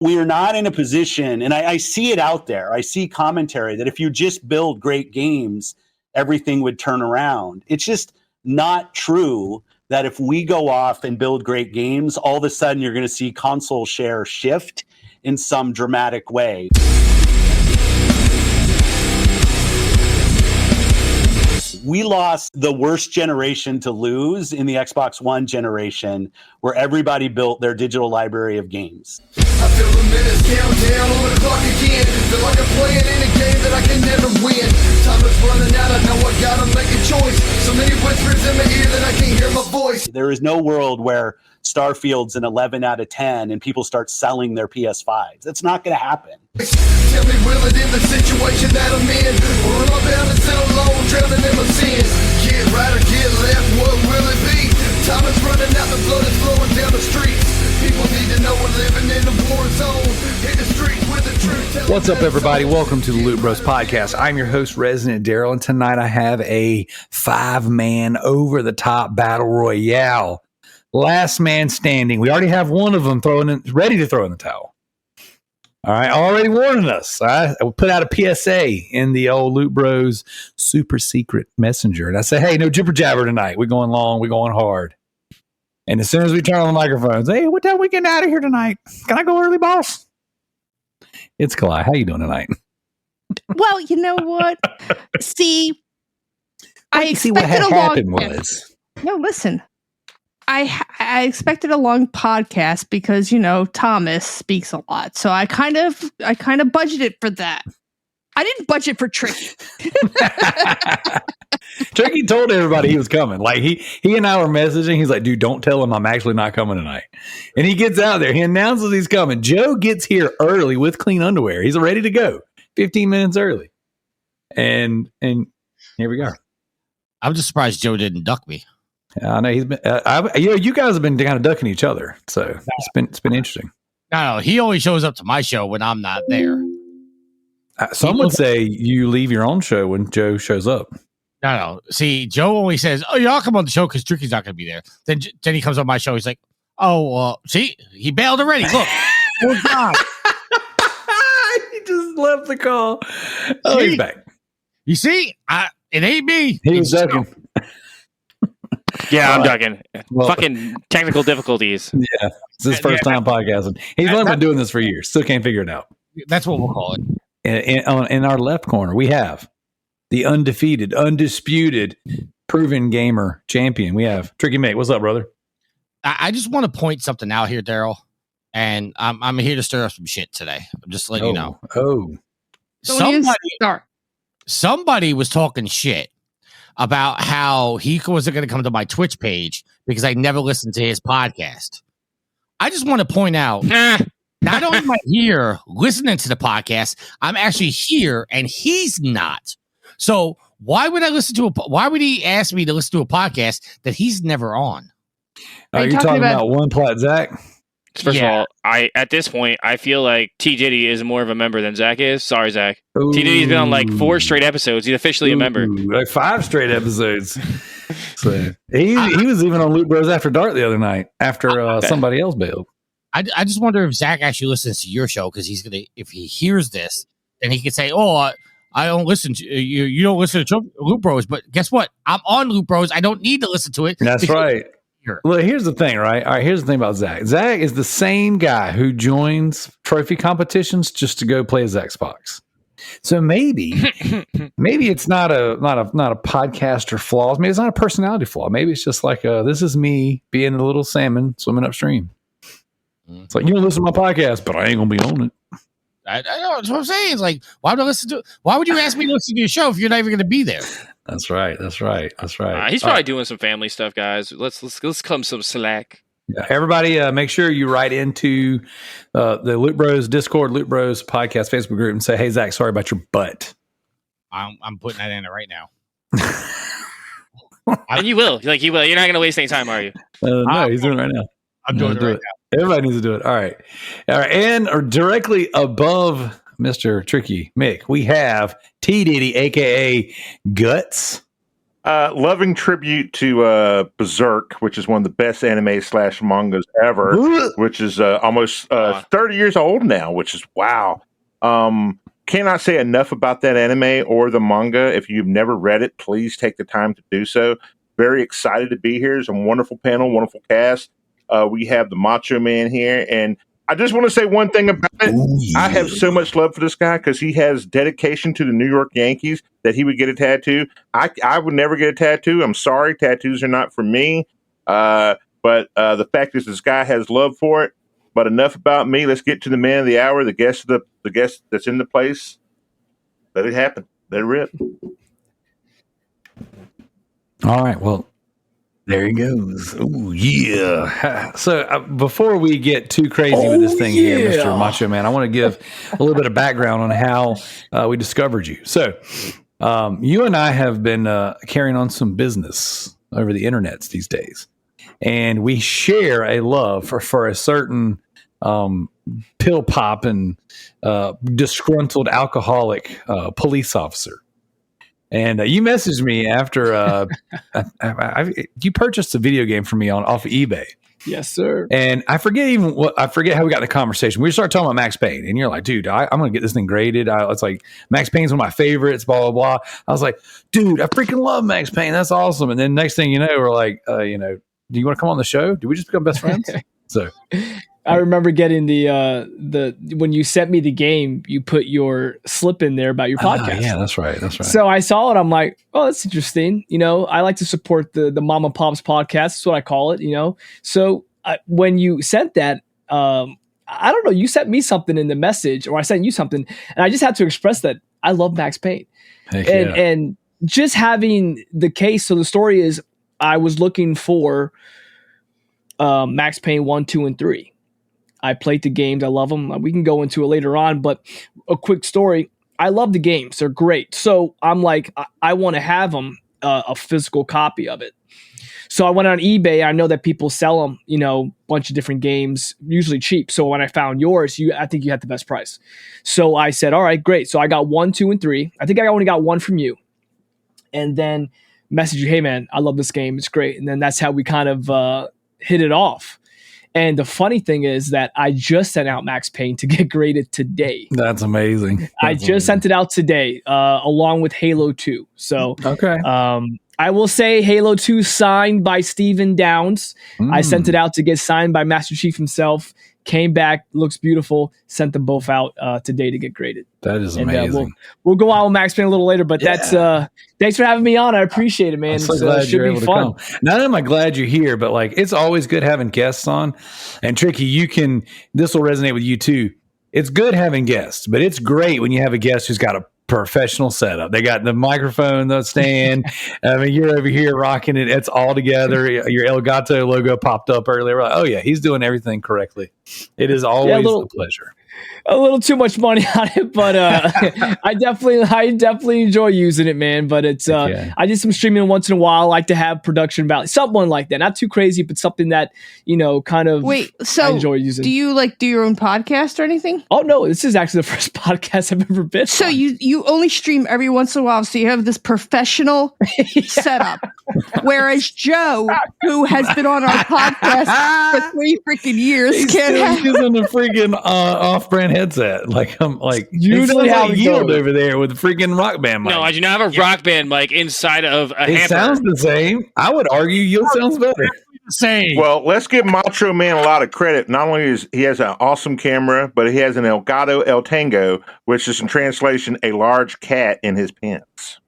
we are not in a position, and I see it out there. I see commentary that if you just build great games, everything would turn around. It's just not true that if we go off and build great games, all of a sudden you're going to see console share shift in some dramatic way. We lost the worst generation to lose in the Xbox One generation, where everybody built their digital library of games. I feel the minutes count down on the clock again. Feel like I'm playing in a game that I can never win. Time is running out, I know I gotta make a choice. So many whispers in my ear that I can't hear my voice. There is no world where Starfield's an 11 out of 10 and people start selling their PS5s. That's not going to happen. Tell me, will it in the situation that I'm in? Or am I bound to sit alone, drowning in my sins? Get right or get left, what will it be? Time is running out, the blood is flowing down the streets. People need to know we're living in a war zone. Hit the streets with the truth. What's up, everybody? Welcome to the Loot Bros Podcast. I'm your host, Resident Daryl, and tonight I have a 5-man over-the-top battle royale. Last man standing. We already have one of them ready to throw in the towel. All right, already warning us. I put out a PSA in the old Loot Bros super secret messenger, and I say, hey, no jibber jabber tonight. We're going long. We're going hard. And as soon as we turn on the microphones, hey, what time we getting out of here tonight? Can I go early, boss? It's Kalai. How you doing tonight? Well, you know what? See, I expected what had a happened long. was. No, listen. I expected a long podcast because Thomas speaks a lot, so I kind of budgeted for that. I didn't budget for Tricky. Tricky told everybody he was coming. Like he and I were messaging. He's like, dude, don't tell him I'm actually not coming tonight. And he gets out there. He announces he's coming. Joe gets here early with clean underwear. He's ready to go 15 minutes early. And here we go. I'm just surprised Joe didn't duck me. I know he's been. You guys have been kind of ducking each other, so it's been interesting. No, he only shows up to my show when I'm not there. Some would say you leave your own show when Joe shows up. No. See, Joe only says, "Oh, yeah, I'll come on the show because Tricky's not going to be there." Then he comes on my show. He's like, "Oh, see, he bailed already. Look, oh God, he just left the call. Oh, he's back. You see, it ain't me. He was ducking." Yeah, I'm ducking. Fucking technical difficulties. Yeah, it's his first time podcasting. He's only been doing this for years. Still can't figure it out. That's what we'll call it. In our left corner, we have the undefeated, undisputed, proven gamer champion. We have Tricky Mate. What's up, brother? I just want to point something out here, Daryl, and I'm here to stir up some shit today. I'm just letting you know. Oh, somebody was talking shit about how he wasn't going to come to my Twitch page because I never listened to his podcast. I just want to point out, not only am I here listening to the podcast, I'm actually here and he's not. So why would why would he ask me to listen to a podcast that he's never on? Are you talking about One Plat Zach? First of all, at this point, I feel like T. Diddy is more of a member than Zach is. Sorry, Zach. Ooh. T. Diddy's been on like 4 straight episodes. He's officially a member. Like 5 straight episodes. So he was even on Loot Bros After Dark the other night after somebody else bailed. I just wonder if Zach actually listens to your show because he's gonna. If he hears this, then he could say, "Oh, I don't listen to you. You don't listen to Loot Bros." But guess what? I'm on Loot Bros. I don't need to listen to it. That's right. Well, here's the thing, right? All right, here's the thing about Zach. Zach is the same guy who joins trophy competitions just to go play his Xbox. So maybe it's not a podcaster flaw. Maybe it's not a personality flaw. Maybe it's just like this is me being a little salmon swimming upstream. It's like, you don't listen to my podcast, but I ain't gonna be on it. I know that's what I'm saying. It's like, why would you ask me to listen to your show if you're not even going to be there? That's right. He's probably doing some family stuff, guys. Let's come some slack. Yeah, everybody, make sure you write into the Loot Bros Discord, Loot Bros Podcast Facebook group, and say, "Hey Zach, sorry about your butt." I'm putting that in there right now. And you will. You're not going to waste any time, are you? No, he's doing it right now. I'm doing it right now. Everybody needs to do it. All right. And directly above Mr. Tricky Mick, we have T. Diddy, a.k.a. Guts. Loving tribute to Berserk, which is one of the best anime / mangas ever, which is almost 30 years old now, which is wow. Cannot say enough about that anime or the manga. If you've never read it, please take the time to do so. Very excited to be here. It's a wonderful panel, wonderful cast. We have the Macho Man here, and I just want to say one thing about it. Ooh, yeah. I have so much love for this guy because he has dedication to the New York Yankees that he would get a tattoo. I would never get a tattoo. I'm sorry, tattoos are not for me. But the fact is, this guy has love for it. But enough about me. Let's get to the man of the hour, the guest that's in the place. Let it happen. Let it rip. All right. Well, there he goes. Oh, yeah. So before we get too crazy with this thing here, Mr. Macho Man, I want to give a little bit of background on how we discovered you. So you and I have been carrying on some business over the internets these days. And we share a love for a certain pill popping, disgruntled alcoholic police officer. And you messaged me after you purchased a video game for me off of eBay. Yes, sir. And I forget how we got in the conversation. We started talking about Max Payne, and you're like, dude, I'm going to get this thing graded. It's like, Max Payne's one of my favorites, blah, blah, blah. I was like, dude, I freaking love Max Payne. That's awesome. And then next thing you know, we're like, do you want to come on the show? Did we just become best friends? So I remember getting the when you sent me the game, you put your slip in there about your podcast. Yeah, that's right. So I saw it. I'm like, oh, that's interesting. I like to support the Mom and Pop's podcast. That's what I call it. So when you sent that, I don't know, you sent me something in the message, or I sent you something, and I just had to express that I love Max Payne. And just having the case. So the story is, I was looking for Max Payne 1, 2, and 3. I played the games. I love them. We can go into it later on, but a quick story. I love the games. They're great. So I'm like, I want to have them, a physical copy of it. So I went on eBay. I know that people sell them, a bunch of different games, usually cheap. So when I found yours, I think you had the best price. So I said, all right, great. So I got 1, 2, and 3. I think I only got one from you. And then message you, hey man, I love this game. It's great. And then that's how we kind of hit it off. And the funny thing is that I just sent out Max Payne to get graded today. That's amazing. I just sent it out today, along with Halo 2. So, okay. I will say Halo 2 signed by Steven Downs. I sent it out to get signed by Master Chief himself. Came back, looks beautiful. Sent them both out today to get graded. That is amazing. We'll go on with Max Payne a little later, but that's thanks for having me on. I appreciate it, man. I'm so glad you're able to come. Not only am I glad you're here, but like, it's always good having guests on. And Tricky, this will resonate with you too. It's good having guests, but it's great when you have a guest who's got a professional setup. They got the microphone, the stand. I mean, you're over here rocking it. It's all together. Your El Gato logo popped up earlier. We're like, oh yeah, he's doing everything correctly. It is always a pleasure. A little too much money on it, but I definitely enjoy using it, man. But it's I did some streaming once in a while. I like to have production value, something like that. Not too crazy, but something that kind of. Wait, so I enjoy using. Do you do your own podcast or anything? Oh no, this is actually the first podcast I've ever been. So on. you only stream every once in a while, so you have this professional setup. Whereas Joe, who has been on our podcast for 3 freaking years, can't have using a freaking off-brand headset. I'm like, usually how it Yield goes over there with a freaking Rock Band mic. No, I do not have a Rock Band mic inside of a hamper. It sounds the same. I would argue Yield sounds better. Same. Well, let's give Macho Man a lot of credit. Not only is he has an awesome camera, but he has an El Gato El Tango, which is in translation a large cat in his pants.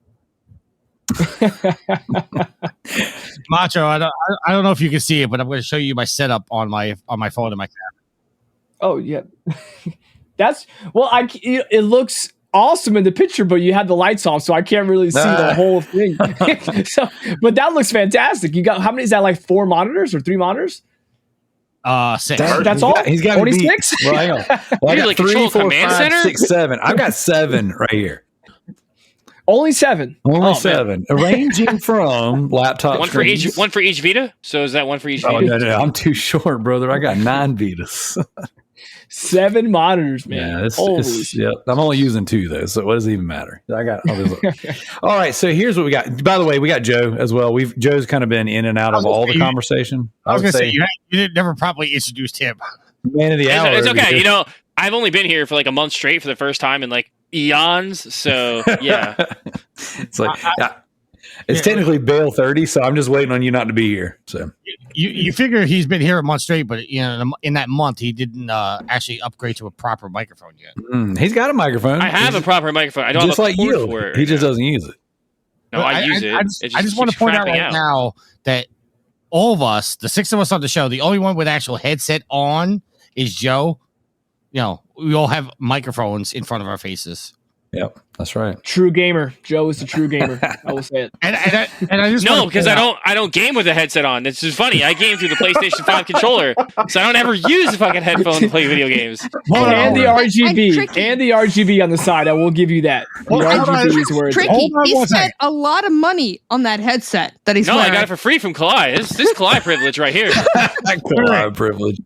Macho, I don't know if you can see it, but I'm going to show you my setup on my phone and my camera. Oh yeah, it looks awesome in the picture, but you had the lights off, so I can't really see the whole thing. But that looks fantastic. You got how many? Is that like 4 monitors or 3 monitors? 6. That's all. He's got only 6. Well, I know. Well, I got like 3, control 4, command 5, center? 6, 7. I've got 7 right here. Only 7. Only 7, ranging from laptop. One for each Vita. So is that one for each Vita? Oh no, I'm too short, brother. I got 9 Vitas. 7 monitors, man. Yeah, Holy it's yeah. I'm only using 2 though, so what does it even matter? I got all this. All right, so here's what we got. By the way, we got Joe as well. Joe's kind of been in and out of all the conversation. I was going to say you didn't never properly introduced him. Man of the hour. It's okay. You know, I've only been here for like a month straight for the first time in like eons. So yeah, it's like it's technically bail 30, so I'm just waiting on you not to be here. So you figure he's been here a month straight, but in that month he didn't actually upgrade to a proper microphone yet. He's got a microphone. I have a proper microphone. I don't just have a like cord you. for it. He just doesn't use it. No, I use it. I just want to point out right now that all of us, the 6 of us on the show, the only one with actual headset on is Joe. You know, we all have microphones in front of our faces. Yep, that's right. True gamer. Joe is the true gamer. I will say it. And I just no, because I don't game with a headset on. It's just funny. I game through the PlayStation 5 controller, so I don't ever use a fucking headphone to play video games. And the RGB. And the RGB on the side. I will give you that. The RGB is where it's Tricky. He spent a lot of money on that headset that he's wearing. I got it for free from Kalai. This Kalai privilege right here. Kalai privilege.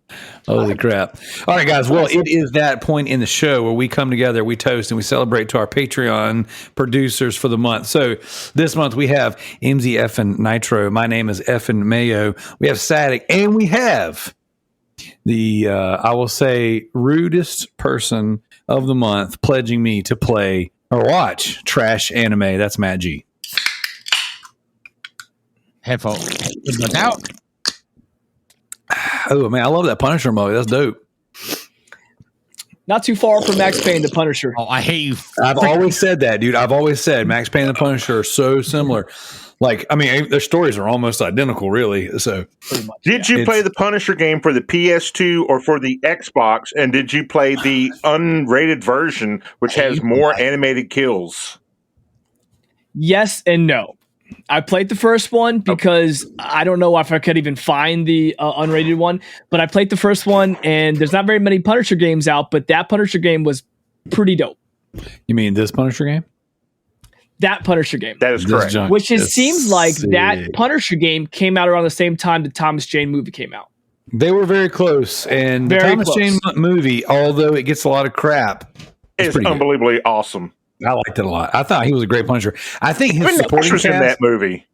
Holy crap. All right, guys. Well, it is that point in the show where we come together, we toast, and we celebrate to our Patreon producers for the month. So this month we have MZ and Nitro. My name is Effin Mayo. We have Sadik, and we have the, I will say, rudest person of the month pledging me to play or watch trash anime. That's Matt G. Headphone. Out. Oh, man, I love that Punisher mode. That's dope. Not too far from Max Payne, the Punisher. Oh, I hate you. I've always said that, dude. I've always said Max Payne and the Punisher are so similar. Like, I mean, their stories are almost identical, really. So, did you play the Punisher game for the PS2 or for the Xbox? And did you play the unrated version, which has more animated kills? Yes and no. I played the first one because I don't know if I could even find the unrated one, but I played the first one, and there's not very many Punisher games out, but that Punisher game was pretty dope. You mean this Punisher game? That Punisher game. That is correct. Which it seems like that Punisher game came out around the same time the Thomas Jane movie came out. They were very close, and the Thomas Jane movie, although it gets a lot of crap, it's unbelievably awesome. I liked it a lot. I thought he was a great Punisher. I think his supporting cast in that movie.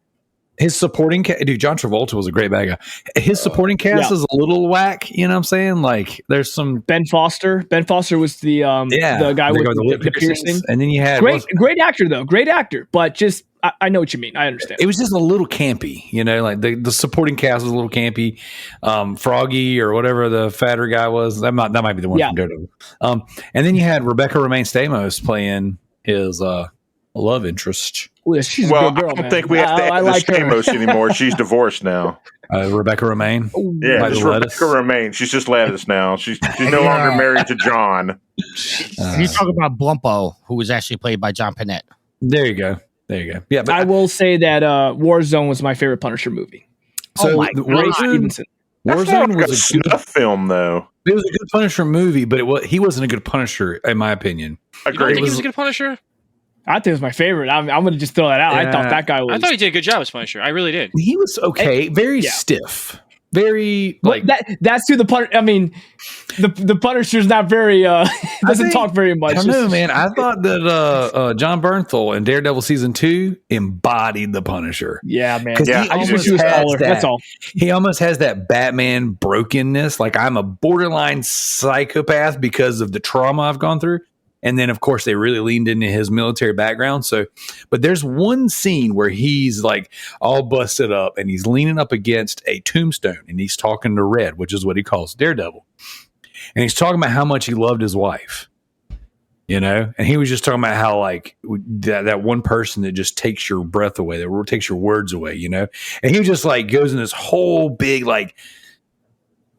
His supporting cast, dude, John Travolta was a great bad guy. His supporting cast is a little whack. You know what I'm saying? Like, there's some Ben Foster. Ben Foster was the guy with the piercing. And then you had great actor though, great actor. But just I know what you mean. I understand. It was just a little campy, you know. Like the supporting cast was a little campy. Froggy or whatever the fatter guy was. That might be the one from Daredevil. And then you had Rebecca Romaine Stamos playing his love interest. She's a good girl, I don't think we have to add like Stamos anymore. She's divorced now. Rebecca Romaine? Yeah, just Rebecca Romaine. She's just lettuce now. She's no longer married to John. He's talking about Blumpo, who was actually played by John Panette. There you go. Yeah, but I will say that Warzone was my favorite Punisher movie. So Stevenson. Warzone was a good film, though. It was a good Punisher movie, but he wasn't a good Punisher, in my opinion. You don't think he was a good Punisher? I think it was my favorite. I'm going to just throw that out. I thought that guy was. I thought he did a good job as Punisher. I really did. He was okay. Very stiff. Very like that's who the Punisher. I mean, the Punisher's not very. Doesn't talk very much. I don't know, man. I thought that John Bernthal in Daredevil season 2 embodied the Punisher. Yeah, man. Yeah, I just wish he was taller. That's all. He almost has that Batman brokenness. Like, I'm a borderline psychopath because of the trauma I've gone through. And then, of course, they really leaned into his military background. So, but there's one scene where he's like all busted up and he's leaning up against a tombstone and he's talking to Red, which is what he calls Daredevil. And he's talking about how much he loved his wife, you know? And he was just talking about how, like, that one person that just takes your breath away, that takes your words away, you know? And he just like goes in this whole big, like,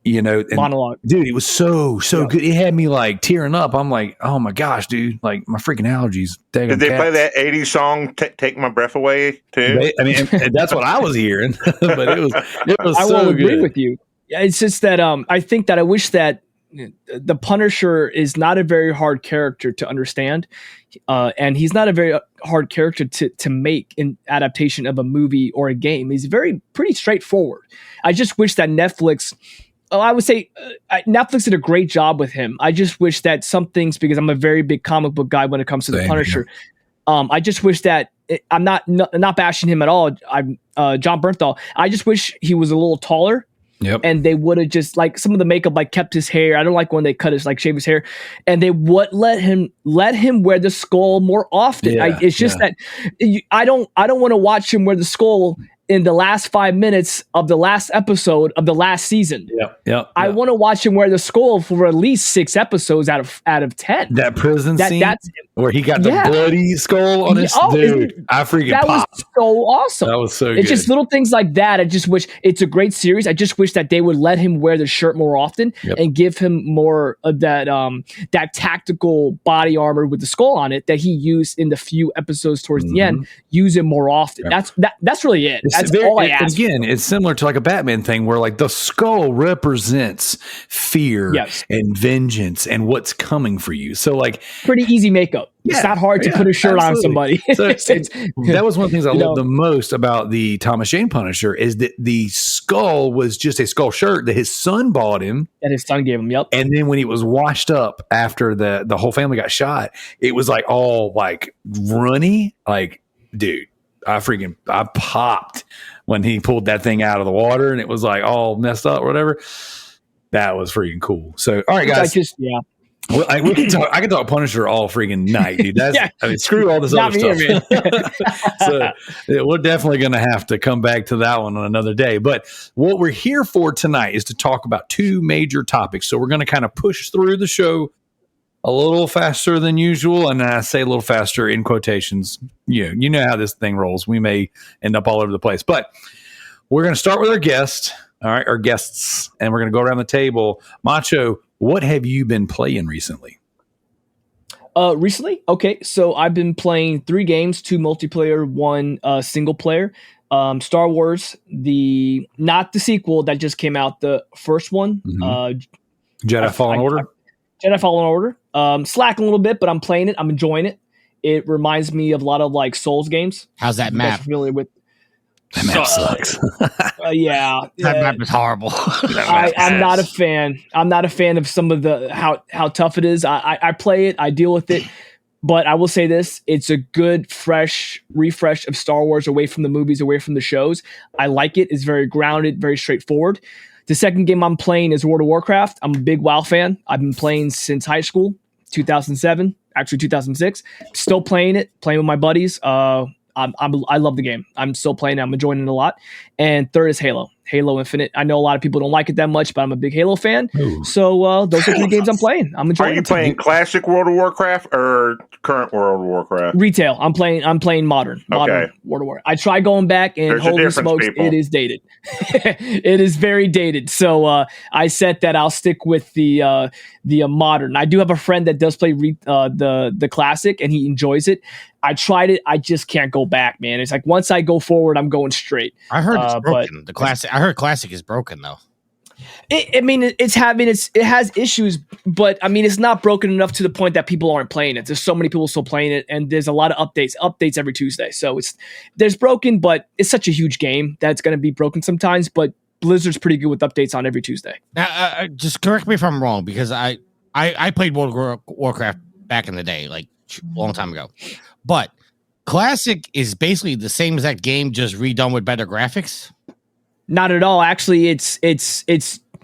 you know, monologue. Dude, it was so good. It had me like tearing up. I'm like, oh my gosh, dude, like my freaking allergies. Did they play that 80s song, Take My Breath Away, too? I mean, that's what I was hearing, but it was I will agree with you. It's just that I think that I wish that the Punisher is not a very hard character to understand, and he's not a very hard character to make in adaptation of a movie or a game. He's pretty straightforward. I just wish that Netflix I would say Netflix did a great job with him. I just wish that some things, because I'm a very big comic book guy when it comes to the Punisher. I just wish that I'm not bashing him at all. I'm John Bernthal. I just wish he was a little taller. Yep. And they would have just, like, some of the makeup, like, kept his hair. I don't like when they cut his, like, shave his hair, and they would let him wear the skull more often. Yeah, It's just that I don't want to watch him wear the skull in the last 5 minutes of the last episode of the last season. Yep. I want to watch him wear the skull for at least 6 episodes out of 10. That prison scene that's where he got the bloody skull on his dude. I freaking that popped. was so awesome. That was so good. It's just little things like that. I just wish, it's a great series. I just wish that they would let him wear the shirt more often and give him more of that tactical body armor with the skull on it that he used in the few episodes towards the end. Use it more often. That's really it. That's all I ask. Again, it's similar to like a Batman thing where like the skull represents fear and vengeance and what's coming for you. So like pretty easy makeup. It's not hard to put a shirt on somebody. So that was one of the things I love the most about the Thomas Jane Punisher is that the skull was just a skull shirt that his son bought him. That his son gave him, And then when he was washed up after the whole family got shot, it was like all like runny. Like, dude, I popped when he pulled that thing out of the water and it was like all messed up or whatever. That was freaking cool. So, all right, guys. Well, I can talk Punisher all freaking night, dude. I mean, screw all this other stuff. So we're definitely going to have to come back to that one on another day. But what we're here for tonight is to talk about 2 major topics. So we're going to kind of push through the show a little faster than usual. And I say a little faster in quotations. You know how this thing rolls. We may end up all over the place. But we're going to start with our guest. All right, our guests. And we're going to go around the table. Macho, what have you been playing recently? Recently? Okay, so I've been playing 3 games, 2 multiplayer, 1 single player. Star Wars, not the sequel that just came out, the first one. Jedi Fallen Order? Jedi Fallen Order. Slacking a little bit, but I'm playing it. I'm enjoying it. It reminds me of a lot of like Souls games. How's that map? Familiar with? That map sucks. That map is horrible. I'm not a fan. I'm not a fan of some of the how tough it is. I play it. I deal with it. But I will say this, it's a good, fresh refresh of Star Wars away from the movies, away from the shows. I like it. It's very grounded, very straightforward. The second game I'm playing is World of Warcraft. I'm a big WoW fan. I've been playing since high school, 2007, actually 2006. Still playing it, playing with my buddies. I love the game. I'm still playing it. I'm enjoying it a lot. And third is Halo Infinite. I know a lot of people don't like it that much, but I'm a big Halo fan. Ooh. So those are 3 games I'm playing. I'm enjoying. Are you playing classic World of Warcraft or current World of Warcraft? Retail. I'm playing modern World of Warcraft. I try going back and holy smokes, it is dated. It is very dated. So I said that I'll stick with the modern. I do have a friend that does play the classic and he enjoys it. I tried it. I just can't go back, man. It's like once I go forward, I'm going straight. I heard it's broken. The classic. I heard classic is broken though. It has issues, but I mean, it's not broken enough to the point that people aren't playing it. There's so many people still playing it, and there's a lot of updates every Tuesday. So there's broken, but it's such a huge game that it's going to be broken sometimes. But Blizzard's pretty good with updates on every Tuesday. Now, just correct me if I'm wrong, because I played World of Warcraft back in the day, like a long time ago. But classic is basically the same as that game, just redone with better graphics. Not at all. Actually, it's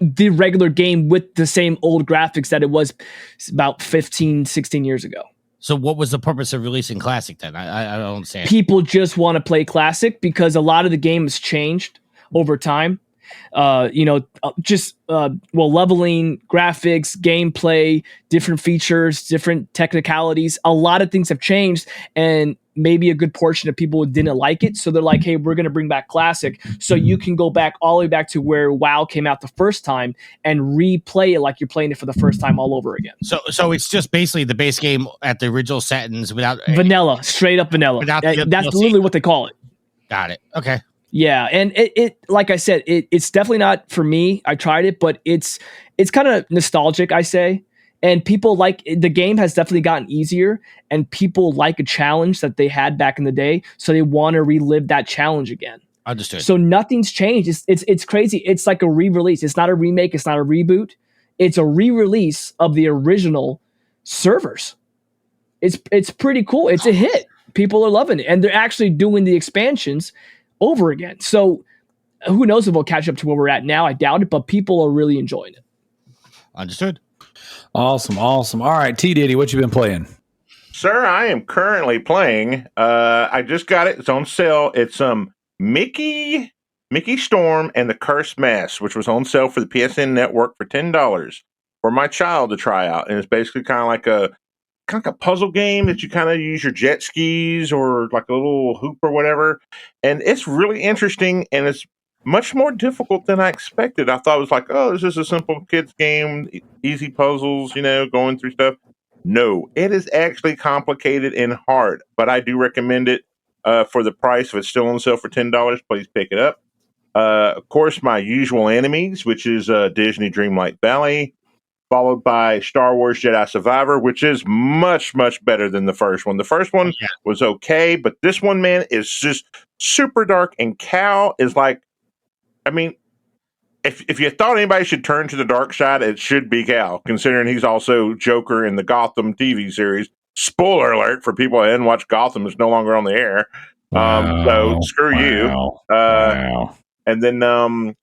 the regular game with the same old graphics that it was about 15, 16 years ago. So what was the purpose of releasing classic then? I don't understand. People just want to play classic because a lot of the game has changed over time. Leveling, graphics, gameplay, different features, different technicalities. A lot of things have changed, and maybe a good portion of people didn't like it. So they're like, hey, we're going to bring back classic. So you can go back all the way back to where WoW came out the first time and replay it like you're playing it for the first time all over again. So it's just basically the base game at the original settings without vanilla, straight up vanilla. That's literally what they call it. Got it. Okay. Yeah, and it like I said, it's definitely not for me. I tried it, but it's kind of nostalgic, I say. And people like the game has definitely gotten easier, and people like a challenge that they had back in the day, so they want to relive that challenge again. Understood. So nothing's changed. It's crazy. It's like a re-release. It's not a remake. It's not a reboot. It's a re-release of the original servers. It's pretty cool. It's a hit. People are loving it, and they're actually doing the expansions over again. So who knows if we'll catch up to where we're at now? I doubt it, but people are really enjoying it. Understood. Awesome. All right, T Diddy, what you been playing? Sir, I am currently playing. I just got it. It's on sale. It's Mickey Storm and the Cursed Mask, which was on sale for the PSN Network for $10 for my child to try out. And it's basically kind of like a puzzle game that you kind of use your jet skis or like a little hoop or whatever. And it's really interesting, and it's much more difficult than I expected. I thought it was like, oh, this is a simple kids game, easy puzzles, going through stuff. No, it is actually complicated and hard, but I do recommend it for the price. If it's still on sale for $10, please pick it up. Of course, my usual enemies, which is Disney Dreamlight Valley, followed by Star Wars Jedi Survivor, which is much, much better than the first one. The first one was okay, but this one, man, is just super dark, and Cal is like, I mean, if you thought anybody should turn to the dark side, it should be Cal, considering he's also Joker in the Gotham TV series. Spoiler alert for people that didn't watch Gotham, it's no longer on the air. So screw you. And then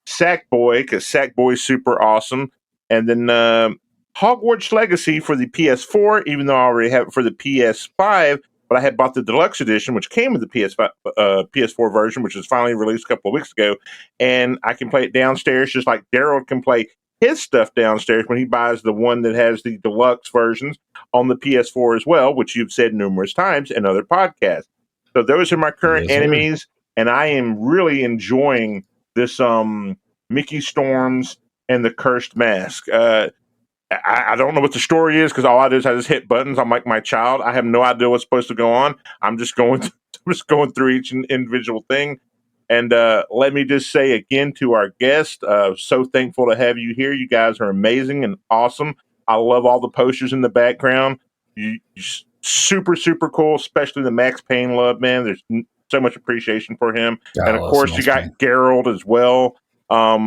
Sackboy, because Sackboy's super awesome. And then Hogwarts Legacy for the PS4, even though I already have it for the PS5, but I had bought the deluxe edition, which came with the PS4 version, which was finally released a couple of weeks ago. And I can play it downstairs, just like Daryl can play his stuff downstairs when he buys the one that has the deluxe versions on the PS4 as well, which you've said numerous times in other podcasts. So those are my current enemies, and I am really enjoying this Mickey Storms and the Cursed Mask. I don't know what the story is, because all I do is I just hit buttons. I'm like my child. I have no idea what's supposed to go on. I'm just going through each individual thing. And let me just say again to our guest, so thankful to have you here. You guys are amazing and awesome. I love all the posters in the background. You super, super cool, especially the Max Payne love, man. There's so much appreciation for him. And of course, you got Geralt as well.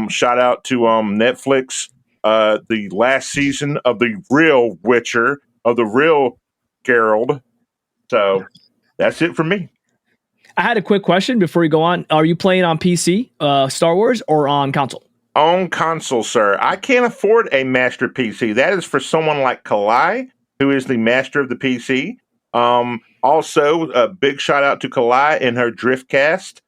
Shout out to Netflix. The last season of the real Witcher, of the real Geralt. So that's it for me. I had a quick question before we go on. Are you playing on PC, Star Wars, or on console? On console, sir. I can't afford a master PC. That is for someone like Kalai, who is the master of the PC. Also, a big shout out to Kalai and her Driftcast.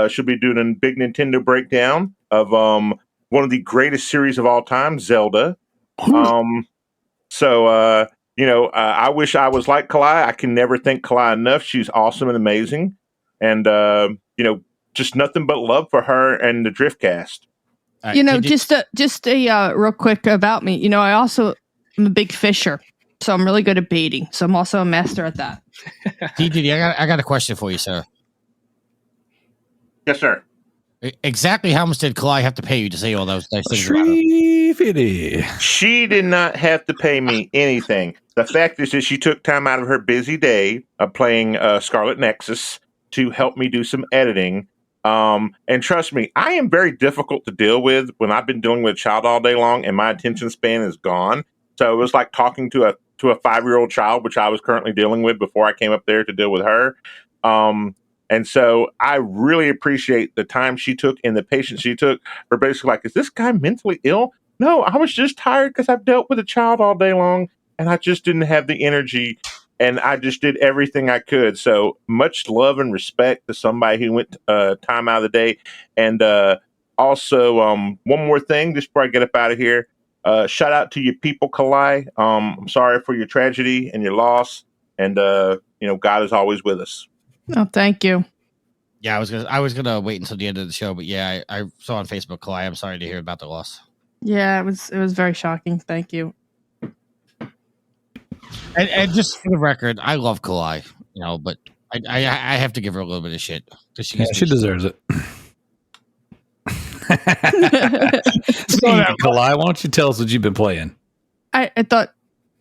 She'll be doing a big Nintendo breakdown of one of the greatest series of all time, Zelda. I wish I was like Kalai. I can never thank Kalai enough. She's awesome and amazing. And, just nothing but love for her and the Driftcast. Just a real quick about me. I also am a big fisher, so I'm really good at baiting. So I'm also a master at that. DD, I got a question for you, sir. Yes, sir. Exactly how much did Kalai have to pay you to say all those nice things about her? She did not have to pay me anything. The fact is that she took time out of her busy day of playing Scarlet Nexus to help me do some editing. And trust me, I am very difficult to deal with when I've been dealing with a child all day long and my attention span is gone. So it was like talking to a 5-year-old child, which I was currently dealing with before I came up there to deal with her. And so I really appreciate the time she took and the patience she took for basically like, is this guy mentally ill? No, I was just tired because I've dealt with a child all day long and I just didn't have the energy, and I just did everything I could. So much love and respect to somebody who went time out of the day. And also, one more thing, just before I get up out of here, shout out to your people, Kalai. I'm sorry for your tragedy and your loss. And, God is always with us. Oh, thank you. Yeah, I was gonna wait until the end of the show, but yeah, I saw on Facebook, Kalai. I'm sorry to hear about the loss. Yeah, it was very shocking. Thank you. And just for the record, I love Kalai, but I have to give her a little bit of shit. She deserves it. Speaking of Kalai, why don't you tell us what you've been playing? I thought,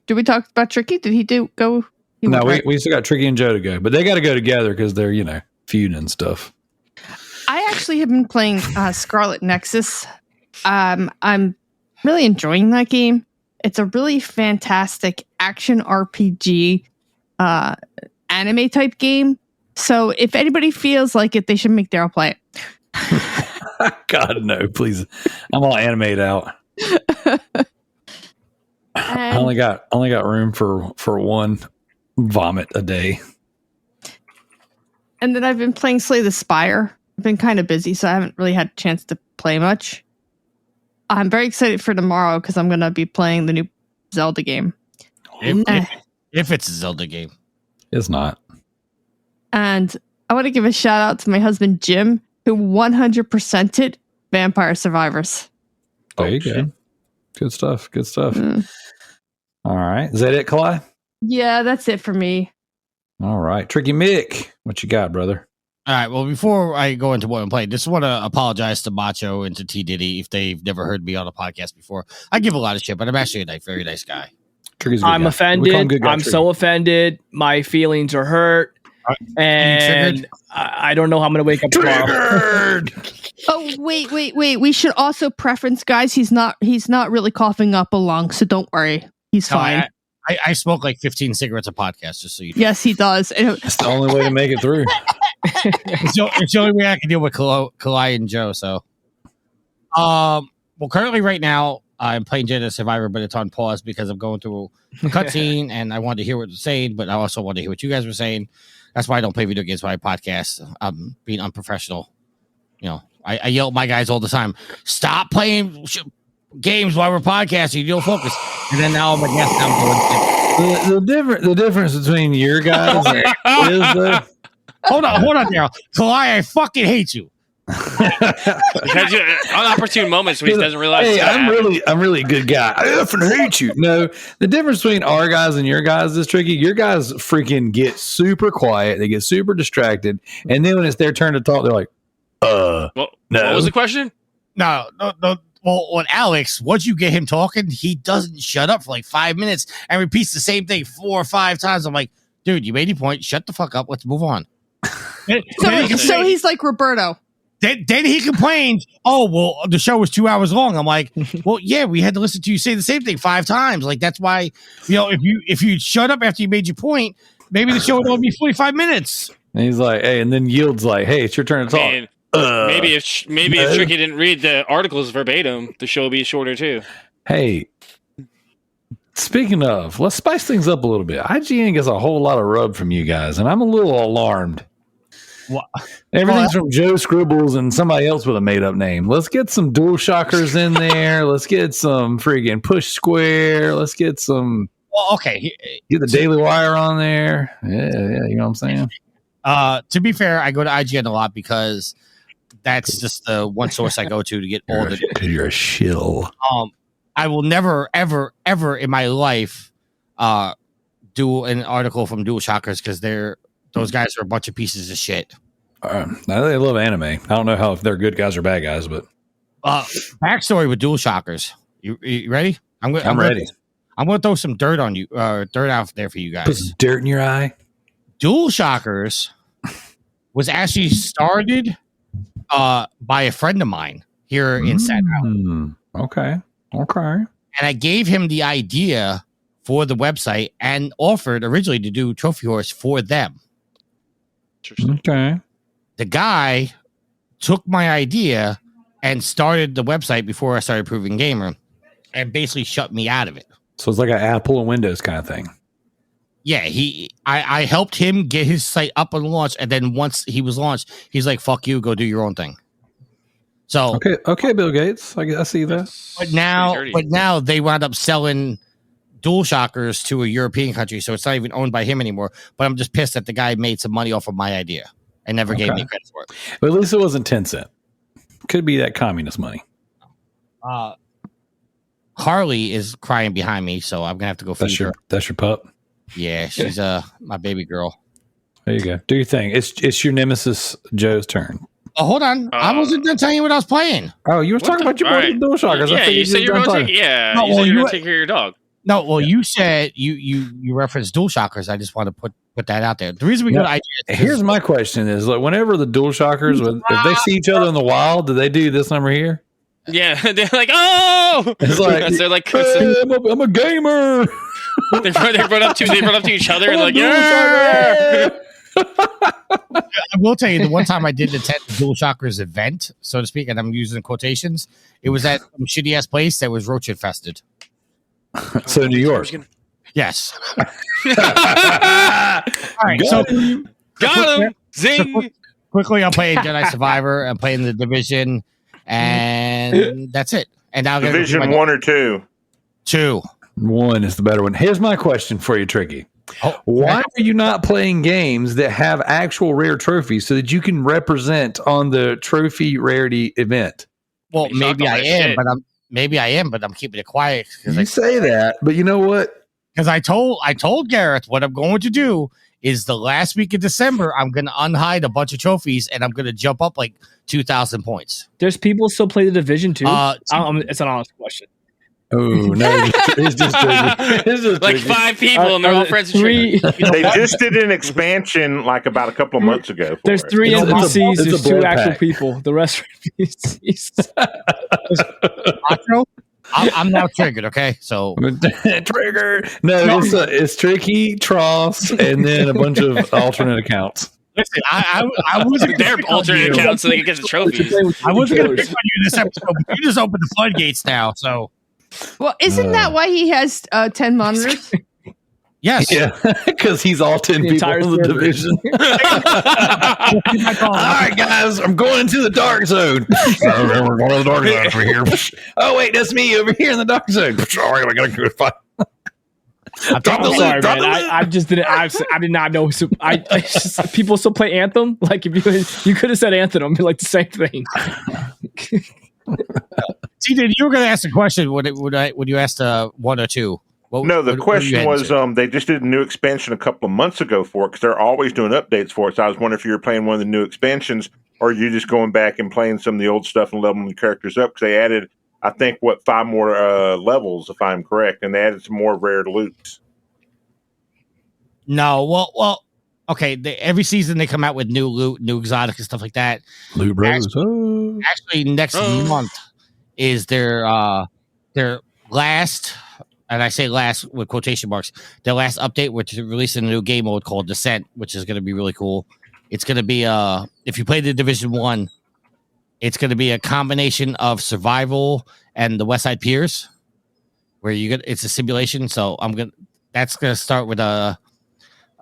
did we talk about Tricky? Did he go? No, we still got Tricky and Joe to go, but they got to go together because they're, feuding and stuff. I actually have been playing Scarlet Nexus. I'm really enjoying that game. It's a really fantastic action RPG anime type game. So if anybody feels like it, they should make Daryl play it. God, no, please. I'm all animated out. I only got room for one vomit a day. And then I've been playing Slay the Spire. I've been kind of busy, so I haven't really had a chance to play much. I'm very excited for tomorrow because I'm going to be playing the new Zelda game. If it's a Zelda game. It's not. And I want to give a shout out to my husband, Jim, who 100%ed Vampire Survivors. There you go. Good stuff. Good stuff. All right. Is that it, Kalai? Yeah, that's it for me. All right. Tricky Mick, what you got, brother? All right. Well, before I go into what I'm playing, just want to apologize to Macho and to T Diddy if they've never heard me on a podcast before. I give a lot of shit, but I'm actually a very nice guy. I'm offended. I'm so offended. My feelings are hurt. And I don't know how I'm going to wake up tomorrow. Oh, wait. We should also preference, guys, he's not really coughing up a lung, so don't worry. He's fine. I smoke like 15 cigarettes a podcast, just so you know. Yes, he does. It's the only way to make it through. It's the only way I can deal with Kalai and Joe. So, well, currently right now, I'm playing Jedi Survivor, but it's on pause because I'm going through a cutscene and I wanted to hear what you're saying, but I also want to hear what you guys were saying. That's why I don't play video games when I podcast. I'm being unprofessional. You know, I yell at my guys all the time. Stop playing games while we're podcasting. You'll focus. And then now I'm a guest. The difference between your guys is the... Hold on, Daryl. Kalai, I fucking hate you. Because on opportune moments when he doesn't realize. Hey, I'm really a good guy. I often hate you. No, the difference between our guys and your guys is tricky. Your guys freaking get super quiet. They get super distracted, and then when it's their turn to talk, they're like, no. What was the question? No. Well, on Alex, once you get him talking, he doesn't shut up for like 5 minutes and repeats the same thing 4 or 5 times. I'm like, dude, you made your point. Shut the fuck up. Let's move on. So he's like Roberto. Then he complains, oh, well, the show was 2 hours long. I'm like, well, yeah, we had to listen to you say the same thing 5 times. Like, that's why, if you shut up after you made your point, maybe the show would only be 45 minutes. And he's like, hey, and then Yield's like, hey, it's your turn to talk. Maybe if Tricky didn't read the articles verbatim, the show would be shorter too. Hey, speaking of, let's spice things up a little bit. IGN gets a whole lot of rub from you guys, and I'm a little alarmed. What? Everything's from Joe Scribbles and somebody else with a made-up name. Let's get some dual shockers in there. Let's get some freaking Push Square. Let's get some. Well, okay. Get the Daily Wire on there. Yeah. You know what I'm saying? To be fair, I go to IGN a lot because that's just the one source I go to get all the. You're a shill. I will never, ever, ever in my life do an article from Dual Shockers because those guys are a bunch of pieces of shit. They love anime. I don't know if they're good guys or bad guys, but backstory with Dual Shockers. You ready? I'm ready. I'm going to throw some dirt on you. Dirt out there for you guys. Put some dirt in your eye. Dual Shockers was actually started by a friend of mine here in Staten Island. Okay. And I gave him the idea for the website and offered originally to do Trophy Horse for them. Okay. The guy took my idea and started the website before I started Proving Gamer and basically shut me out of it. So it's like an Apple and Windows kind of thing. Yeah, I helped him get his site up and launched, and then once he was launched, he's like, "Fuck you, go do your own thing." So okay, Bill Gates, I see that. But now they wound up selling Dual Shockers to a European country, so it's not even owned by him anymore. But I'm just pissed that the guy made some money off of my idea and never gave me credit for it. But at least it wasn't Tencent. Could be that communist money. Harley is crying behind me, so I'm gonna have to go feed her. That's your pup. Yeah, she's my baby girl. There you go. Do your thing. It's your nemesis Joe's turn. Oh, hold on. I wasn't done telling you what I was playing. Oh, you were talking about your boy Dual Shockers. Yeah, you said you were going to take care of your dog. No, well, you said you referenced dual shockers. I just want to put that out there. The reason we got ideas. Here's my question: is like whenever the dual shockers, if they see each other in the wild, do they do this number here? Yeah, they're like, oh, It's like they're like, hey, I'm a gamer. they run up to each other and like, dual yeah. I will tell you, the one time I did attend the Dual Shockers event, so to speak, and I'm using quotations, it was at some shitty ass place that was roach infested. So New York. Yes. All right, so Got him. Zing. quickly, I'm playing Jedi Survivor. I'm playing the Division, and that's it. And now Division 1 or 2? 2. 1 is the better one. Here's my question for you, Tricky. Why are you not playing games that have actual rare trophies so that you can represent on the trophy rarity event? Well, maybe I am, but I'm keeping it quiet. You say that, but you know what? Because I told Gareth what I'm going to do is the last week of December, I'm going to unhide a bunch of trophies and I'm going to jump up like 2,000 points. There's people still play the Division too. It's an honest question. Oh no! It's just like 5 people, and they're all friends. Three. They just did an expansion like about a couple of months ago. There's 3 NPCs. It's There's a 2 blood actual pack. people. The rest are NPCs. I'm now triggered. Okay, so trigger. No, it's Tricky, Tross, and then a bunch of alternate accounts. listen, I wasn't Their alternate accounts so they can get the trophies. I wasn't going to pick on you this episode, but you just opened the floodgates now. So Well, isn't that why he has 10 monitors? yes, Yeah, because he's all 10 people entire in the server. division. All right, guys, I'm going into the dark zone. We're going to the dark zone over here. Oh, wait, that's me over here in the dark zone. All right, we got to go fight. I'm sorry, man. I just didn't. I did not know. So it's just, people still play Anthem. Like if you could have said Anthem, it'd be like the same thing. See, you were going to ask the question. Would you ask 1 or 2? The question was they just did a new expansion a couple of months ago for it because they're always doing updates for it. So I was wondering if you were playing one of the new expansions or are you just going back and playing some of the old stuff and leveling the characters up because they added, I think, 5 more levels, if I'm correct, and they added some more rare loots. No, well, okay. Every season they come out with new loot, new exotic and stuff like that. Loot Bros. Actually, next month is their last, and I say last with quotation marks, their last update, which is releasing a new game mode called Descent, which is going to be really cool. It's going to be if you play the Division 1, it's going to be a combination of survival and the West Side Piers, where it's a simulation. So that's going to start with a.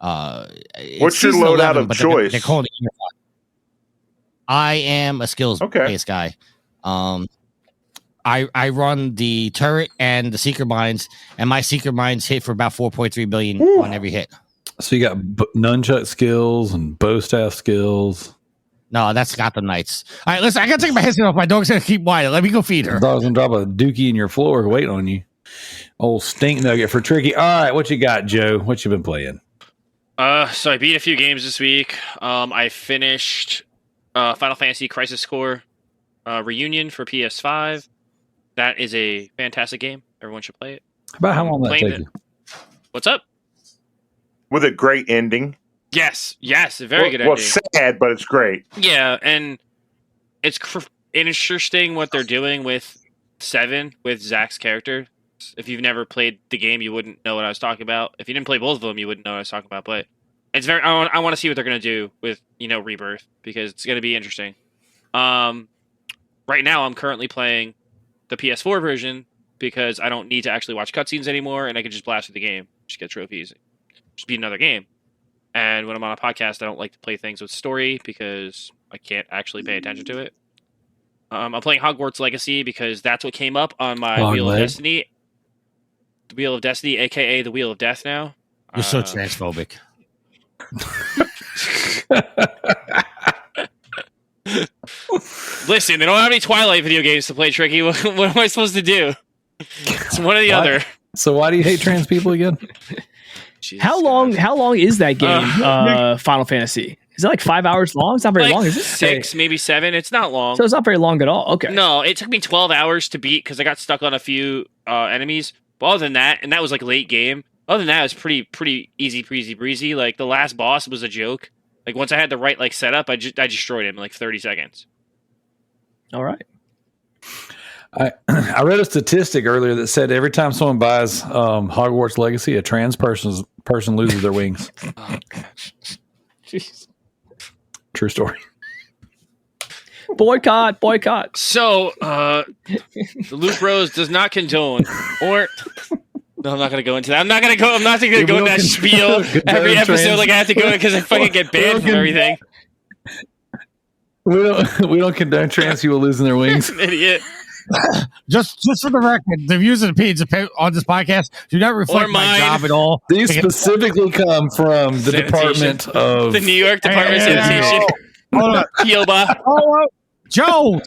What's your loadout of choice? They're calling it Unified. I am a skills-based guy. I run the turret and the seeker mines, and my seeker mines hit for about 4.3 billion on every hit. So you got nunchuck skills and bow staff skills. No, that's Gotham Knights. All right, listen, I got to take my headset off. My dog's going to keep quiet. Let me go feed her. The dog's going to drop a dookie in your floor waiting on you. Old stink nugget for Tricky. All right, what you got, Joe? What you been playing? So I beat a few games this week. I finished Final Fantasy Crisis Core Reunion for PS5. That is a fantastic game. Everyone should play it. About how long that take you? What's up? With a great ending. Yes, a very good ending. Well, sad, but it's great. Yeah, and it's interesting what they're doing with 7, with Zach's character. If you've never played the game, you wouldn't know what I was talking about. If you didn't play both of them, you wouldn't know what I was talking about. But it's very. I want to see what they're going to do with Rebirth because it's going to be interesting. Right now, I'm currently playing the PS4 version because I don't need to actually watch cutscenes anymore, and I can just blast through the game, just get trophies, just beat another game. And when I'm on a podcast, I don't like to play things with story because I can't actually pay attention to it. I'm playing Hogwarts Legacy because that's what came up on my Wheel of Destiny. The Wheel of Destiny, aka the Wheel of Death now. You're so transphobic. Listen, they don't have any Twilight video games to play, Tricky. What am I supposed to do? It's one or the other. So why do you hate trans people again? How long is that game, Final Fantasy? Is it like 5 hours long? It's not very long, is it? 6, maybe 7. It's not long. So it's not very long at all. Okay. No, it took me 12 hours to beat because I got stuck on a few enemies. But other than that, and that was like late game. Other than that, it was pretty easy, breezy. Like the last boss was a joke. Like once I had the right like setup, I destroyed him in like 30 seconds. All right. I read a statistic earlier that said every time someone buys Hogwarts Legacy, a trans person loses their wings. Oh, gosh. Jeez. True story. Boycott. So, the Loot Bros does not condone or. No, I'm not gonna go into that. I'm not gonna go into that spiel every episode. Like I have to go because I fucking get banned from everything. We don't condone trans people losing their wings. An idiot. Just for the record, the views and opinions on this podcast do not reflect my job at all. These specifically come from the Department of the New York Department of Sanitation. Hold on. Kioba. Oh, Joe,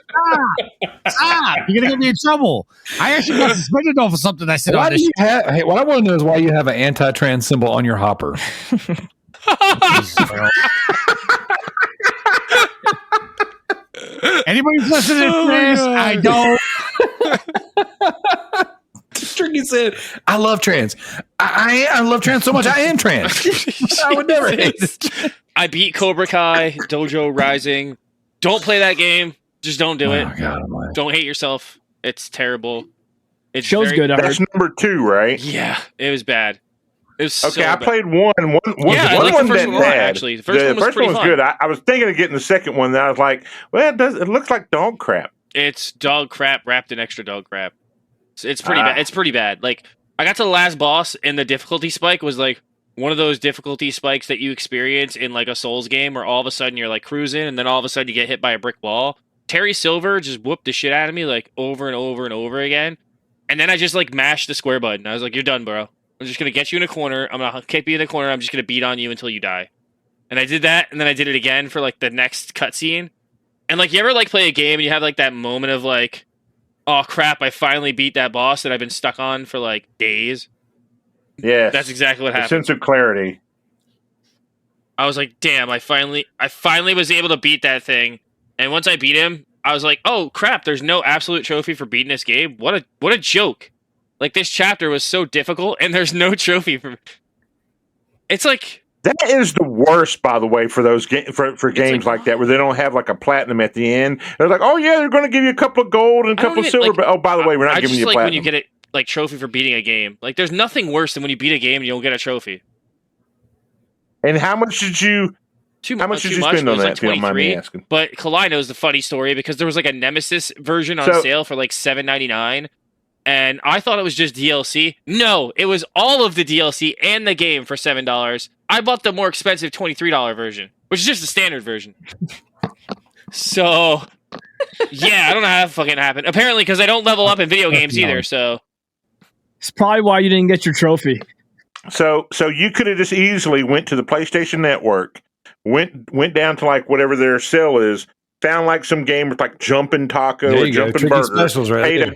stop! You're gonna get me in trouble. I actually got suspended off of something I said on this. Hey, what I want to know is why you have an anti-trans symbol on your hopper. Anybody who's listening to this, I don't. Tricky said, "I love trans. I love trans so much. I am trans. I would never hate this." I beat Cobra Kai, Dojo Rising. Don't play that game. Just don't do it. God, don't hate yourself. It's terrible. It show's good. That's number 2, right? Yeah, it was bad. It was okay. So I bad. played one. One I like wasn't the first that one bad. actually. The first one was good. I was thinking of getting the second one. And I was like, well, it looks like dog crap. It's dog crap wrapped in extra dog crap. It's pretty bad. It's pretty bad. Like I got to the last boss, and the difficulty spike was like one of those difficulty spikes that you experience in like a Souls game, where all of a sudden you're like cruising, and then all of a sudden you get hit by a brick wall. Terry Silver just whooped the shit out of me like over and over and over again, and then I just like mashed the square button. I was like, "You're done, bro. I'm just gonna get you in a corner. I'm gonna kick you in the corner. I'm just gonna beat on you until you die." And I did that, and then I did it again for like the next cutscene. And like, you ever like play a game and you have like that moment of like, "Oh crap! I finally beat that boss that I've been stuck on for like days." Yeah, that's exactly what happened. Sense of clarity. I was like, "Damn! I finally was able to beat that thing." And once I beat him, I was like, "Oh crap! There's no absolute trophy for beating this game. What a joke!" Like this chapter was so difficult, and there's no trophy for. It's like that is the worst, by the way, for those for games like that where they don't have like a platinum at the end. They're like, "Oh yeah, they're going to give you a couple of gold and a couple of silver." Like, but oh, by the way, we're not giving you like platinum. when you get it like trophy for beating a game. Like there's nothing worse than when you beat a game and you don't get a trophy. And how much did you? How much did you spend on that? If you don't mind me asking. But Kalai knows the funny story because there was like a Nemesis version on sale for like $7.99. And I thought it was just DLC. No, it was all of the DLC and the game for $7. I bought the more expensive $23 version, which is just the standard version. So, yeah, I don't know how that fucking happened. Apparently, because I don't level up in video games either. So, it's probably why you didn't get your trophy. So you could have just easily went to the PlayStation Network, went down to like whatever their sale is. Found like some game with like Jumpin' Taco or Jumpin' Burger. Specials, right?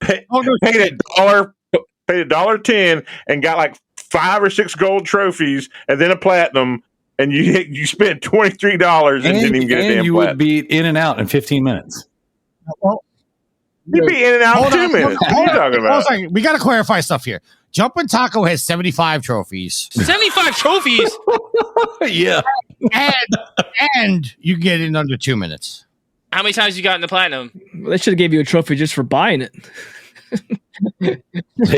Paid $1.10 and got like 5 or 6 gold trophies and then a platinum, and you spent $23 and didn't even get a damn you platinum. Would be in and out in 15 minutes. Well, you'd be in and out in 2 minutes. What are you talking about? We got to clarify stuff here. Jumpin' Taco has 75 trophies. 75 trophies? Yeah. And you get it in under 2 minutes. How many times you got in the platinum? Well, they should have gave you a trophy just for buying it. They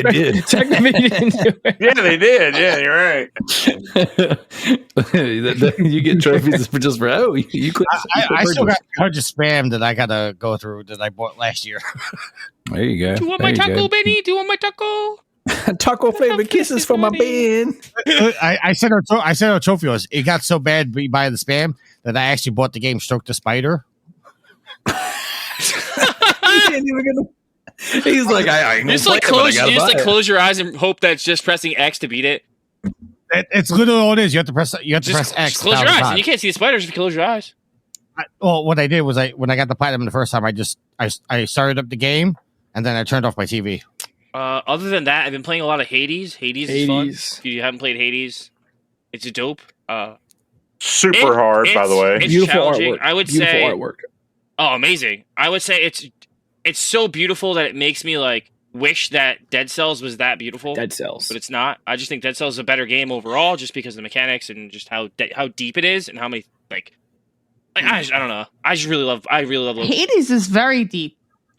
did. Technically, you didn't do it. Yeah, they did. Yeah, you're right. You get trophies just for you click. I still got tons of spam that I got to go through that I bought last year. There you go. Do you want my taco, Benny? Do you want my taco? Taco flavored kisses for my Ben. I sent her trophies. It got so bad by the spam that I actually bought the game Stroke the Spider. He's like, I ain't just like close your eyes and hope that's just pressing X to beat it. It's literally all it is. You have to press X. Just close your eyes, and you can't see the spiders if you close your eyes. Well, what I did was when I got the platinum the first time, I started up the game and then I turned off my TV. Other than that, I've been playing a lot of Hades. Hades is fun. If you haven't played Hades, it's dope. Super hard, by the way. It's beautiful challenging. artwork. I would beautiful say artwork. Oh, amazing! I would say it's so beautiful that it makes me like wish that Dead Cells was that beautiful. Dead Cells. But it's not. I just think Dead Cells is a better game overall, just because of the mechanics and just how deep it is and how many I don't know. I really love. Hades is very deep.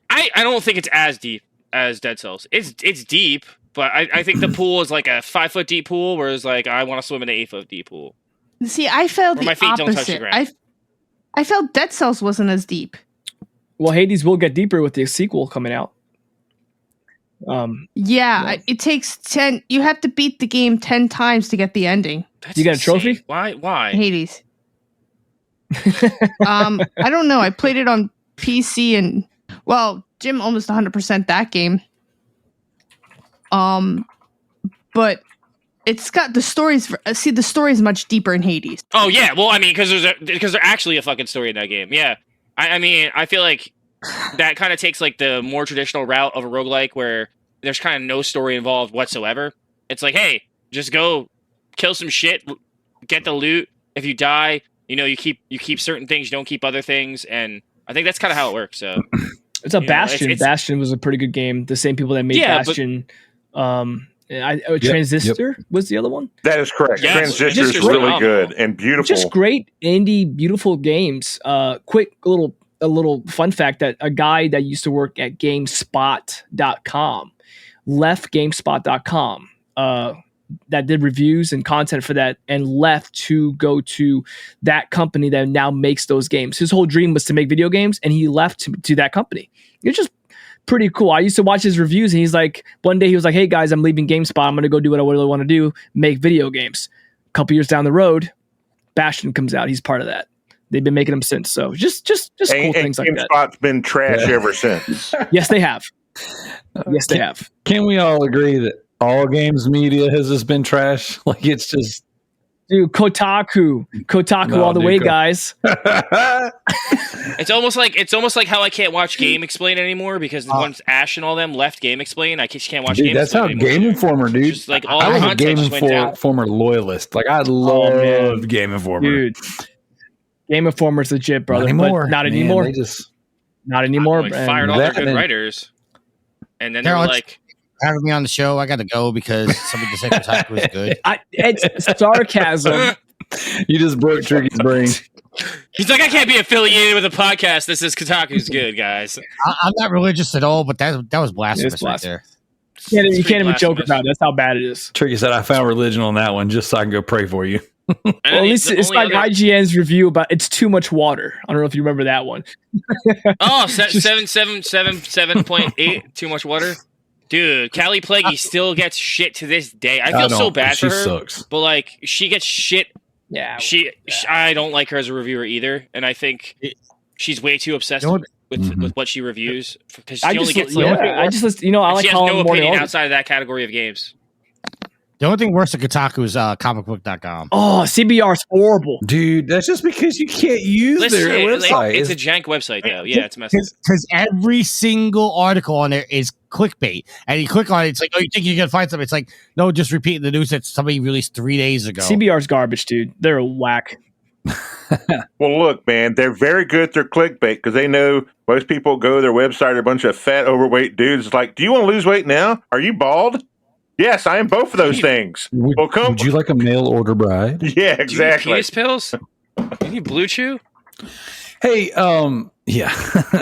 I don't think it's as deep as Dead Cells. It's deep, but I think the pool is like a 5 foot deep pool, whereas like I want to swim in an 8 foot deep pool. See, I felt the my feet don't touch the opposite. ground. I felt Dead Cells wasn't as deep. Well, Hades will get deeper with the sequel coming out. It takes 10. You have to beat the game 10 times to get the ending. That's You got a insane. trophy? Why? Hades. I don't know. I played it on PC and Jim almost 100% that game. But it's got the stories. The story is much deeper in Hades. Oh yeah, well I mean because there's actually a fucking story in that game. Yeah, I mean I feel like that kind of takes like the more traditional route of a roguelike where there's kind of no story involved whatsoever. It's like, hey, just go kill some shit, get the loot. If you die, you keep certain things, you don't keep other things, and I think that's kind of how it works. So it's a Bastion. Bastion was a pretty good game. The same people that made Bastion. Transistor was the other one. That is correct. Yes, Transistor is really good and beautiful. Just great indie, beautiful games. Quick a little fun fact that a guy that used to work at GameSpot.com left GameSpot.com that did reviews and content for that and left to go to that company that now makes those games. His whole dream was to make video games, and he left to that company. It's just pretty cool. I used to watch his reviews, and he's like, one day he was like, hey guys, I'm leaving GameSpot. I'm going to go do what I really want to do, make video games. A couple years down the road, Bastion comes out. He's part of that. They've been making them since. So just cool things like that. GameSpot's been trash ever since. Yes, they have. Yes, they have. Can we all agree that all games media has just been trash? Like it's just, dude, Kotaku all the way, guys. It's almost like how I can't watch Game Explain anymore because once Ash and all them left Game Explain, I just can't watch Game that's Explain how anymore. Game Informer, dude. Just like all I the was a content Game just went down. Informer loyalist. Like I loved Game Informer, dude. Game Informer's legit, brother. Not anymore. Not anymore. They fired all their good writers, and then they were like, having me on the show, I got to go because somebody just said Kotaku was good. It's sarcasm. You just broke Triggy's brain. He's like, I can't be affiliated with a podcast. This is Kotaku's good, guys. I'm not religious at all, but that was blasphemous right there. You can't even joke about it. That's how bad it is. Triggy said, I found religion on that one just so I can go pray for you. Well, at least it's like IGN's review about it's too much water. I don't know if you remember that one. 7.8, too much water. Dude, Callie Plaguey still gets shit to this day. I feel so bad for her. Sucks. But like, she gets shit. Yeah. I don't like her as a reviewer either, and I think she's way too obsessed with what she reviews because she only gets like. I just listen. I like she has no Colin opinion Morning outside of that category of games. The only thing worse than Kotaku is comicbook.com. Oh, CBR's horrible. Dude, that's just because you can't use their website. It's a jank website, though. Yeah, it's messy. Because every single article on there is clickbait. And you click on it, it's like, oh, you think you're going to find something? It's like, no, just repeat the news that somebody released 3 days ago. CBR's garbage, dude. They're a whack. Well, look, man, they're very good at their clickbait because they know most people go to their website are a bunch of fat, overweight dudes. It's like, do you want to lose weight now? Are you bald? Yes, I am both of those things. Would you like a mail order bride? Yeah, exactly. Do you need penis pills? You need Blue Chew? Hey, yeah.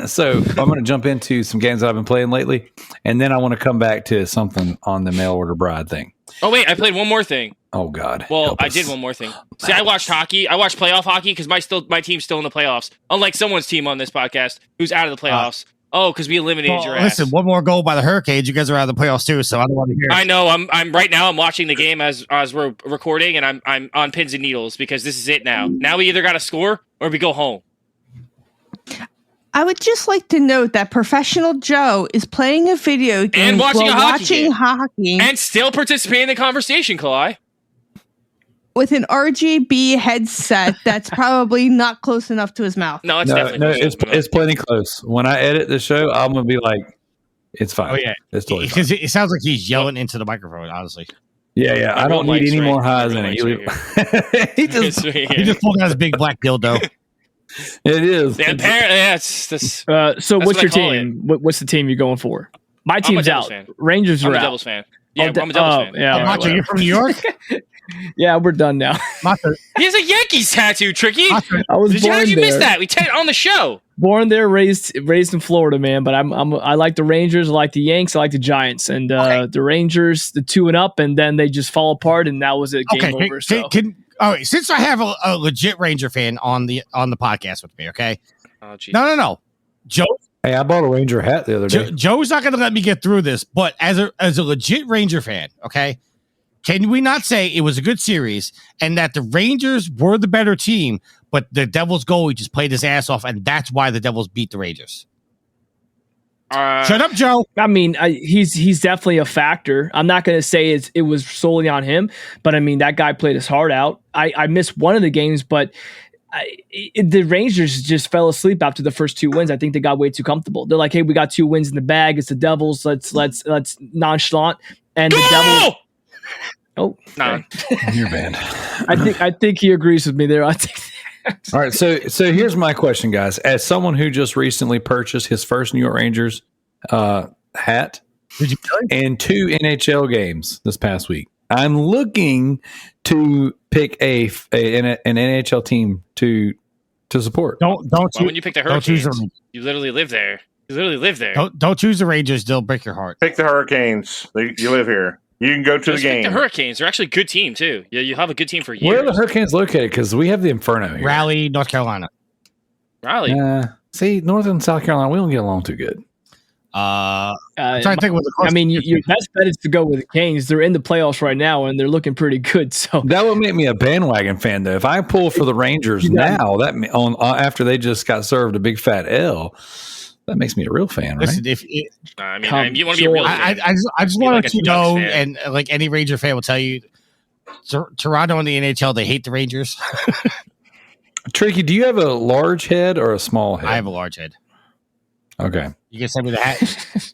So I'm going to jump into some games that I've been playing lately, and then I want to come back to something on the mail order bride thing. Oh, wait, I played one more thing. Oh, God. Well, I did one more thing. See, I watched hockey. I watched playoff hockey because my team's still in the playoffs. Unlike someone's team on this podcast who's out of the playoffs. Because we eliminated your ass. Listen, one more goal by the Hurricanes. You guys are out of the playoffs too, so I don't want to hear it. I know. I'm right now. I'm watching the game as we're recording, and I'm on pins and needles because this is it now. Now we either got to score or we go home. I would just like to note that Professional Joe is playing a video game and watching watching hockey and still participating in the conversation, Kalai. With an RGB headset that's probably not close enough to his mouth. No, it's definitely it's plenty close. When I edit the show, I'm gonna be like, it's fine. Oh yeah, it's totally fine. Because it sounds like he's yelling into the microphone. Honestly, yeah. I don't need any more highs in it. He just pulled out his big black dildo. It is. Yeah, apparently, that's so what's your team? What's the team you're going for? My I'm a team's Devils out. fan. Rangers I'm are a out. Devils fan. Yeah, Oh, I'm a Devils fan. Yeah, all right, Macho, you're from New York? yeah, we're done now. Macho, He has a Yankees tattoo, Tricky. Macho, I was How born did you miss there. that? We on the show. Born there, raised in Florida, man. But I like the Rangers, I like the Yanks, I like the Giants, and the Rangers, the 2-0, and then they just fall apart, and that was it. Game over. So all right, since I have a legit Ranger fan on the podcast with me, okay? Oh, geez. No. Joe, Hey, I bought a Ranger hat the other day. Joe's not going to let me get through this, but as a legit Ranger fan, okay, can we not say it was a good series and that the Rangers were the better team, but the Devils goalie just played his ass off, and that's why the Devils beat the Rangers? Shut up, Joe. I mean, he's definitely a factor. I'm not going to say it was solely on him, but I mean that guy played his heart out. I missed one of the games, but the Rangers just fell asleep after the first 2 wins. I think they got way too comfortable. They're like, "Hey, we got 2 wins in the bag. It's the Devils. Let's nonchalant." And the Devils. Oh, Nah. You're banned. I think he agrees with me there. I think. All right, so here's my question, guys. As someone who just recently purchased his first New York Rangers hat and 2 NHL games this past week, I'm looking to pick an NHL team to support. Don't Why wouldn't you pick the choose Hurricanes? the- You literally live there. Don't choose the Rangers. They'll break your heart. Pick the Hurricanes. You live here. You can go to Just the pick game. the Hurricanes. They're actually a good team too. Yeah, you have a good team for years. Where are the Hurricanes located? Because we have the Inferno here. Raleigh, North Carolina. Raleigh. See, North and South Carolina, we don't get along too good. I'm trying to think what the I mean, your best bet is to go with the Canes. They're in the playoffs right now, and they're looking pretty good. So That would make me a bandwagon fan, though. If I pull for the Rangers now, after they just got served a big fat L, that makes me a real fan, right? Listen, I mean, you want to be a real fan. I just Be wanted like a to Ducks know, fan. and like any Ranger fan will tell you, Toronto in the NHL, they hate the Rangers. Tricky, do you have a large head or a small head? I have a large head. Okay. You can send me the hat.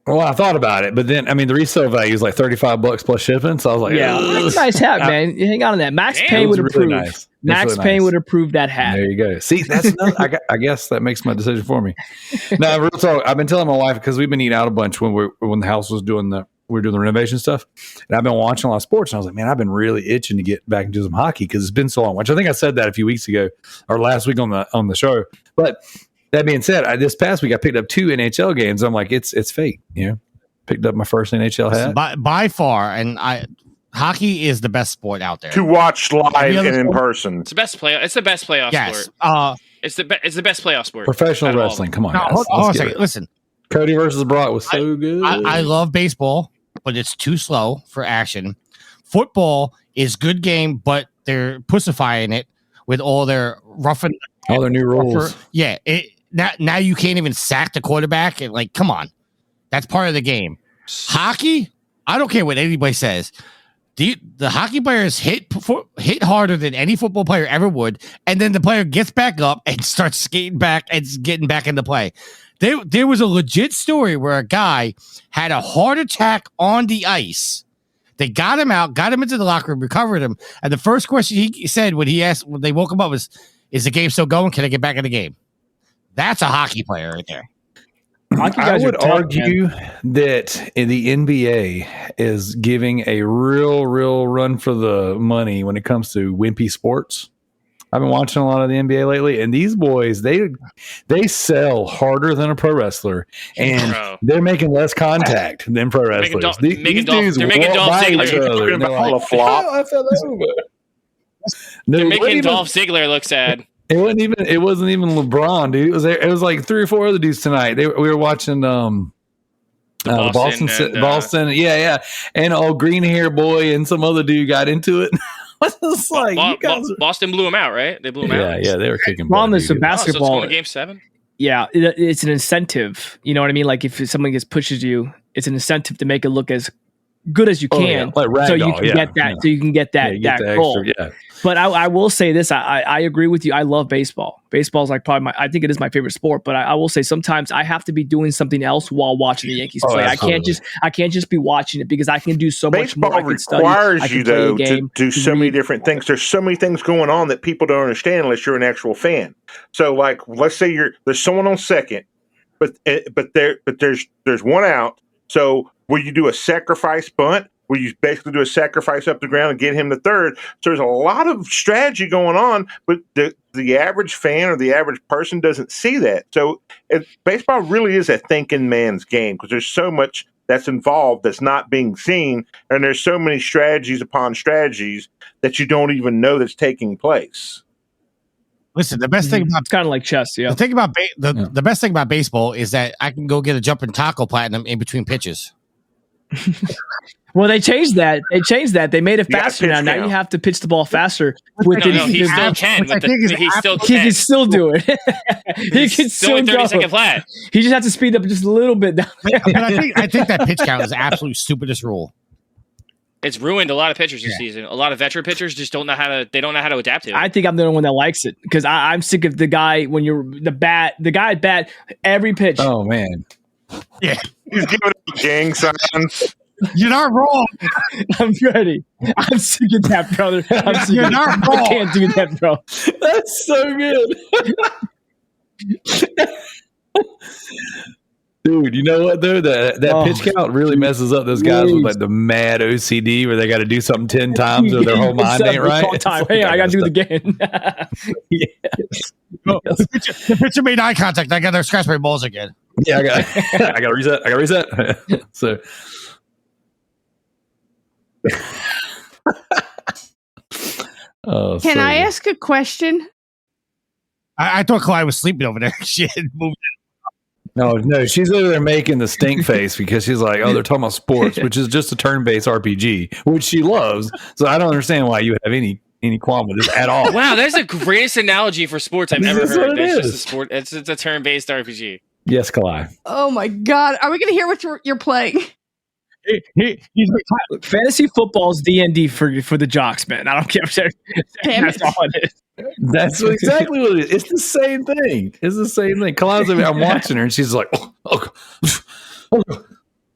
Well, I thought about it, but then, I mean, the resale value is like $35 plus shipping. So I was like, yeah, ugh. that's a nice hat, man. You hang on to that. Max Damn. Payne would It's approve. really nice. It's Max really Payne nice. would approve that hat. There you go. See, that's another, I guess that makes my decision for me. No, real talk. I've been telling my wife because we've been eating out a bunch when the house was doing we were doing the renovation stuff, and I've been watching a lot of sports. And I was like, man, I've been really itching to get back into some hockey because it's been so long. Which I think I said that a few weeks ago or last week on the show. But that being said, this past week I picked up 2 NHL games. I'm like, it's fate, you know. Picked up my first NHL hat. By far, and hockey is the best sport out there. To watch live Any other and in sport? person. It's the best play. It's the best playoff Yes. sport. It's the best playoff sport. Professional out of all of wrestling. them. Come on, No, guys. hold on a Let's get second. it. Listen, Cody versus Brock was so good. I love baseball, but it's too slow for action. Football is good game, but they're pussifying it with all their roughing. all their new rules. Yeah, now you can't even sack the quarterback. And like, come on, that's part of the game. Hockey, I don't care what anybody says. The hockey players hit harder than any football player ever would, and then the player gets back up and starts skating back and getting back into play. There was a legit story where a guy had a heart attack on the ice. They got him out, got him into the locker room, recovered him, and the first question he said when they woke him up was, "Is the game still going? Can I get back in the game?" That's a hockey player right there. Hockey I guys are would tough, argue man. that the NBA is giving a real run for the money when it comes to wimpy sports. I've been watching a lot of the NBA lately, and these boys, they sell harder than a pro wrestler, and Bro. they're making less contact than pro They're making wrestlers. Dol- making Dolph- they're making walk Dolph by Ziggler. each other, and they're All like, a flop. "Oh, I fell over." They're No, making Dolph Ziggler look sad. It wasn't even LeBron, dude. It was like 3 or 4 other dudes tonight. We were watching Boston and, Boston, yeah, and old green hair boy and some other dude got into it. I was like, you guys are- Boston blew him out, right? They blew him out. yeah, they were kicking. Problem butt, is dude. the Oh, so it's basketball. going to game 7? Yeah, it's an incentive. You know what I mean? Like if someone gets pushes you, it's an incentive to make it look as good as you Oh, can, yeah, like so you ragdoll, can yeah, get that. yeah. So you can get that you get that the goal. extra, yeah. But I will say this: I agree with you. I love baseball. Baseball is like probably I think it is my favorite sport. But I will say sometimes I have to be doing something else while watching the Yankees Oh, play. absolutely. I can't just be watching it because I can do so much more. Baseball I can study, requires I can you, play a though, to game, do so many read. different things. There's so many things going on that people don't understand unless you're an actual fan. So, like, let's say there's someone on second, there's one out. So will you do a sacrifice bunt? Where you basically do a sacrifice up the ground and get him the third. So there's a lot of strategy going on, but the average fan or the average person doesn't see that. So baseball really is a thinking man's game because there's so much that's involved that's not being seen, and there's so many strategies upon strategies that you don't even know that's taking place. Listen, the best thing about It's kind of like chess. Yeah. the thing about the best thing about baseball is that I can go get a jumping taco platinum in between pitches. Well, they changed that. They made it You got faster now. pitch Now count. you have to pitch the ball faster. No, he still can. which I think is He still He can. can still do it. He can Still still in go. 30-second flat. He just has to speed up just a little bit. But I think that pitch count is the absolute stupidest rule. It's ruined a lot of pitchers this season. A lot of veteran pitchers just don't know how to adapt to it. I think I'm the only one that likes it because I'm sick of the guy when you're the guy at bat every pitch. Oh man. Yeah, He's giving up gang signs. you're not wrong. I'm ready. I'm sick of that, brother. I'm sick You're of not that. wrong. I can't do that, bro. That's so good. Dude, you know what though? That pitch count really messes up those guys with Jeez. like the mad OCD where they got to do something 10 times or their whole mind ain't right. It's Time. like, Hey, I gotta do it stop. again. The pitcher made eye contact. I got their scratch my balls again. Yeah, I got to reset. So, oh, Can so I good. ask a question? I thought Clyde was sleeping over there. Shit, moved. No, she's over there making the stink face because she's like, oh, they're talking about sports, which is just a turn-based RPG, which she loves. So I don't understand why you have any qualm with this at all. Wow, that's the greatest analogy for sports I've ever This is heard. what it It's just is. a sport. It's a turn-based RPG. Yes, Kalai. Oh my god, are we gonna hear what you're playing? He's Fantasy football's D&D for the jocks, man. I don't care. Damn That's it. all it is. That's exactly what it is. It's the same thing. Kalai's over, I'm watching her and she's like, oh,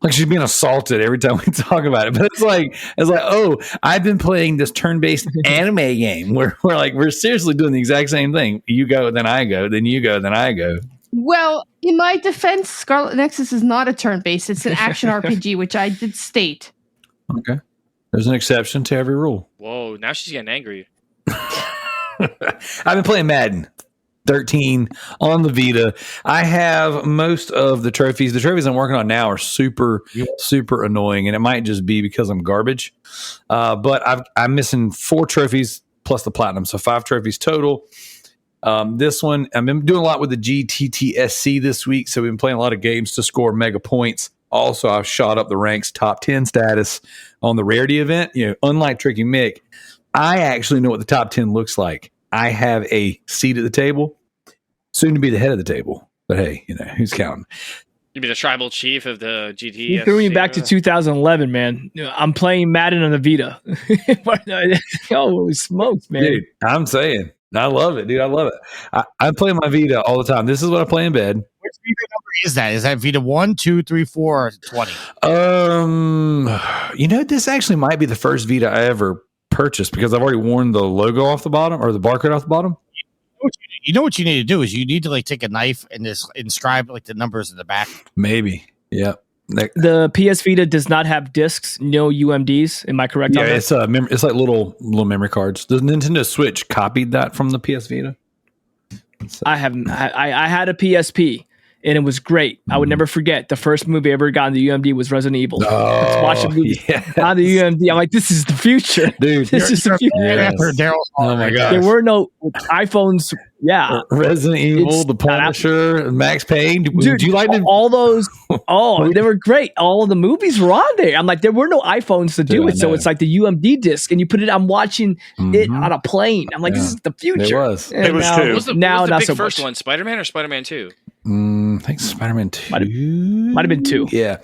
like she's being assaulted every time we talk about it. But it's like, oh, I've been playing this turn-based anime game where we're seriously doing the exact same thing. You go, then I go, then you go, then I go. Well, in my defense, Scarlet Nexus is not a turn-based; it's an action RPG, which I did state. Okay. There's an exception to every rule. Whoa, now she's getting angry. I've been playing Madden 13 on the Vita. I have most of the trophies. The trophies I'm working on now are super, super annoying, and it might just be because I'm garbage. But I'm missing 4 trophies plus the platinum, so 5 trophies total. This one, I've been doing a lot with the GTTSC this week, so we've been playing a lot of games to score mega points. Also, I've shot up the ranks top 10 status on the rarity event. You know, unlike Tricky Mick, I actually know what the top 10 looks like. I have a seat at the table, soon to be the head of the table. But hey, you know, who's counting? You'd be the tribal chief of the GT. You threw me back to 2011, man. I'm playing Madden on the Vita. Holy smokes, man. Dude, I'm saying, I love it, dude. I love it. I play my Vita all the time. This is what I play in bed. Which Vita number is that? Is that Vita 1, 2, 3, 4, or 20? You know, this actually might be the first Vita I ever purchased because I've already worn the logo off the bottom or the barcode off the bottom. You know what you need to do is you need to like take a knife and just inscribe like the numbers in the back. Maybe. Yep. The PS Vita does not have discs, no UMDs. Am I correct on Yeah, that? it's like little memory cards. The Nintendo Switch copied that from the PS Vita. So. I haven't. I had a PSP and it was great. I would never forget the first movie I ever got on the UMD was Resident Evil. Oh, Watching movies yes. on the UMD. I'm like, this is the future. Dude, This is the future. Yes. Oh my god. There were no iPhones. Yeah. Resident Evil, It's The Punisher, Max Payne. Dude, Would you like to? all those? Oh, they were great. All of the movies were on there. I'm like, there were no iPhones to do Dude, it, so it's like the UMD disc, and you put it. I'm watching it on a plane. I'm like, this is the future. It was. And It was now, too. What was the now not big so first much. one? Spider-Man or Spider-Man 2? I think Spider-Man 2. Might have been 2. Yeah,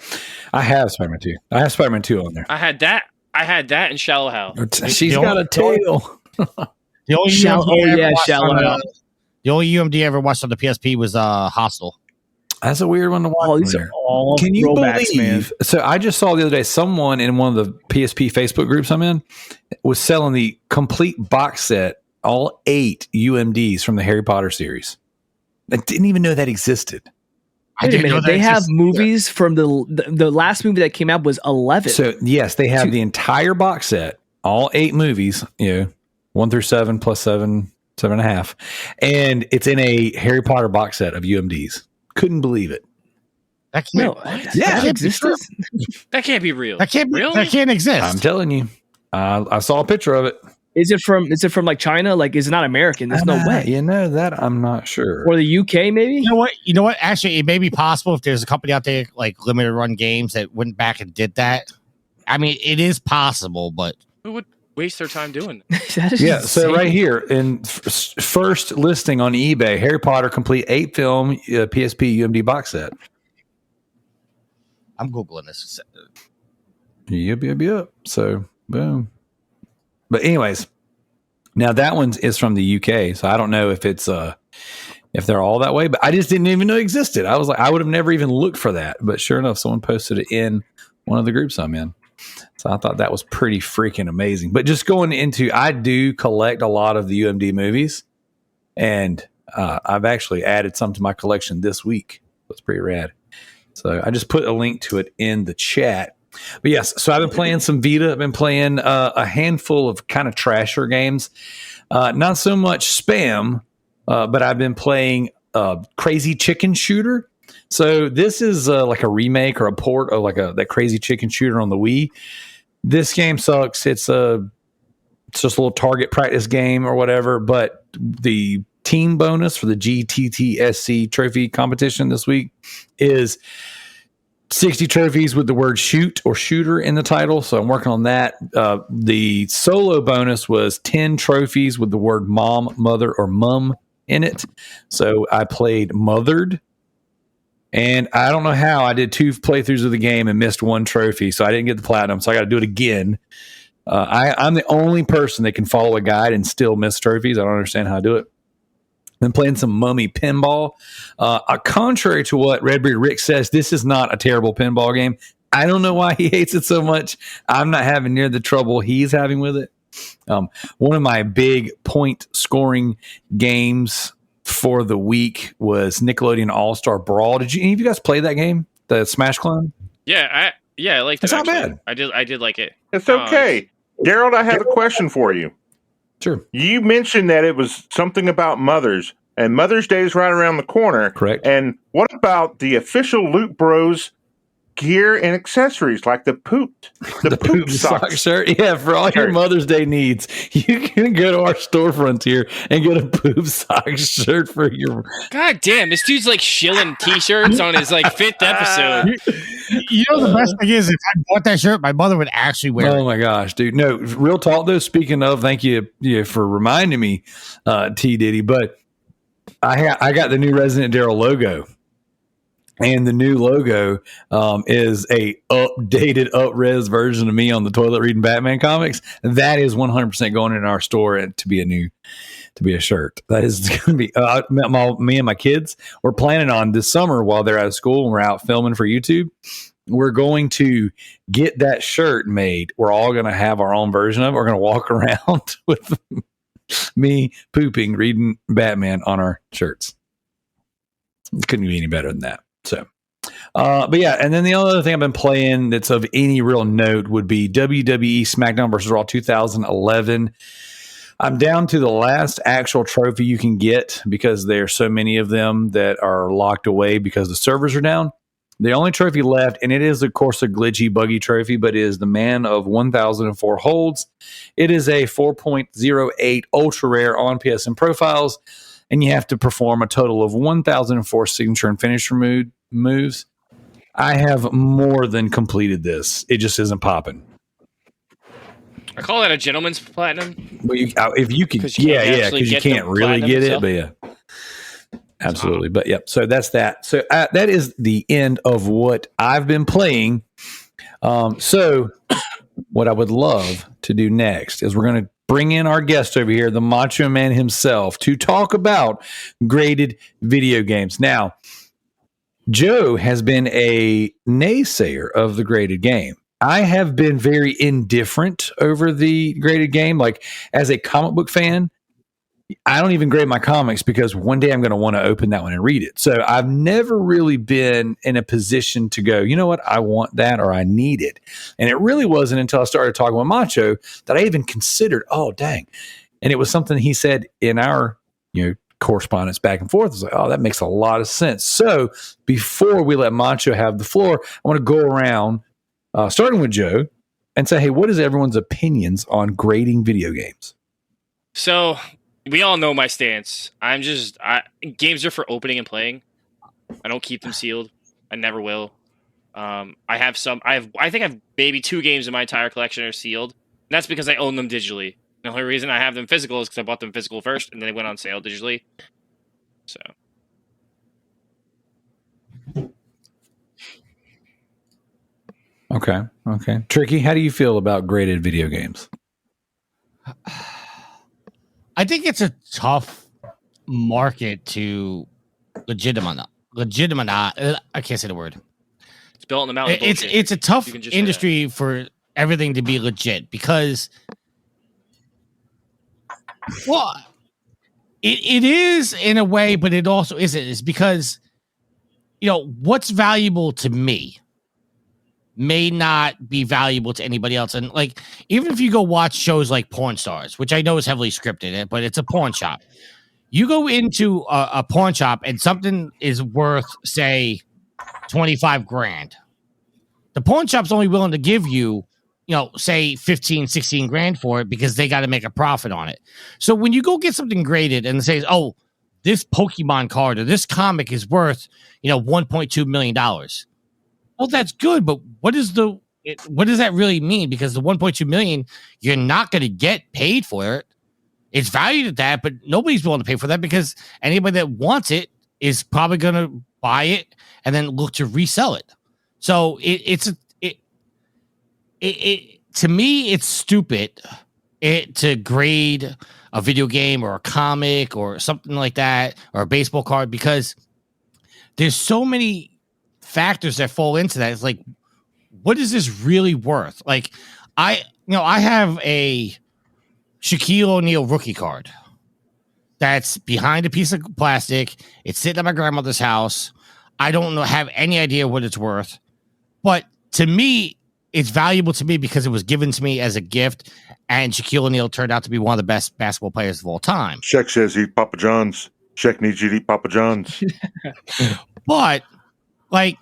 I have Spider-Man 2. I have Spider-Man 2 on there. I had that in Shallow Hal. She's got a tail. The only Shallow- UMD I ever yeah, watched Shallow on, Hal. the only UMD I ever watched on the PSP was Hostel. That's a weird one to watch. Oh, these are all Can you throwbacks, believe? man. So I just saw the other day someone in one of the PSP Facebook groups I'm in was selling the complete box set, all 8 UMDs from the Harry Potter series. I didn't even know that existed. Wait a minute. They have movies from the last movie that came out was 11. So yes, they have the entire box set, all 8 movies, 1 through 7 plus 7, 7.5, and it's in a Harry Potter box set of UMDs. Couldn't believe it. That can't, that existed. That can't be real. That can't be, Really? That can't exist. I'm telling you, I saw a picture of it. Is it from like China? Like, is it not American? There's no way. That I'm not sure. Or the UK, maybe. You know what? Actually, it may be possible if there's a company out there like Limited Run Games that went back and did that. I mean, it is possible, but Who would waste their time doing that? That is Yeah, insane. so right here in first listing on eBay, Harry Potter complete 8 film PSP UMD box set. I'm Googling this. Yep. So boom. But anyways, now that one is from the UK, so I don't know if it's if they're all that way, but I just didn't even know it existed. I was like, I would have never even looked for that, but sure enough, someone posted it in one of the groups I'm in. So I thought that was pretty freaking amazing. But just going into, I do collect a lot of the UMD movies, and I've actually added some to my collection this week. It's pretty rad. So I just put a link to it in the chat. But yes, so I've been playing some Vita. I've been playing a handful of kind of trasher games. Not so much Spam, but I've been playing Crazy Chicken Shooter. So this is like a remake or a port of like that Crazy Chicken Shooter on the Wii. This game sucks. It's just a little target practice game or whatever. But the team bonus for the GTTSC trophy competition this week is 60 trophies with the word shoot or shooter in the title. So I'm working on that. The solo bonus was 10 trophies with the word mom, mother, or mum in it. So I played Mothered. And I don't know how I did 2 playthroughs of the game and missed 1 trophy. So I didn't get the platinum. So I got to do it again. I'm the only person that can follow a guide and still miss trophies. I don't understand how to do it. Been playing some Mummy Pinball. Contrary to what Redbeard Rick says, this is not a terrible pinball game. I don't know why he hates it so much. I'm not having near the trouble he's having with it. One of my big point scoring games for the week was Nickelodeon All-Star Brawl. Did any of you guys play that game? The Smash clone? Yeah, I liked it. It's not actually. bad. I did like it. It's okay. Daryl, I have a question for you. Sure. You mentioned that it was something about mothers, and Mother's Day is right around the corner. Correct. And what about the official Loot Bros gear and accessories, like the poop sock shirt? Yeah, for all your Mother's Day needs, you can go to our store frontier and get a poop sock shirt for your. God damn, this dude's like shilling t-shirts on his like 5th episode. You know, the best thing is, if I bought that shirt, my mother would actually wear it. Oh my gosh, dude! No, real talk though. Speaking of, thank you for reminding me, T Diddy. But I got the new Resident Daryl logo. And the new logo is a updated, up-res version of me on the toilet reading Batman comics. That is 100% going in our store and to be a shirt. That is going to be me and my kids. We're planning on this summer while they're out of school and we're out filming for YouTube. We're going to get that shirt made. We're all going to have our own version of it. We're going to walk around with me pooping, reading Batman on our shirts. It couldn't be any better than that. So, but yeah, and then the only other thing I've been playing that's of any real note would be WWE SmackDown vs. Raw 2011. I'm down to the last actual trophy you can get because there's so many of them that are locked away because the servers are down. The only trophy left, and it is, of course, a glitchy, buggy trophy, but it is the Man of 1004 Holds. It is a 4.08 ultra rare on PSN profiles, and you have to perform a total of 1004 signature and finisher moves. I have more than completed this. It just isn't popping. I call that a gentleman's platinum. Well, if you could, because you can't really get it, but yeah, absolutely. But yeah, so that's that. So that is the end of what I've been playing. So what I would love to do next is we're going to bring in our guest over here, the Macho Man himself, to talk about graded video games. Now, Joe has been a naysayer of the graded game. I have been very indifferent over the graded game. Like, as a comic book fan, I don't even grade my comics because one day I'm going to want to open that one and read it. So I've never really been in a position to go, you know what, I want that or I need it. And it really wasn't until I started talking with Macho that I even considered, oh, dang. And it was something he said in our, correspondence back and forth. I was like, oh, that makes a lot of sense. So before we let Macho have the floor, I want to go around, starting with Joe, and say, hey, what is everyone's opinions on grading video games? So we all know my stance. Games are for opening and playing. I don't keep them sealed. I never will. I think I have maybe 2 games in my entire collection are sealed. And that's because I own them digitally. The only reason I have them physical is because I bought them physical first, and then they went on sale digitally. So. Okay. Tricky, how do you feel about graded video games? I think it's a tough market to legitimize. I can't say the word. It's built on the mountain. It's a tough industry for everything to be legit because, well, it is in a way, but it also isn't. It's because, what's valuable to me may not be valuable to anybody else. And like, even if you go watch shows like Porn Stars, which I know is heavily scripted, but it's a porn shop. You go into a porn shop and something is worth, say, 25 grand. The pawn shop's only willing to give you, say 15, 16 grand for it because they got to make a profit on it. So when you go get something graded and it says, oh, this Pokemon card or this comic is worth, $1.2 million. Well, that's good, but what does that really mean? Because the 1.2 million, you're not going to get paid for it. It's valued at that, but nobody's willing to pay for that because anybody that wants it is probably going to buy it and then look to resell it. So to me, it's stupid to grade a video game or a comic or something like that or a baseball card because there's so many factors that fall into that. It's like, what is this really worth? Like, I have a Shaquille O'Neal rookie card that's behind a piece of plastic. It's sitting at my grandmother's house. I don't have any idea what it's worth, but to me, it's valuable to me because it was given to me as a gift, and Shaquille O'Neal turned out to be one of the best basketball players of all time. Shaq says eat Papa John's. Shaq needs you to eat Papa John's. But like,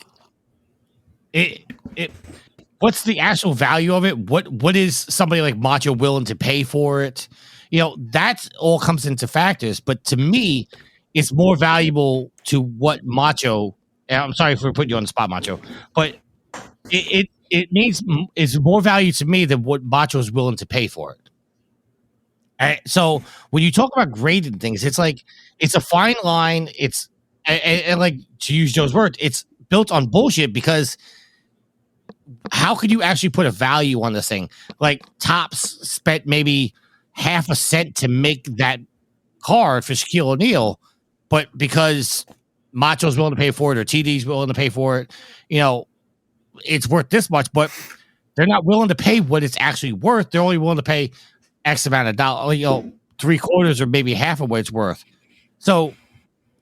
what's the actual value of it? What is somebody like Macho willing to pay for it? That all comes into factors. But to me, it's more valuable to what Macho. And I'm sorry for putting you on the spot, Macho, but it means it's more value to me than what Macho is willing to pay for it. And so when you talk about grading things, it's like it's a fine line. It's and like, to use Joe's word, it's built on bullshit because how could you actually put a value on this thing? Like, Topps spent maybe half a cent to make that card for Shaquille O'Neal, but because Macho's willing to pay for it or TD's willing to pay for it, it's worth this much, but they're not willing to pay what it's actually worth. They're only willing to pay X amount of dollars, 3/4 or maybe half of what it's worth. So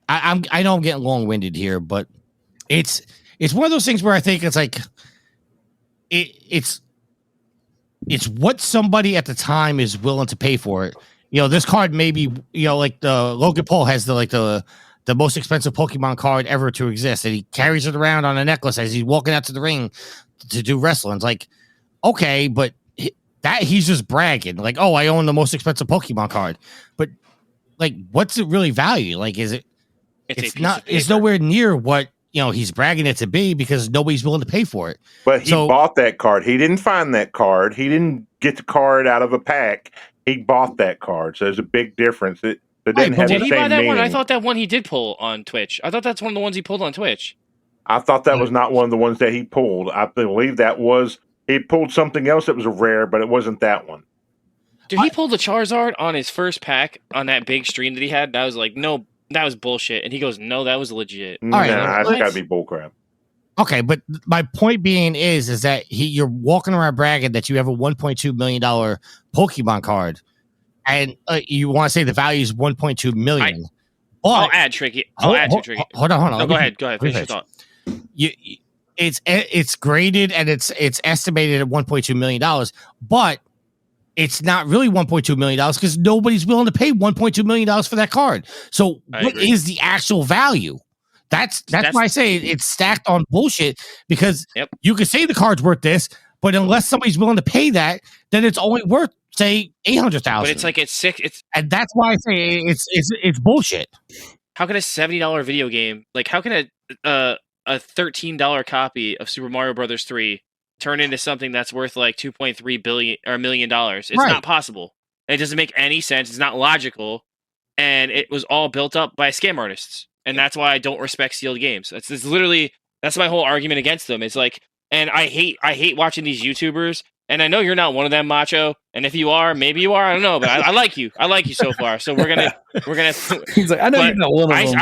I know I'm getting long-winded here, but it's one of those things where I think it's like it's what somebody at the time is willing to pay for it. This card maybe, like the Logan Paul has the most expensive Pokemon card ever to exist, and he carries it around on a necklace as he's walking out to the ring to do wrestling. It's like, okay, but that he's just bragging, like, oh, I own the most expensive Pokemon card, but like, what's it really value? Like, is it? It's not. It's nowhere near what he's bragging it to be because nobody's willing to pay for it. But he bought that card. He didn't find that card. He didn't get the card out of a pack. He bought that card. So there's a big difference. It didn't have the Did he same buy that meaning. one? I thought that one he did pull on Twitch. I thought that's one of the ones he pulled on Twitch. I thought that was not one of the ones that he pulled. I believe that was he pulled something else that was a rare, but it wasn't that one. Dude, he pulled the Charizard on his first pack on that big stream that he had. And I was like, no, that was bullshit. And he goes, no, that was legit. Nah, that's got to be bullcrap. Okay, but my point being is that you're walking around bragging that you have a $1.2 million Pokemon card, and you want to say the value is 1.2 million. I'll add Tricky. Hold on. No, go ahead. Finish your thought. It's graded and it's estimated at $1.2 million, but it's not really $1.2 million because nobody's willing to pay $1.2 million for that card. So what is the actual value? That's why I say it's stacked on bullshit, because you can say the card's worth this, but unless somebody's willing to pay that, then it's only worth, say, $800,000. But it's like it's and that's why I say it's bullshit. How can a $70 video game, like how can a $13 copy of Super Mario Brothers 3 turn into something that's worth like $2.3 billion or $1 million? It's not possible. It doesn't make any sense. It's not logical, and it was all built up by scam artists, and that's why I don't respect sealed games. That's literally my whole argument against them. It's like, and I hate watching these YouTubers. And I know you're not one of them, Macho. And if you are, maybe you are. I don't know, but I like you. I like you so far. So we're gonna. He's like, I know you're not one of them.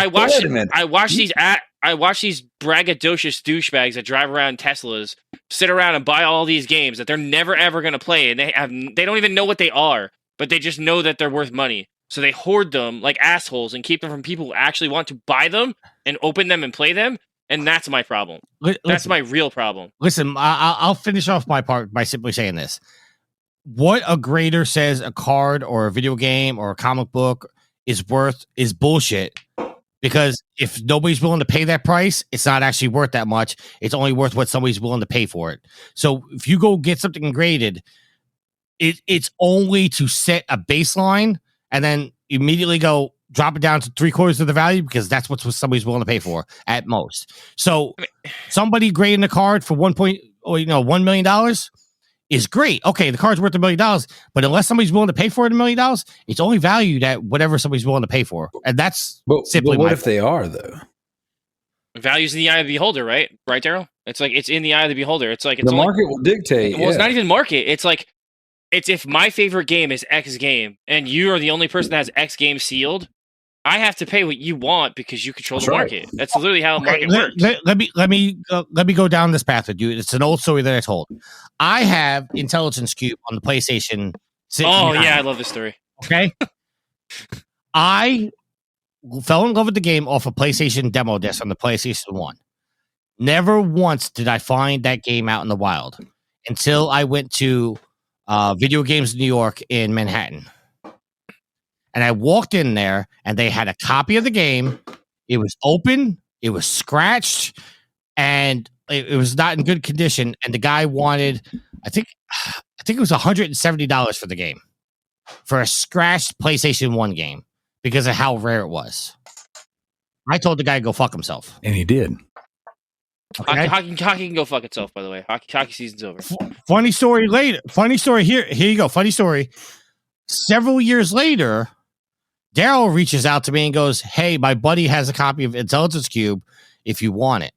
I watch these braggadocious douchebags that drive around Teslas, sit around and buy all these games that they're never ever gonna play, and they don't even know what they are, but they just know that they're worth money. So they hoard them like assholes and keep them from people who actually want to buy them and open them and play them. And that's my problem. That's my real problem. Listen, I'll finish off my part by simply saying this. What a grader says a card or a video game or a comic book is worth is bullshit. Because if nobody's willing to pay that price, it's not actually worth that much. It's only worth what somebody's willing to pay for it. So if you go get something graded, it's only to set a baseline and then immediately go drop it down to 3/4 of the value, because that's what somebody's willing to pay for at most. So somebody grading a card for $1 million is great. Okay, the card's worth $1 million, but unless somebody's willing to pay for it $1 million, it's only valued at whatever somebody's willing to pay for. And that's simply what if they are, though? Value's in the eye of the beholder, right? Right, Daryl? It's like it's in the eye of the beholder. It's like the market will dictate. Well, it's not even market. It's like if my favorite game is X game and you are the only person that has X game sealed, I have to pay what you want because you control the market. That's literally how the market works. Let me go down this path with you. It's an old story that I told. I have Intelligence Cube on the PlayStation. Oh yeah, I love this story. Okay, I fell in love with the game off a PlayStation demo disc on the PlayStation 1. Never once did I find that game out in the wild until I went to Video Games New York in Manhattan. And I walked in there, and they had a copy of the game. It was open, it was scratched, and it was not in good condition. And the guy wanted, I think it was $170 for the game, for a scratched PlayStation 1 game, because of how rare it was. I told the guy to go fuck himself, and he did. Okay. Hockey can go fuck itself. By the way, hockey season's over. Funny story later. Funny story here. Here you go. Funny story. Several years later, Daryl reaches out to me and goes, "Hey, my buddy has a copy of Intelligence Cube if you want it."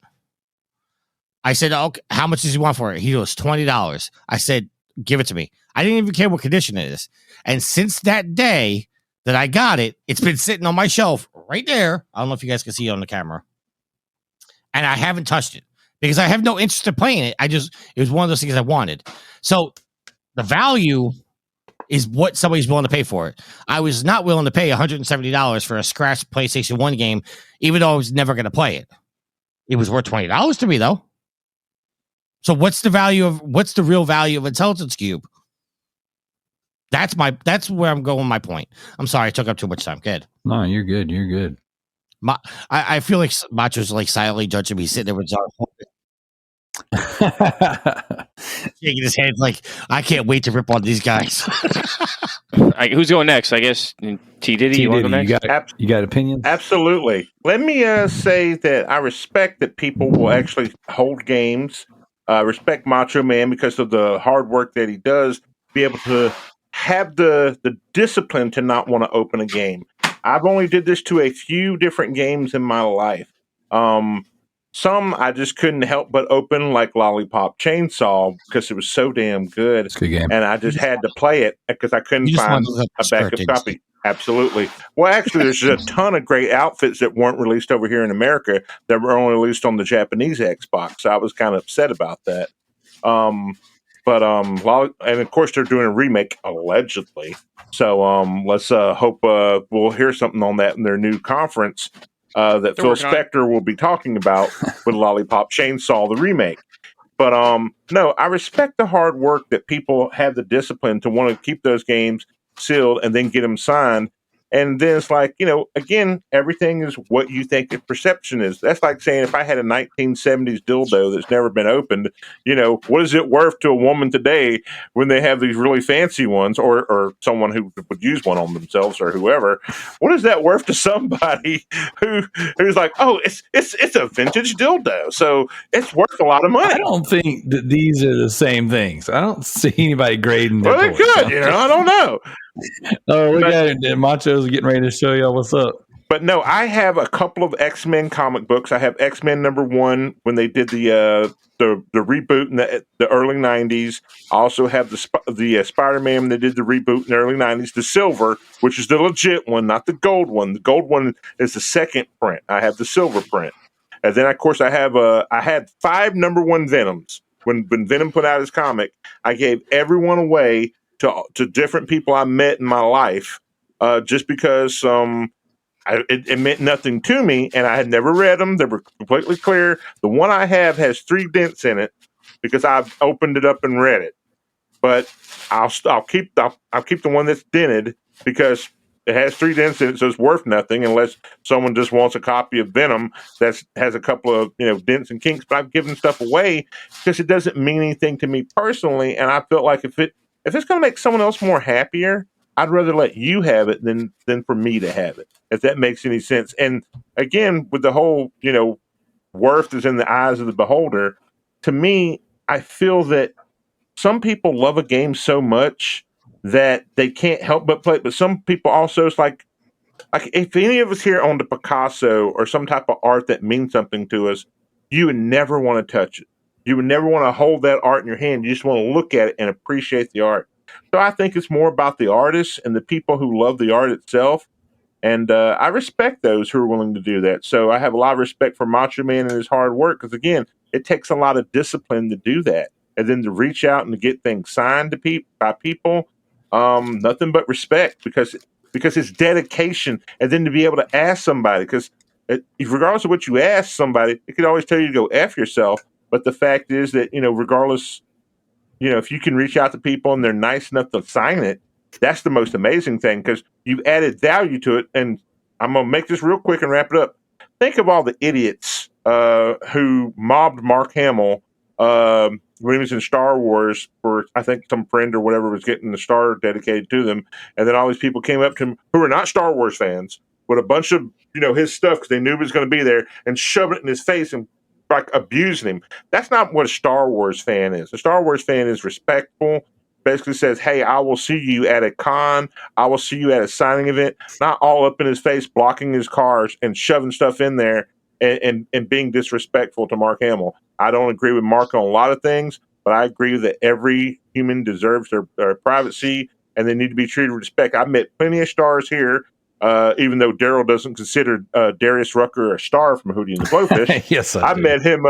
I said, "Okay, how much does he want for it?" He goes, $20. I said, "Give it to me." I didn't even care what condition it is. And since that day that I got it, it's been sitting on my shelf right there. I don't know if you guys can see it on the camera. And I haven't touched it because I have no interest in playing it. It was one of those things I wanted. So the value is what somebody's willing to pay for it. I was not willing to pay $170 for a scratched PlayStation 1 game, even though I was never going to play it. It was worth $20 to me, though. So what's the real value of Intelligence Cube? That's where I'm going with my point. I'm sorry, I took up too much time. Good. No, you're good. You're good. I feel like Macho's like silently judging me, sitting there with shaking his head like, I can't wait to rip on these guys. Who's going next? I guess T Diddy. You want to go next? You got opinions? Absolutely. Let me say that I respect that people will actually hold games. Respect Macho Man because of the hard work that he does. Be able to have the discipline to not want to open a game. I've only did this to a few different games in my life. Some I just couldn't help but open, like Lollipop Chainsaw, because it was so damn good. It's a good game. And I just had to play it because I couldn't find a backup copy. Absolutely. Well, actually, there's a ton of great outfits that weren't released over here in America that were only released on the Japanese Xbox. So I was kind of upset about that. And of course, they're doing a remake, allegedly. So let's hope we'll hear something on that in their new conference that They're Phil working on it. Spector will be talking about with Lollipop Chainsaw, the remake. But no, I respect the hard work that people have the discipline to want to keep those games sealed and then get them signed. And then it's like, again, everything is what you think the perception is. That's like saying if I had a 1970s dildo that's never been opened, what is it worth to a woman today when they have these really fancy ones, or someone who would use one on themselves or whoever? What is that worth to somebody who's like, oh, it's a vintage dildo, so it's worth a lot of money? I don't think that these are the same things. I don't see anybody grading their Well, they toys. could, I don't know. Oh, look at it. Macho's getting ready to show y'all what's up. But no, I have a couple of X-Men comic books. I have X-Men #1 when they did the reboot in the early '90s. I also have the Spider-Man when they did the reboot in the early '90s. The silver, which is the legit one, not the gold one. The gold one is the second print. I have the silver print, and then of course I had 5 #1 Venoms when Venom put out his comic. I gave everyone away to different people I met in my life, just because it meant nothing to me, and I had never read them. They were completely clear. The one I have has 3 dents in it because I've opened it up and read it. But I'll keep the one that's dented because it has 3 dents in it, so it's worth nothing unless someone just wants a copy of Venom that has a couple of dents and kinks. But I've given stuff away because it doesn't mean anything to me personally, and I felt like if it's going to make someone else more happier, I'd rather let you have it than for me to have it, if that makes any sense. And again, with the whole, worth is in the eyes of the beholder, to me, I feel that some people love a game so much that they can't help but play it. But some people also, it's like if any of us here owned a Picasso or some type of art that means something to us, you would never want to touch it. You would never want to hold that art in your hand. You just want to look at it and appreciate the art. So I think it's more about the artists and the people who love the art itself. And I respect those who are willing to do that. So I have a lot of respect for Macho Man and his hard work because, again, it takes a lot of discipline to do that. And then to reach out and to get things signed by people, nothing but respect because it's dedication. And then to be able to ask somebody, because regardless of what you ask somebody, it could always tell you to go F yourself. But the fact is that, regardless, if you can reach out to people and they're nice enough to sign it, that's the most amazing thing because you've added value to it. And I'm going to make this real quick and wrap it up. Think of all the idiots who mobbed Mark Hamill when he was in Star Wars for, I think, some friend or whatever was getting the star dedicated to them. And then all these people came up to him who were not Star Wars fans with a bunch of, his stuff because they knew he was going to be there and shoved it in his face and like abusing him. That's not what a Star Wars fan is. A Star Wars fan is respectful, basically says, hey, I will see you at a con. I will see you at a signing event, not all up in his face, blocking his cars and shoving stuff in there and being disrespectful to Mark Hamill. I don't agree with Mark on a lot of things, but I agree that every human deserves their privacy and they need to be treated with respect. I've met plenty of stars here, even though Daryl doesn't consider Darius Rucker a star from Hootie and the Blowfish. Yes, I've met him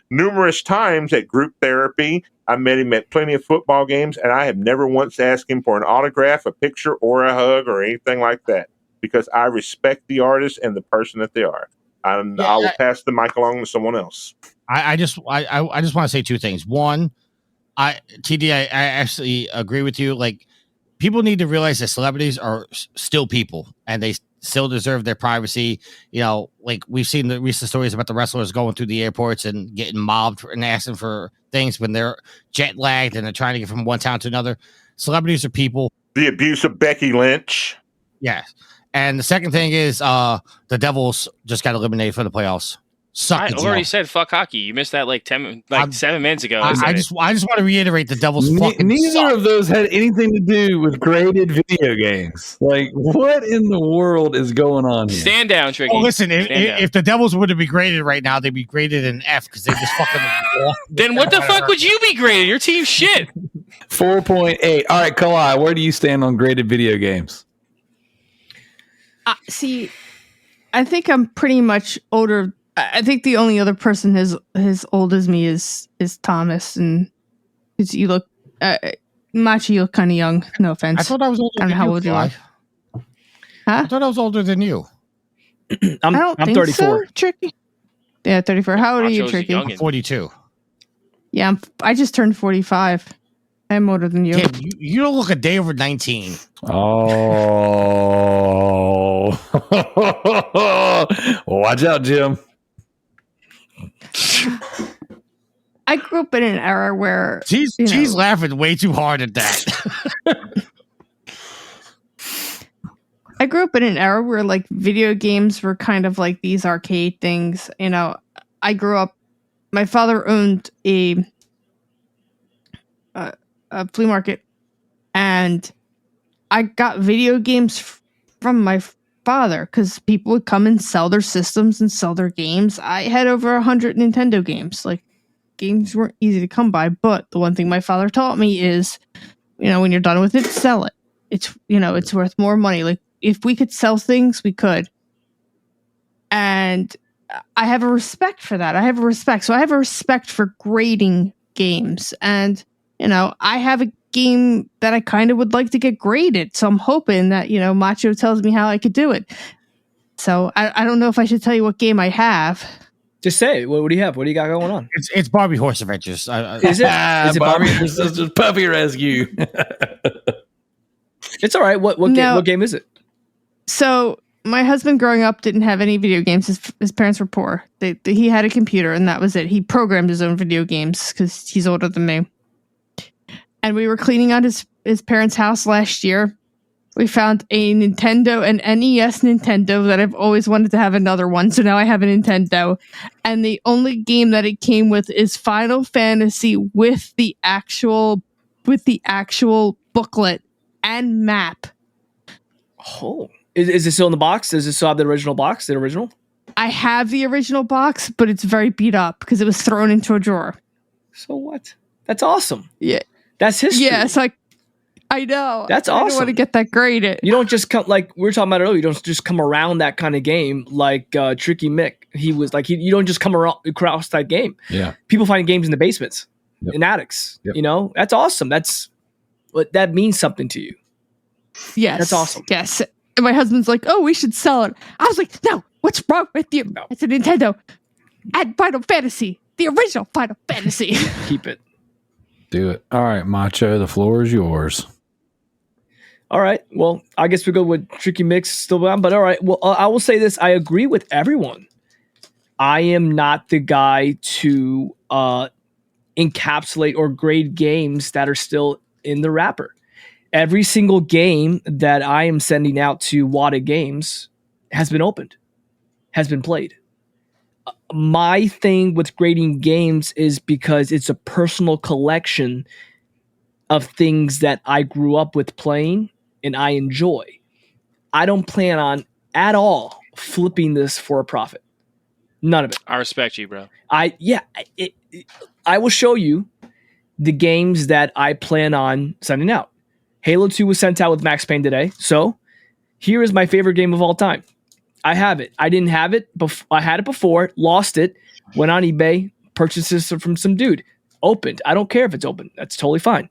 numerous times at group therapy. I met him at plenty of football games, and I have never once asked him for an autograph, a picture, or a hug, or anything like that, because I respect the artist and the person that they are. I will pass the mic along to someone else. I just want to say 2 things. One, TD, I actually agree with you. Like, people need to realize that celebrities are still people, and they still deserve their privacy. Like we've seen the recent stories about the wrestlers going through the airports and getting mobbed and asking for things when they're jet lagged and they're trying to get from one town to another. Celebrities are people. The abuse of Becky Lynch. Yes. And the second thing is the Devils just got eliminated from the playoffs. I already said fuck hockey. You missed that 7 minutes ago. I just want to reiterate the Devils. Neither of those had anything to do with graded video games. Like, what in the world is going on here? Stand down, Tricky. Oh, listen, if the Devils were to be graded right now, they'd be graded an F because they just fucking. Then what the fuck would you be graded? Your team's shit. 4.8. All right, Kalai, where do you stand on graded video games? See, I think I'm pretty much older. I think the only other person as old as me is Thomas, and because you look, Machi, you're kind of young. No offense. I thought I was older I don't than know how you. old you are. Fly. Huh? I thought I was older than you. I'm I don't think 34. so, Tricky. Yeah, 34. How old are you, Macho's a Tricky? youngin'. 42. Yeah, I just turned 45. I'm older than you. Tim, you don't look a day over 19. Oh. Watch out, Jim. I grew up in an era where She's laughing way too hard at that. I grew up in an era where like video games were kind of like these arcade things. You know, I grew up. My father owned a flea market, and I got video games from my father because people would come and sell their systems and sell their games. I had over 100 Nintendo games. Like, games weren't easy to come by, but the one thing my father taught me is, when you're done with it, sell it. It's it's worth more money. Like, if we could sell things, we could. And I have a respect for that. So I have a respect for grading games. And, I have a game that I kind of would like to get graded. So I'm hoping that, Macho tells me how I could do it. So I don't know if I should tell you what game I have. Just say, what do you have? What do you got going on? It's Barbie Horse Adventures. Is it? Is it Barbie? Barbie? This is just Puppy Rescue. It's all right. What game is it? So my husband growing up didn't have any video games. His parents were poor. He had a computer and that was it. He programmed his own video games because he's older than me. And we were cleaning out his parents' house last year. We found a Nintendo, an NES Nintendo that I've always wanted to have another one. So now I have a Nintendo. And the only game that it came with is Final Fantasy with the actual booklet and map. Oh. Is it still in the box? Does it still have the original box? The original? I have the original box, but it's very beat up because it was thrown into a drawer. So what? That's awesome. Yeah. That's history. Yeah, it's like, I know. That's I don't awesome. want to get that graded. You don't just come, like we were talking about earlier, you don't just come around that kind of game like Tricky Mick. He was like, you don't just come across that game. Yeah. People find games in the basements, in attics. Yep. That's awesome. That means something to you. Yes. That's awesome. Yes. And my husband's like, oh, we should sell it. I was like, no, what's wrong with you? No. It's a Nintendo. Add Final Fantasy, the original Final Fantasy. Keep it. Do it. All right, Macho, the floor is yours. All right. Well, I guess we go with Tricky Mix still on, but all right. Well, I will say this. I agree with everyone. I am not the guy to encapsulate or grade games that are still in the wrapper. Every single game that I am sending out to Wada Games has been opened, has been played. My thing with grading games is because it's a personal collection of things that I grew up with playing and I enjoy. I don't plan on at all flipping this for a profit. None of it. I respect you, bro. I will show you the games that I plan on sending out. Halo 2 was sent out with Max Payne today. So here is my favorite game of all time. I have it. I didn't have it. I had it before, lost it, went on eBay, purchased this from some dude. Opened. I don't care if it's open. That's totally fine.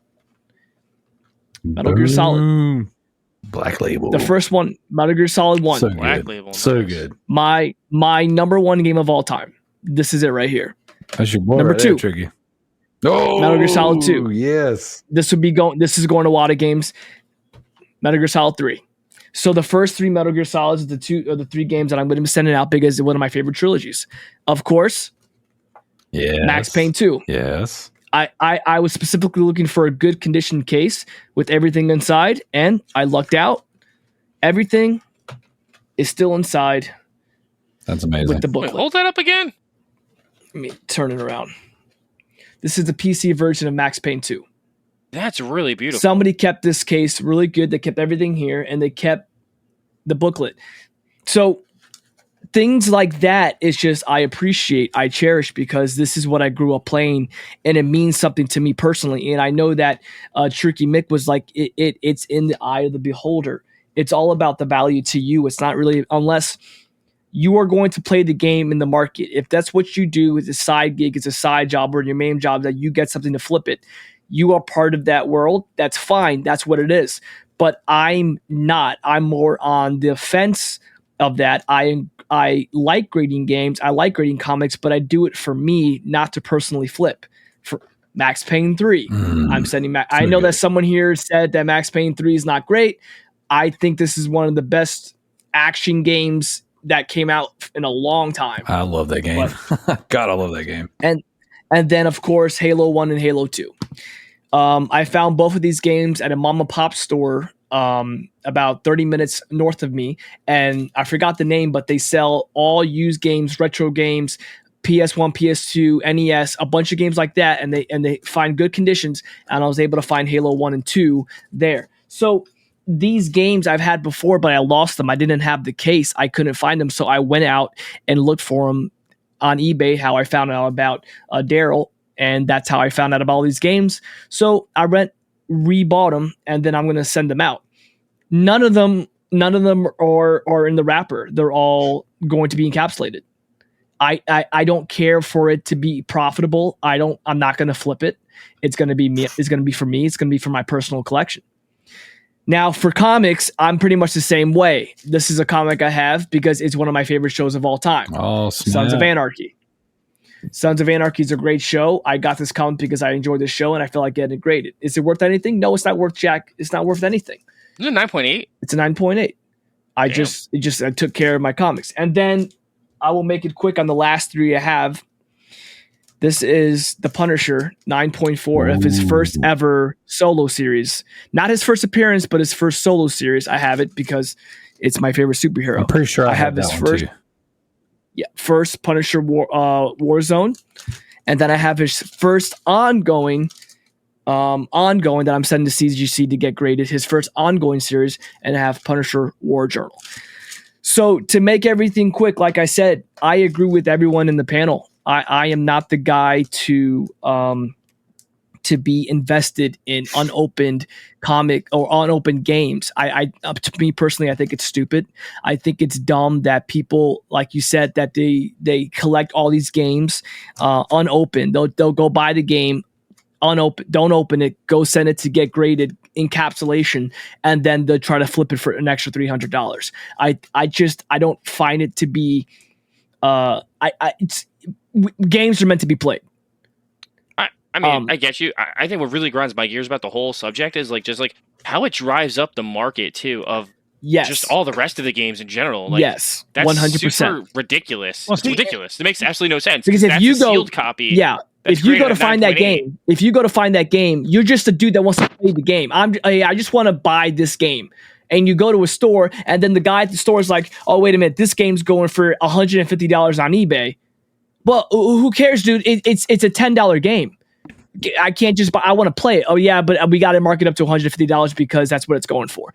Metal Gear Solid. Black Label. The first one, Metal Gear Solid 1. So Black good. Label, So nice. good. My number one game of all time. This is it right here. That's your boy Number right there, 2. Tricky. Oh, Metal Gear Solid 2. Yes. This is going to Wada Games. Metal Gear Solid 3. So the first 3 Metal Gear Solids are the 3 games that I'm going to be sending out because they're one of my favorite trilogies. Of course, Yes. Max Payne 2. Yes. I was specifically looking for a good condition case with everything inside, and I lucked out. Everything is still inside That's amazing. with the Wait, booklet. hold that up again. Let me turn it around. This is the PC version of Max Payne 2. That's really beautiful. Somebody kept this case really good. They kept everything here, and they kept the booklet. So things like that is just I appreciate, I cherish, because this is what I grew up playing, and it means something to me personally. And I know that Tricky Mick was like, it's in the eye of the beholder. It's all about the value to you. It's not really, unless you are going to play the game in the market. If that's what you do, it's a side gig, it's a side job, or your main job that you get something to flip it. You are part of that world. That's fine. That's what it is. But I'm not. I'm more on the fence of that. I like grading games. I like grading comics, but I do it for me, not to personally flip. For Max Payne 3, I'm sending Max. I know that someone here said that Max Payne 3 is not great. I think this is one of the best action games that came out in a long time. I love that game. God, I love that game. And then, of course, Halo 1 and Halo 2. I found both of these games at a mom and pop store about 30 minutes north of me, and I forgot the name, but they sell all used games, retro games, PS1, PS2, NES, a bunch of games like that, and they find good conditions, and I was able to find Halo 1 and 2 there. So these games I've had before, but I lost them. I didn't have the case. I couldn't find them, so I went out and looked for them on eBay, how I found out about Daryl, and that's how I found out about all these games. So I rebought them, and then I'm going to send them out. None of them are in the wrapper. They're all going to be encapsulated. I don't care for it to be profitable. I'm not going to flip it. It's going to be me. It's going to be for me. It's going to be for my personal collection. Now, for comics, I'm pretty much the same way. This is a comic I have because it's one of my favorite shows of all time. Oh, Sons of Anarchy. Sons of Anarchy is a great show. I got this comic because I enjoyed the show and I feel like getting it graded. Is it worth anything? No, it's not worth jack. It's not worth anything. Is it 9.8? It's a 9.8. I took care of my comics. And then I will make it quick on the last three I have. This is The Punisher, 9.4 of his first ever solo series. Not his first appearance, but his first solo series. I have it because it's my favorite superhero. I'm pretty sure I have his first. Yeah, first Punisher Warzone, and then I have his first ongoing that I'm sending to CGC to get graded. His first ongoing series, and I have Punisher War Journal. So to make everything quick, like I said, I agree with everyone in the panel. I am not the guy to be invested in unopened comic or unopened games. To me personally, I think it's stupid. I think it's dumb that people, like you said, that they collect all these games unopened. They'll go buy the game unopened, don't open it, go send it to get graded, encapsulation, and then they'll try to flip it for an extra $300. I don't find it to be. Games are meant to be played. I mean, I get you. I think what really grinds my gears about the whole subject is just how it drives up the market too of just all the rest of the games in general. Yes, that's 100%. Super ridiculous. Well, it's ridiculous. It makes absolutely no sense. Because if you go sealed copy, if you go to find that game, you're just a dude that wants to play the game. I just want to buy this game. And you go to a store, and then the guy at the store is like, "Oh, wait a minute, this game's going for $150 on eBay." Well, who cares, dude? It's a $10 game. I can't just buy. I want to play it. Oh yeah, but we got to mark it up to $150 because that's what it's going for.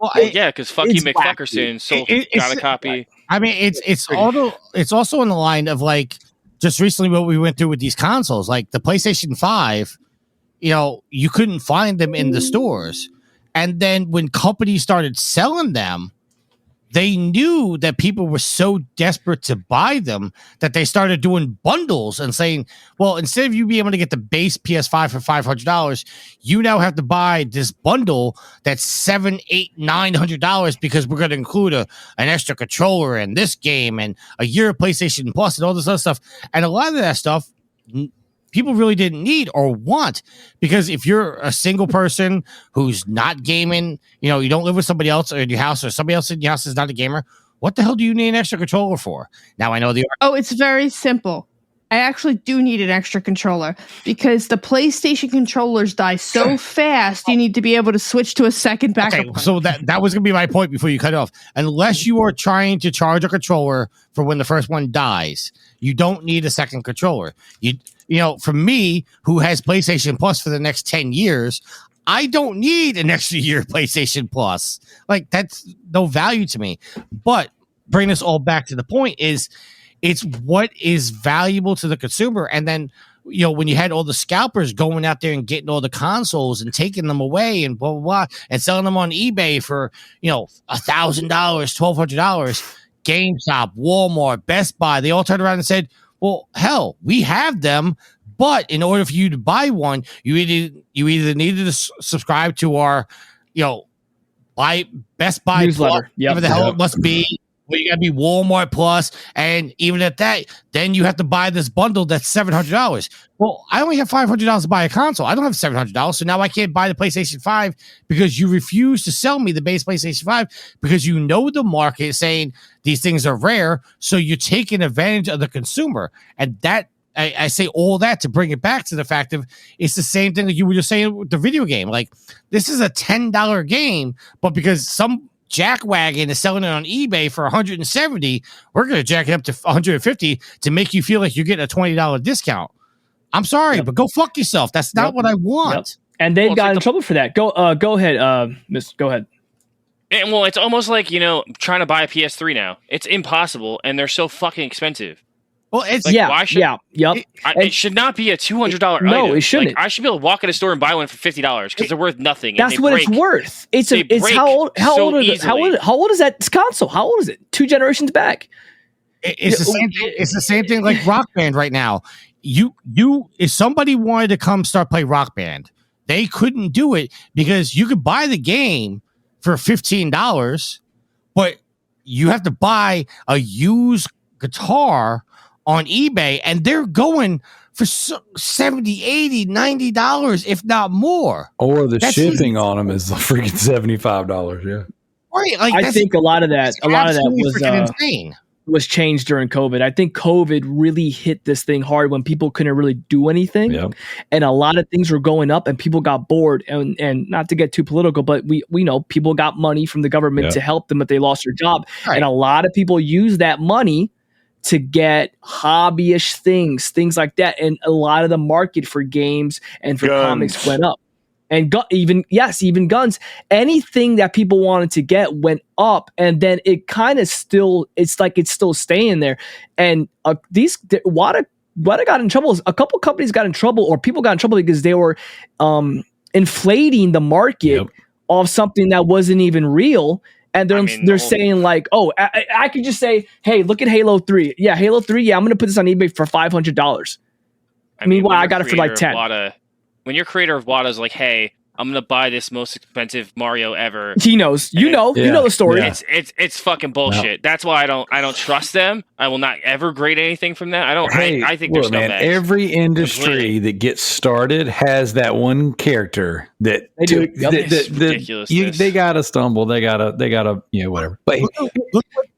Well, yeah, because fuck you, McFuckerson got a copy. I mean, it's also in the line of just recently what we went through with these consoles, like the PlayStation 5. You couldn't find them in the stores. And then when companies started selling them, they knew that people were so desperate to buy them that they started doing bundles and saying, well, instead of you being able to get the base PS5 for $500, you now have to buy this bundle that's $700, $800, $900 because we're going to include an extra controller and this game and a year of PlayStation Plus and all this other stuff. And a lot of that stuff people really didn't need or want, because if you're a single person who's not gaming, you don't live with somebody else in your house, or somebody else in your house is not a gamer, what the hell do you need an extra controller for? Now I know it's very simple. I actually do need an extra controller because the PlayStation controllers die so fast. You need to be able to switch to a second backup. Okay, so that was going to be my point before you cut it off. Unless you are trying to charge a controller for when the first one dies, you don't need a second controller. For me, who has PlayStation Plus for the next 10 years, I don't need an extra year of PlayStation Plus. That's no value to me. But bring this all back to the point is, it's what is valuable to the consumer. And then, when you had all the scalpers going out there and getting all the consoles and taking them away and blah, blah, blah, and selling them on eBay for, $1,000, $1,200, GameStop, Walmart, Best Buy, they all turned around and said, well, hell, we have them, but in order for you to buy one, you either needed to subscribe to our, Best Buy Newsletter. Plus, whatever the hell it must be. Well, you got to be Walmart Plus, and even at that, then you have to buy this bundle that's $700. Well, I only have $500 to buy a console. I don't have $700, so now I can't buy the PlayStation 5 because you refuse to sell me the base PlayStation 5 because you know the market is saying these things are rare, so you're taking advantage of the consumer. And that I say all that to bring it back to the fact of it's the same thing that you were just saying with the video game. Like, this is a $10 game, but because some jackwagon is selling it on eBay for $170, we're going to jack it up to $150 to make you feel like you're getting a $20 discount. I'm sorry, but go fuck yourself. That's not what I want. And they've got in trouble for that. Go ahead, Miss. Go ahead. And it's almost like, trying to buy a PS3 now. It's impossible, and they're so fucking expensive. Well, it's why should Yep. it should not be a $200 item. No, it shouldn't. Like, I should be able to walk in a store and buy one for $50 because they're worth nothing. That's what it's worth. It's how old is that console? How old is it? 2 generations back. It's the same thing. It's the same thing like Rock Band right now. If somebody wanted to come start play Rock Band, they couldn't do it because you could buy the game for $15, but you have to buy a used guitar on eBay, and they're going for $70, $80, $90, if not more. Or the shipping on them is freaking $75. Yeah, right. Like, I think a lot of that was insane. Was changed during COVID. I think COVID really hit this thing hard when people couldn't really do anything, and a lot of things were going up, and people got bored. And not to get too political, but we know people got money from the government to help them if they lost their job, and a lot of people used that money to get hobbyish things like that. And a lot of the market for games and for comics went up. And even guns. Anything that people wanted to get went up, and then it kind of it's still staying there. And WADA got in trouble. A couple companies got in trouble, or people got in trouble because they were inflating the market of something that wasn't even real. And they're saying like, oh, I could just say, hey, look at Halo 3. Yeah, Halo 3. Yeah, I'm going to put this on eBay for $500. Meanwhile, I got it for like 10. When your creator of WADA is like, hey, I'm gonna buy this most expensive Mario ever. He knows. You know the story. Yeah. It's fucking bullshit. No. That's why I don't trust them. I will not ever grade anything from them. I think they're scumbags. Every industry that gets started has that one character that they do. They gotta stumble. They gotta whatever.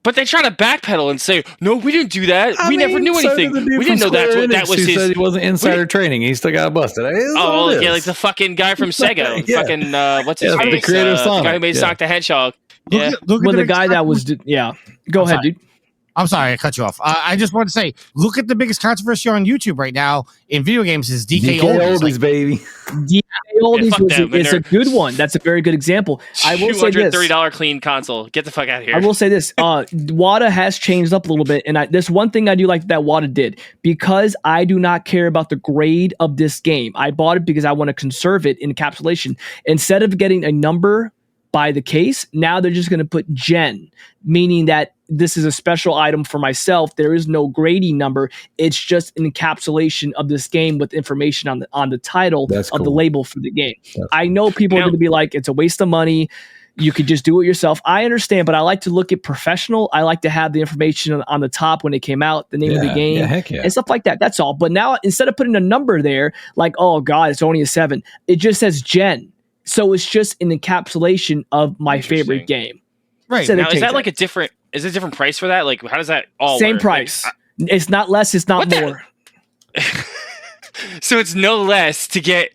But they try to backpedal and say, no, we didn't do that. We never knew anything. We didn't know that was his. Said he wasn't insider trading. He still got busted. Like the fucking guy from Sega. Fucking what's his face? The creator of Sonic. The guy who made Sonic the Hedgehog. The guy that was. Go ahead, dude. I'm sorry, I cut you off. I just want to say, look at the biggest controversy on YouTube right now in video games is DK Oldies, baby. DK Oldies is a good one. That's a very good example. I will say this: $230 clean console. Get the fuck out of here. I will say this: WADA has changed up a little bit, and there's one thing I do like that WADA did, because I do not care about the grade of this game. I bought it because I want to conserve it in encapsulation. Instead of getting a number by the case, now they're just going to put gen, meaning that this is a special item for myself. There is no grading number. It's just an encapsulation of this game with information on the title of the label for the game. I know people are going to be like, it's a waste of money. You could just do it yourself. I understand, but I like to look at professional. I like to have the information on the top when it came out, the name of the game, and stuff like that. That's all. But now, instead of putting a number there, like, oh God, it's only a 7, it just says gen. So it's just an encapsulation of my favorite game. Right. So now, is that like a different price for that? Like, how does that all Same work? price. It's not less, it's not more. So it's no less to get.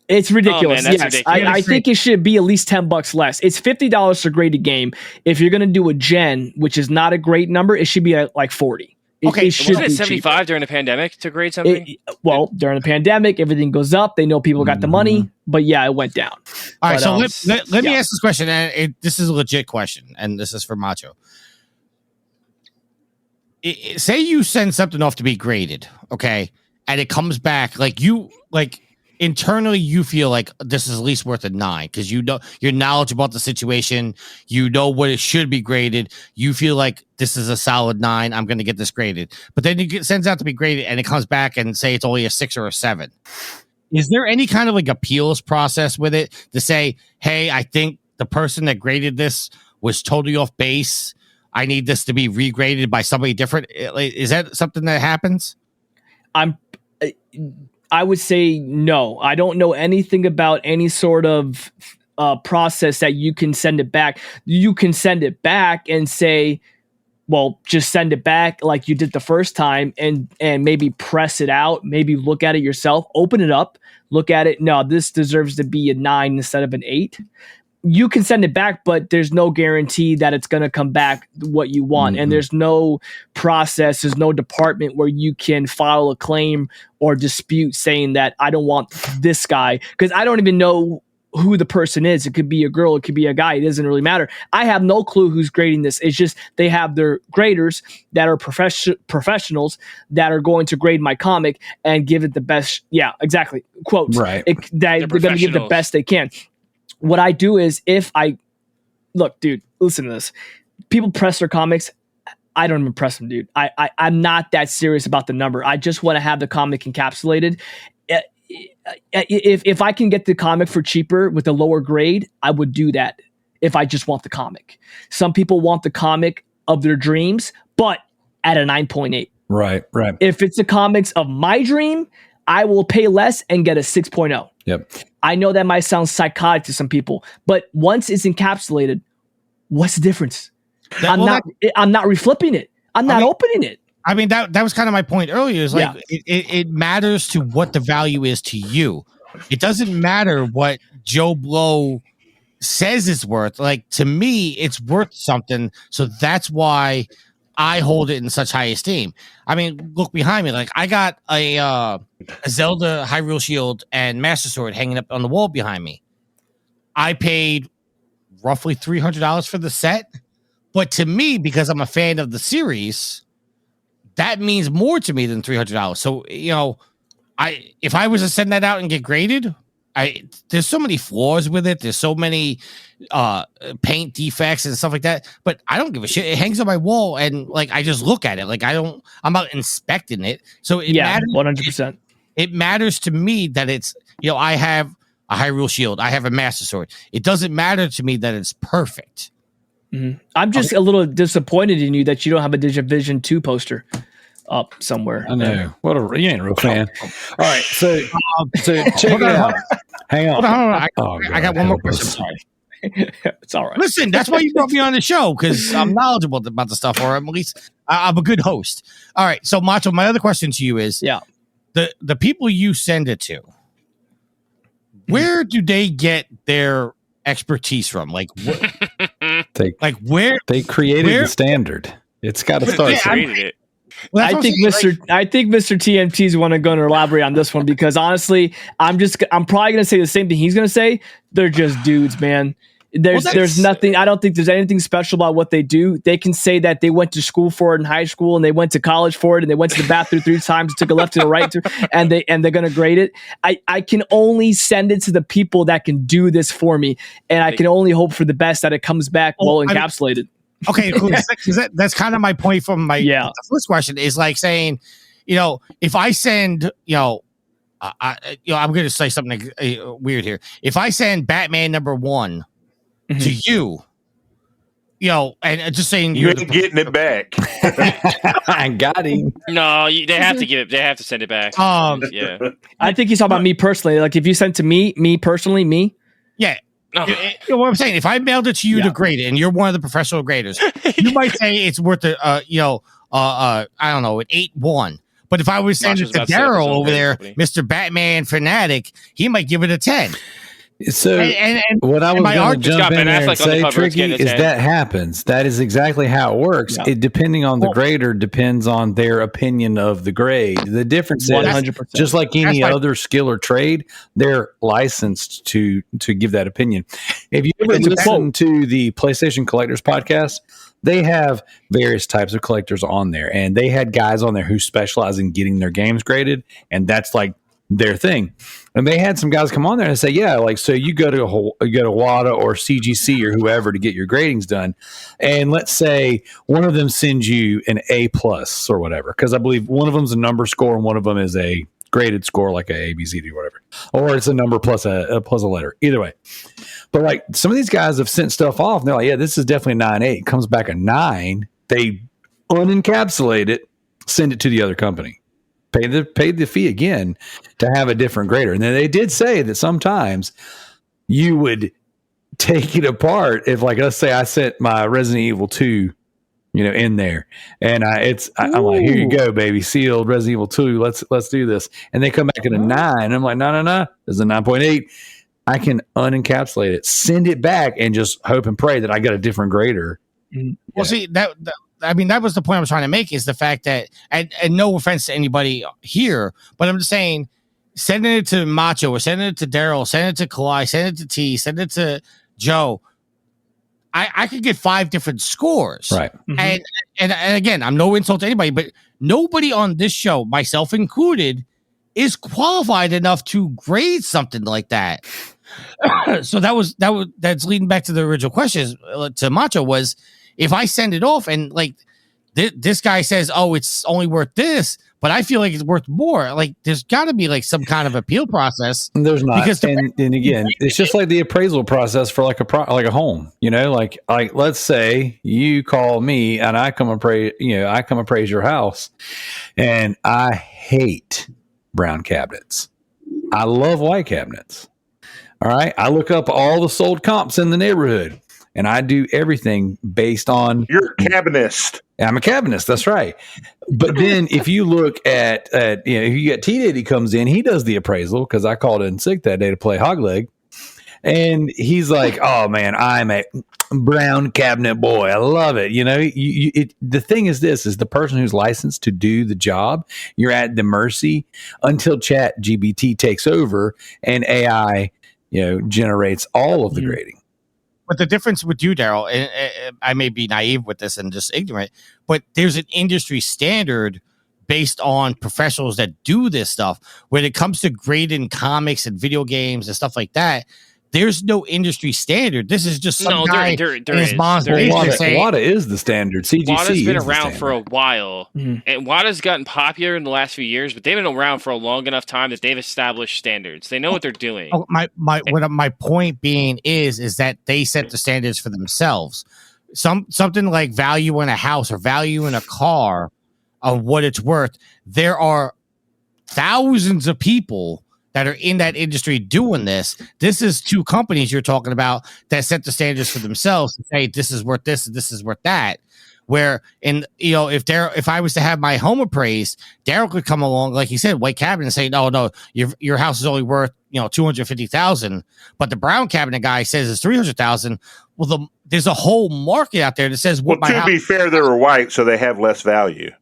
It's ridiculous. That's yes, ridiculous. I think it should be at least $10 less. It's $50 to grade a game. If you're going to do a gen, which is not a great number, it should be at like 40. Wasn't it 75 during the pandemic to grade something? During the pandemic, everything goes up. They know people got the money, but it went down. All right, so let me ask this question, and this is a legit question, and this is for Macho. Say you send something off to be graded, okay, and it comes back internally you feel like this is at least worth a 9 because you know you're knowledgeable about the situation, you know what it should be graded, you feel like this is a solid 9, I'm going to get this graded. But then it sends out to be graded and it comes back and say it's only a 6 or a 7. Is there any kind of like appeals process with it to say, hey, I think the person that graded this was totally off base, I need this to be regraded by somebody different? Is that something that happens? I would say no. I don't know anything about any sort of process that you can send it back. You can send it back and say, well, just send it back like you did the first time and maybe press it out, maybe look at it yourself, open it up, look at it. No, this deserves to be a 9 instead of an 8. You can send it back, but there's no guarantee that it's going to come back what you want. And there's no process, there's no department where you can file a claim or dispute saying that I don't want this guy, because I don't even know who the person is. It could be a girl, it could be a guy. It doesn't really matter. I have no clue who's grading this. It's just they have their graders that are professionals that are going to grade my comic and give it the best. Yeah, exactly. Quotes. Right. They're going to give the best they can. What I do is look, dude, listen to this. People press their comics. I don't even press them, dude. I'm not that serious about the number. I just want to have the comic encapsulated. If I can get the comic for cheaper with a lower grade, I would do that if I just want the comic. Some people want the comic of their dreams, but at a 9.8. Right. If it's the comics of my dream, I will pay less and get a 6.0. Yep. I know that might sound psychotic to some people, but once it's encapsulated, what's the difference? I'm not reflipping it. I'm not opening it. I mean, that was kind of my point earlier. Is like it matters to what the value is to you. It doesn't matter what Joe Blow says it's worth. Like, to me, it's worth something. So that's why I hold it in such high esteem. I mean, look behind me. Like, I got a Zelda Hyrule Shield and Master Sword hanging up on the wall behind me. I paid roughly $300 for the set. But to me, because I'm a fan of the series, that means more to me than $300. So, you know, if I was to send that out and get graded, there's so many flaws with it. There's so many paint defects and stuff like that. But I don't give a shit. It hangs on my wall, and like I just look at it. Like I'm not inspecting it. So it matters. 100%. It matters to me that it's, you know, I have a Hyrule Shield. I have a Master Sword. It doesn't matter to me that it's perfect. Mm-hmm. I'm just a little disappointed in you that you don't have a Division 2 poster up somewhere. I know. You ain't a real fan. All right, so check it out. Hang on. I got one more question. Sorry. It's all right. Listen, that's why you brought me on the show, because I'm knowledgeable about the stuff, or at least I'm a good host. All right, so Macho, my other question to you is, the people you send it to, where do they get their expertise from? Like, where they created the standard. It's got to start. It. Well, I think Mr. TMT's want to go and elaborate on this one, because honestly, I'm probably going to say the same thing he's going to say. They're just dudes, man. There's nothing. I don't think there's anything special about what they do. They can say that they went to school for it in high school, and they went to college for it, and they went to the bathroom 3 times, took a left to the right, and they're going to grade it. I can only send it to the people that can do this for me, and I can only hope for the best that it comes back well encapsulated. Okay, cool. That's kind of my point from the first question, is like saying, you know, if I send, I'm going to say something weird here. If I send Batman #1 to you, you know, and just saying you ain't getting it back. I got him. No, they have to give it. They have to send it back. Yeah. I think he's talking about me personally. Like, if you sent to me personally. Yeah. You know what I'm saying? If I mailed it to you to grade it, and you're one of the professional graders, you might say it's worth I don't know, an 8.1. But if I was sending it to Daryl over there, Mr. Batman fanatic, he might give it a 10. So what I was going to jump in there and say, Tricky, is that happens. That is exactly how it works. Yeah. It, depending on the grader, depends on their opinion of the grade. The difference is 100%. Just like any other skill or trade, they're licensed to give that opinion. If you ever listen to the PlayStation Collectors podcast, they have various types of collectors on there, and they had guys on there who specialize in getting their games graded, and that's like their thing. And they had some guys come on there and say, yeah, like, so you go to WADA or CGC or whoever to get your gradings done. And let's say one of them sends you an A+ or whatever, because I believe one of them's a number score and one of them is a graded score, like a B, C, D, whatever. Or it's a number plus a letter. Either way. But like some of these guys have sent stuff off and they're like, yeah, this is definitely a 9.8. It comes back a 9. They unencapsulate it, send it to the other company. Paid the fee again to have a different grader. And then they did say that sometimes you would take it apart if, like, let's say I sent my Resident Evil 2, in there, and I'm like, here you go, baby, sealed Resident Evil 2. Let's do this. And they come back at a 9. I'm like, no, this is a 9.8. I can unencapsulate it, send it back, and just hope and pray that I got a different grader. Well, see that was the point I was trying to make, is the fact that, and no offense to anybody here, but I'm just saying, sending it to Macho or sending it to Daryl, sending it to Kalai, sending it to T, sending it to Joe, I could get 5 different scores. Right. Mm-hmm. And again, I'm no insult to anybody, but nobody on this show, myself included, is qualified enough to grade something like that. So that's leading back to the original question to Macho, was if I send it off and like this guy says, oh, it's only worth this, but I feel like it's worth more. Like, there's got to be like some kind of appeal process. There's not, because and again, it's just like the appraisal process for like a home. Like let's say you call me and I come appraise your house, and I hate brown cabinets. I love white cabinets. All right, I look up all the sold comps in the neighborhood, and I do everything based on. You're a cabinist. I'm a cabinist. That's right. But then if you look at if you get T Diddy comes in, he does the appraisal, because I called in sick that day to play hog leg, and he's like, "Oh man, I'm a brown cabinet boy. I love it." The thing is, this is the person who's licensed to do the job. You're at the mercy until Chat GBT takes over and AI, generates all of the grading. But the difference with you, Daryl, and I may be naive with this and just ignorant, but there's an industry standard based on professionals that do this stuff. When it comes to grading comics and video games and stuff like that, there's no industry standard. This is just some guy there in his is. mom's WADA is the standard. CGC WADA's been is around for a while, and WADA's gotten popular in the last few years, but they've been around for a long enough time that they've established standards. They know what they're doing. My point being is that they set the standards for themselves. Something like value in a house or value in a car of what it's worth. There are thousands of people that are in that industry doing this. This is 2 companies you're talking about that set the standards for themselves to say this is worth this and this is worth that. Where if I was to have my home appraised, Daryl could come along, like he said, white cabinet, and say, no, your house is only worth $250,000, but the brown cabinet guy says it's $300,000. Well, there's a whole market out there that says what. Well, to be fair, they were white, so they have less value.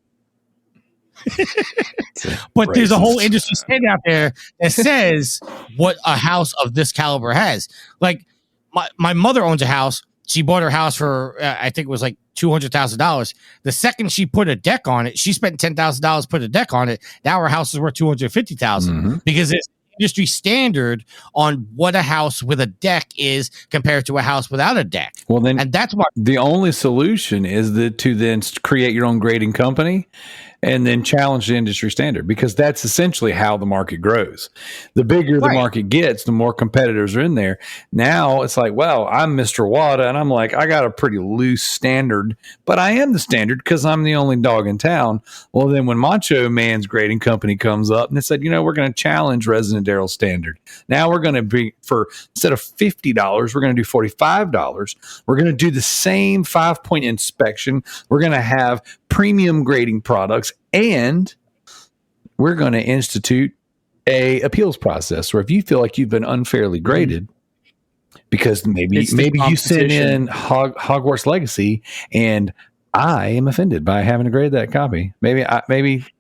But there's a whole industry standard out there that says what a house of this caliber has. Like my mother owns a house. She bought her house for I think it was like $200,000. The second she put a deck on it, she spent $10,000 put a deck on it. Now her house is worth $250,000 because it's industry standard on what a house with a deck is compared to a house without a deck. Well, then, and that's what the only solution is to then create your own grading company and then challenge the industry standard, because that's essentially how the market grows. The bigger the market gets, the more competitors are in there. Now it's like, well, I'm Mr. Wada, and I'm like, I got a pretty loose standard, but I am the standard because I'm the only dog in town. Well, then when Macho Man's grading company comes up and they said, we're going to challenge Resident Daryl's standard. Now we're going to be, instead of $50, we're going to do $45. We're going to do the same 5-point inspection. We're going to have premium grading products, and we're going to institute a appeals process where if you feel like you've been unfairly graded because maybe you sent in Hogwarts Legacy and I am offended by having to grade that copy, maybe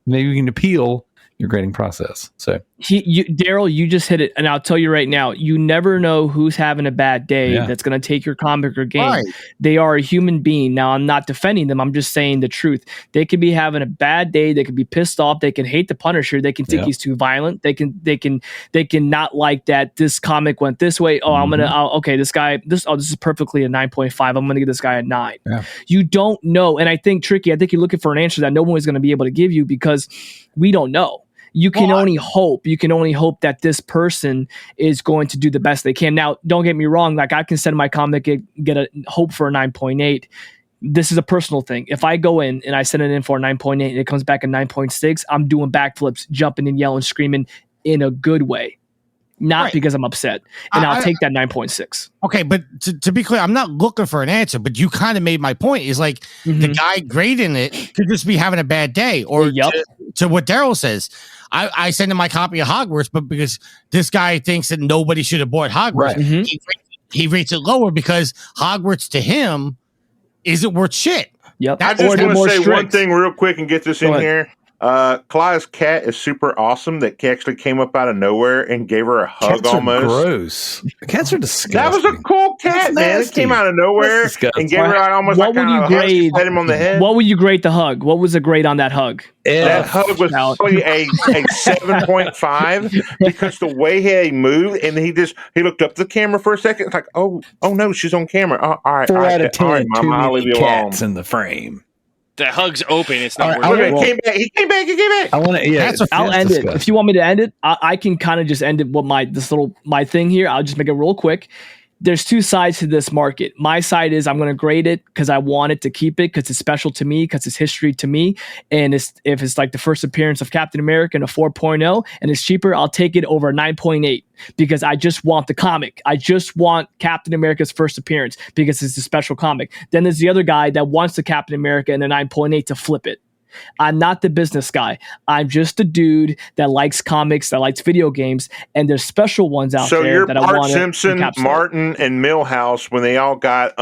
we can appeal your grading process. So Daryl, you just hit it, and I'll tell you right now, you never know who's having a bad day that's going to take your comic or game. Right. They are a human being. Now, I'm not defending them. I'm just saying the truth. They could be having a bad day. They could be pissed off. They can hate the Punisher. They can think he's too violent. They can not like that this comic went this way. Oh, this is perfectly a 9.5. I'm going to give this guy a 9. Yeah. You don't know, and I think you're looking for an answer that no one is going to be able to give you because we don't know. You can only hope. You can only hope that this person is going to do the best they can. Now, don't get me wrong. Like, I can send my comic, get a hope for a 9.8. This is a personal thing. If I go in and I send it in for a 9.8 and it comes back a 9.6, I'm doing backflips, jumping and yelling, screaming in a good way. Not because I'm upset. And I'll take that 9.6. Okay, but to be clear, I'm not looking for an answer, but you kind of made my point. Is like the guy grading it could just be having a bad day. Or to what Daryl says, I send him my copy of Hogwarts, but because this guy thinks that nobody should have bought Hogwarts, he rates it lower because Hogwarts to him isn't worth shit. Yep. I just want to say one thing real quick and get this in here. Claudia's cat is super awesome. That actually came up out of nowhere and gave her a hug. Cats almost are gross. Cats are disgusting. That was a cool cat, man. It came out of nowhere and gave her almost what would you grade? Pat him on the head. What would you grade the hug? What was the grade on that hug? That hug was probably a 7.5 because the way he moved and he looked up the camera for a second. It's like, oh no, she's on camera. All right, 4 out of 10. All right, Mama, I'll leave you alone. Cats in the frame. The hug's open. It's not working. He came back. I want to. Yeah, I'll end it. If you want me to end it, I can kind of just end it with my thing here. I'll just make it real quick. There's two sides to this market. My side is I'm going to grade it because I wanted to keep it because it's special to me, because it's history to me. And if it's like the first appearance of Captain America in a 4.0 and it's cheaper, I'll take it over a 9.8 because I just want the comic. I just want Captain America's first appearance because it's a special comic. Then there's the other guy that wants the Captain America and the 9.8 to flip it. I'm not the business guy. I'm just a dude that likes comics, that likes video games, and there's special ones out there that I want to So you're Bart Simpson, Martin, and Milhouse when they all got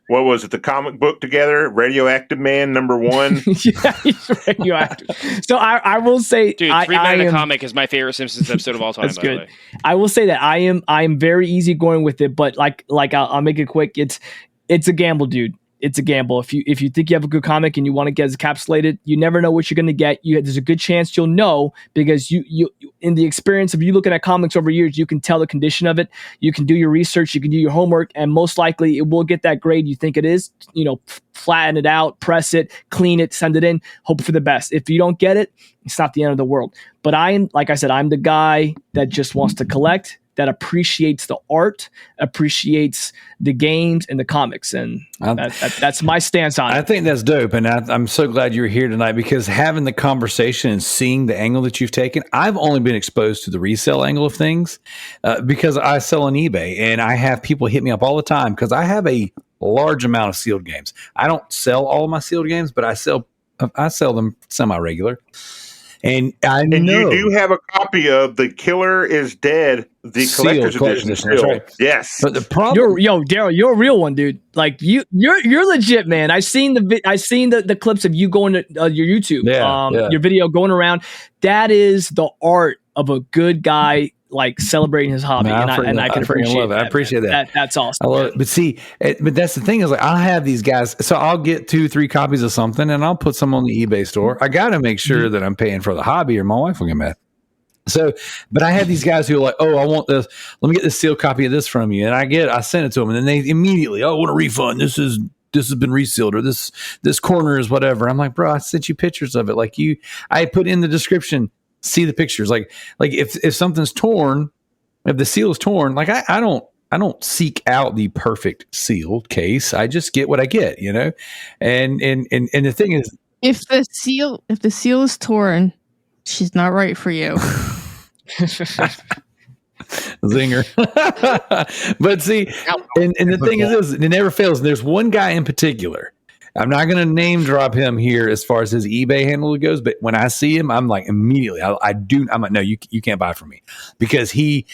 what was it? The comic book together, Radioactive Man #1. Yeah, he's radioactive. So I will say, dude, Three Men in a Comic is my favorite Simpsons episode of all time. That's good. By the way. I will say that I am very easy going with it, but like I'll make it quick. It's a gamble, dude. It's a gamble. If you think you have a good comic and you want to get encapsulated, you never know what you're going to get. There's a good chance you'll know because you in the experience of you looking at comics over years, you can tell the condition of it. You can do your research, you can do your homework, and most likely it will get that grade you think it is. Flatten it out, press it, clean it, send it in, hope for the best. If you don't get it, it's not the end of the world. But like I said, I'm the guy that just wants to collect, that appreciates the art, appreciates the games and the comics. And that's my stance on it. I think that's dope. And I'm so glad you're here tonight because having the conversation and seeing the angle that you've taken, I've only been exposed to the resale angle of things because I sell on eBay and I have people hit me up all the time because I have a large amount of sealed games. I don't sell all of my sealed games, but I sell them semi-regular. And you do have a copy of The Killer is Dead, the collector's edition. Right. Yes. But the problem, Daryl, you're a real one, dude. Like you're legit, man. I've seen the clips of you going to your YouTube, your video going around. That is the art of a good guy, like celebrating his hobby, and I can appreciate that. I appreciate that. That's awesome. I love it. But see, but that's the thing is like I'll have these guys, so I'll get 2-3 copies of something, and I'll put some on the eBay store. I got to make sure that I'm paying for the hobby, or my wife will get mad. So, but I have these guys who are like, oh, I want this. Let me get this sealed copy of this from you, and I send it to them, and then they immediately, oh, I want a refund. This has been resealed, or this corner is whatever. I'm like, bro, I sent you pictures of it. Like I put in the description. See the pictures, like if something's torn, if the seal is torn, like I don't seek out the perfect sealed case. I just get what I get, And the thing is, if the seal is torn, she's not right for you. Zinger. But see, and the thing is this, it never fails. There's one guy in particular. I'm not going to name drop him here as far as his eBay handle goes, but when I see him, I'm like immediately, I'm like, no, you can't buy from me because he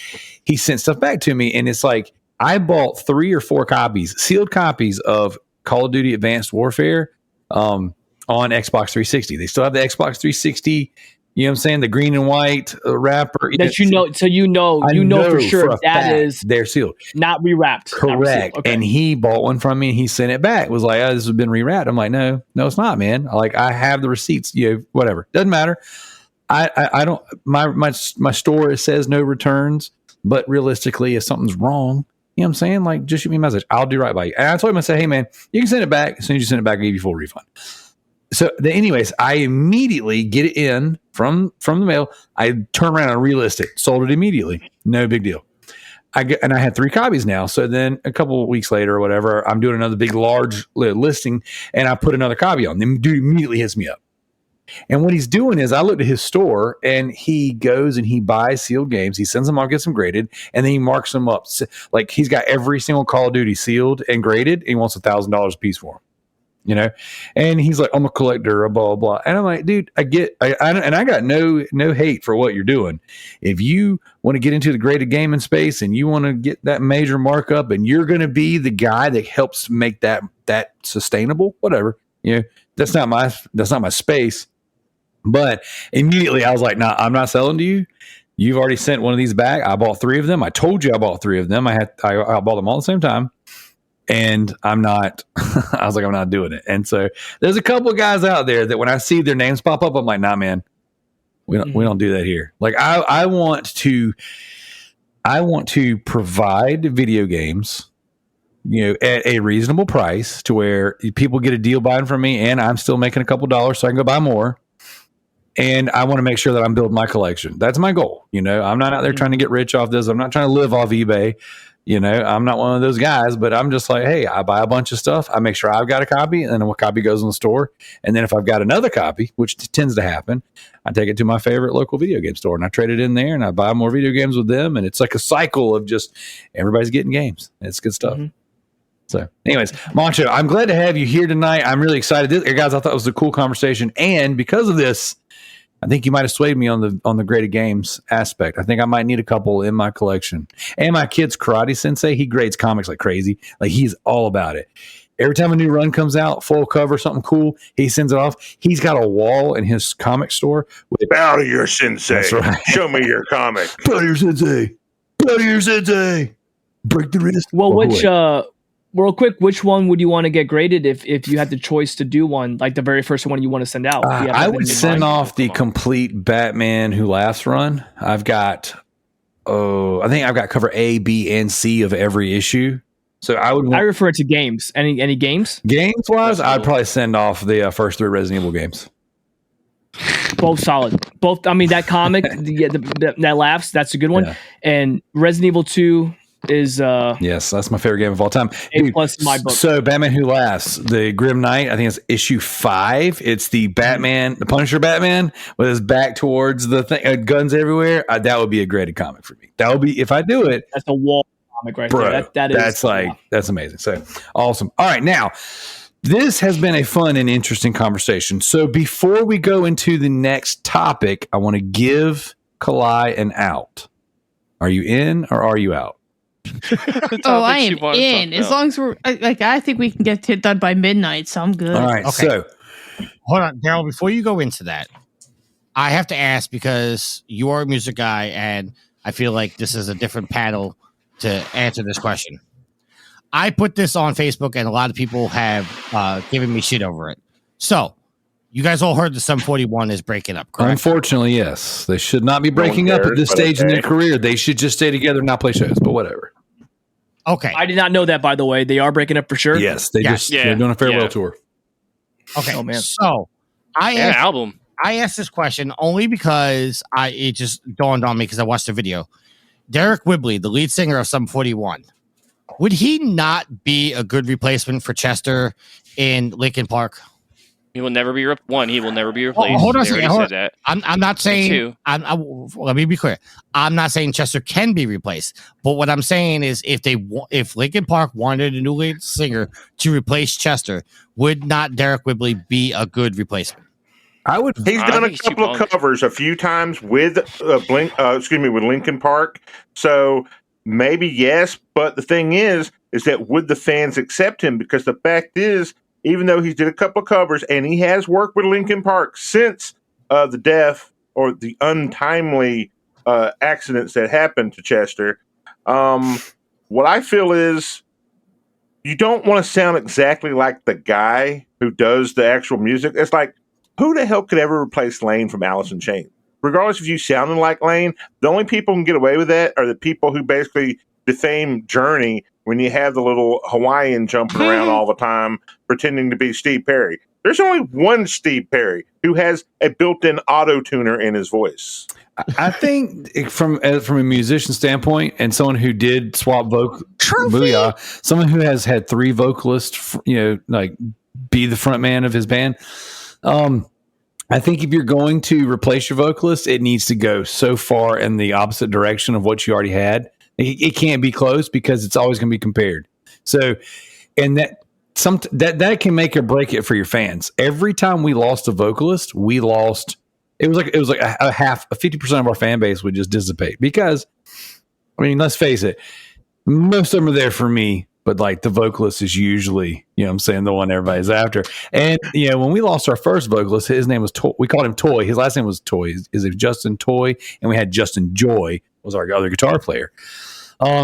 sent stuff back to me. And it's like, I bought 3 or 4 sealed copies of Call of Duty Advanced Warfare on Xbox 360. They still have the Xbox 360, You know what I'm saying? The green and white wrapper. That you know for sure for a that fact is they're sealed. not rewrapped. not Correct. resealed. Okay. And he bought one from me and he sent it back. Was like, oh, this has been rewrapped. I'm like, no, it's not, man. Like, I have the receipts. Whatever. Doesn't matter. I don't. My store says no returns, but realistically, if something's wrong, you know what I'm saying? Like, just shoot me a message. I'll do right by you. And I told him, I said, hey, man, you can send it back. As soon as you send it back, I'll give you full refund. So, anyways, I immediately get it in from the mail. I turn around and relist it. Sold it immediately. No big deal. I had 3 copies now. So then a couple of weeks later or whatever, I'm doing another big, large listing, and I put another copy on. The dude immediately hits me up. And what he's doing is I looked at his store, and he goes and he buys sealed games. He sends them off, gets them graded, and then he marks them up. Like, he's got every single Call of Duty sealed and graded, and he wants $1,000 a piece for them. And he's like, I'm a collector, blah, blah, blah. And I'm like, dude, I got no hate for what you're doing. If you want to get into the graded gaming space and you want to get that major markup and you're going to be the guy that helps make that sustainable, whatever, that's not my space. But immediately I was like, nah, I'm not selling to you. You've already sent one of these back. I bought 3 of them. I told you I bought 3 of them. I bought them all at the same time. And I'm not, I was like, I'm not doing it. And so there's a couple of guys out there that when I see their names pop up, I'm like, nah, man, we don't do that here. Like, I want to provide video games, at a reasonable price to where people get a deal buying from me and I'm still making a couple dollars so I can go buy more. And I want to make sure that I'm building my collection. That's my goal. I'm not out there trying to get rich off this. I'm not trying to live off eBay. I'm not one of those guys, but I'm just like, hey, I buy a bunch of stuff. I make sure I've got a copy, and then a copy goes in the store. And then if I've got another copy, which tends to happen, I take it to my favorite local video game store and I trade it in there and I buy more video games with them. And it's like a cycle of just everybody's getting games. It's good stuff. Mm-hmm. So anyways, Mancho, I'm glad to have you here tonight. I'm really excited. Guys, I thought it was a cool conversation. And because of this, I think you might have swayed me on the graded games aspect. I think I might need a couple in my collection. And my kid's karate sensei, he grades comics like crazy. Like, he's all about it. Every time a new run comes out, full cover, something cool, he sends it off. He's got a wall in his comic store. Bow to your sensei. That's right. Show me your comic. Bow to your sensei. Bow to your sensei. Break the wrist. Well, real quick, which one would you want to get graded if you had the choice to do one, like the very first one you want to send out? I would send off the complete Batman Who Laughs run. I've got, I think I've got cover A, B, and C of every issue. So I refer to games. Any games? Games wise, I'd probably send off the first 3 Resident Evil games. Both solid. Both. I mean, that comic, that laughs, that's a good one. Yeah. And Resident Evil 2 is yes, that's my favorite game of all time. A+ in my book. So Batman Who Laughs, the Grim Knight, I think it's issue 5. It's the Batman, the Punisher Batman with his back towards the thing, guns everywhere. That would be a graded comic for me. That would be, if I do it. That's a wall comic right there. That's amazing. So awesome. All right, now this has been a fun and interesting conversation. So before we go into the next topic, I want to give Kalai an out. Are you in or are you out? I am in. As long as I think we can get it done by midnight, so I'm good. All right. Okay. So, hold on, Daryl. Before you go into that, I have to ask because you are a music guy, and I feel like this is a different panel to answer this question. I put this on Facebook, and a lot of people have given me shit over it. So, you guys all heard the Sum 41 is breaking up, correct? Unfortunately, yes. They should not be breaking up at this stage in their career. They should just stay together and not play shows, but whatever. Okay. I did not know that, by the way. They are breaking up for sure? Yes. They're doing a farewell tour. Okay. Oh, man. So, I asked this question only because it just dawned on me because I watched the video. Derek Whibley, the lead singer of Sum 41, would he not be a good replacement for Chester in Linkin Park? He will never be He will never be replaced. Hold on a second. I'm not saying. Let me be clear. I'm not saying Chester can be replaced. But what I'm saying is, if Linkin Park wanted a new lead singer to replace Chester, would not Derek Whibley be a good replacement? He's done a couple of covers a few times with with Linkin Park. So maybe yes. But the thing is that would the fans accept him? Because the fact is, even though he did a couple of covers and he has worked with Linkin Park since the death or the untimely accidents that happened to Chester. What I feel is you don't want to sound exactly like the guy who does the actual music. It's like, who the hell could ever replace Lane from Alice in Chains? Regardless if you sounded like Lane, the only people who can get away with that are the people who basically defame Journey when you have the little Hawaiian jumping around all the time pretending to be Steve Perry. There's only one Steve Perry who has a built-in auto-tuner in his voice. I think from a musician standpoint, and someone who did swap booyah, someone who has had 3 vocalists, like be the front man of his band. I think if you're going to replace your vocalist, it needs to go so far in the opposite direction of what you already had. It can't be close because it's always going to be compared. So, and that can make or break it for your fans. Every time we lost a vocalist, we lost. It was like a 50% of our fan base would just dissipate because, I mean, let's face it, most of them are there for me, but like the vocalist is usually, what I'm saying, the one everybody's after. And when we lost our first vocalist, his name was we called him Toy. His last name was Toy. Is it Justin Toy? And we had Justin Joy was our other guitar player.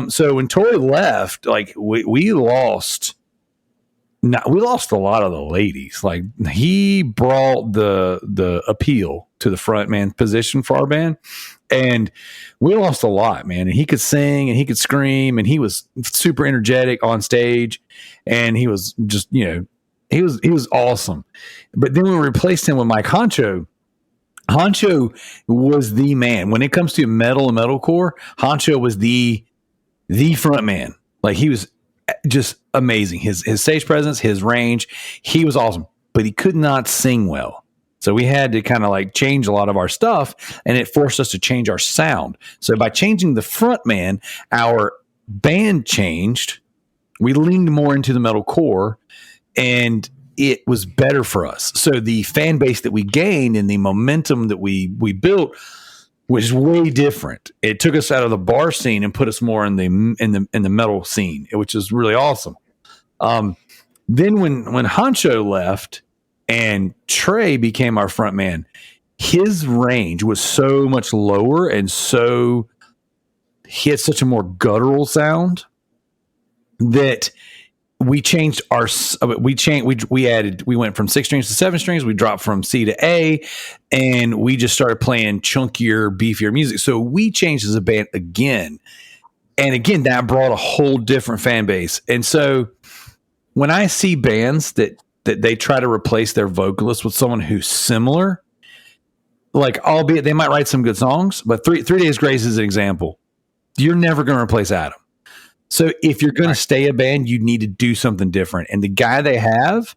So when Toy left, like we lost. We lost a lot of the ladies. Like he brought the appeal to the front man position for our band, and we lost a lot, man. And he could sing and he could scream, and he was super energetic on stage, and he was just he was awesome. But then we replaced him with Mike Honcho. Honcho was the man when it comes to metal and metalcore. Honcho was the front man. Like he was just amazing. His stage presence, his range, he was awesome, but he could not sing well. So we had to kind of like change a lot of our stuff, and it forced us to change our sound. So by changing the front man, our band changed. We leaned more into the metalcore, and it was better for us. So the fan base that we gained and the momentum that we built was way different. It took us out of the bar scene and put us more in the metal scene, which is really awesome. Then when Honcho left and Trey became our front man, his range was so much lower, and so he had such a more guttural sound that we changed we went from 6 strings to 7 strings. We dropped from C to A, and we just started playing chunkier, beefier music. So we changed as a band again. And again, that brought a whole different fan base. And so when I see bands that they try to replace their vocalist with someone who's similar, like albeit they might write some good songs, but Three Days Grace is an example. You're never going to replace Adam. So if you're going to stay a band, you need to do something different. And the guy they have,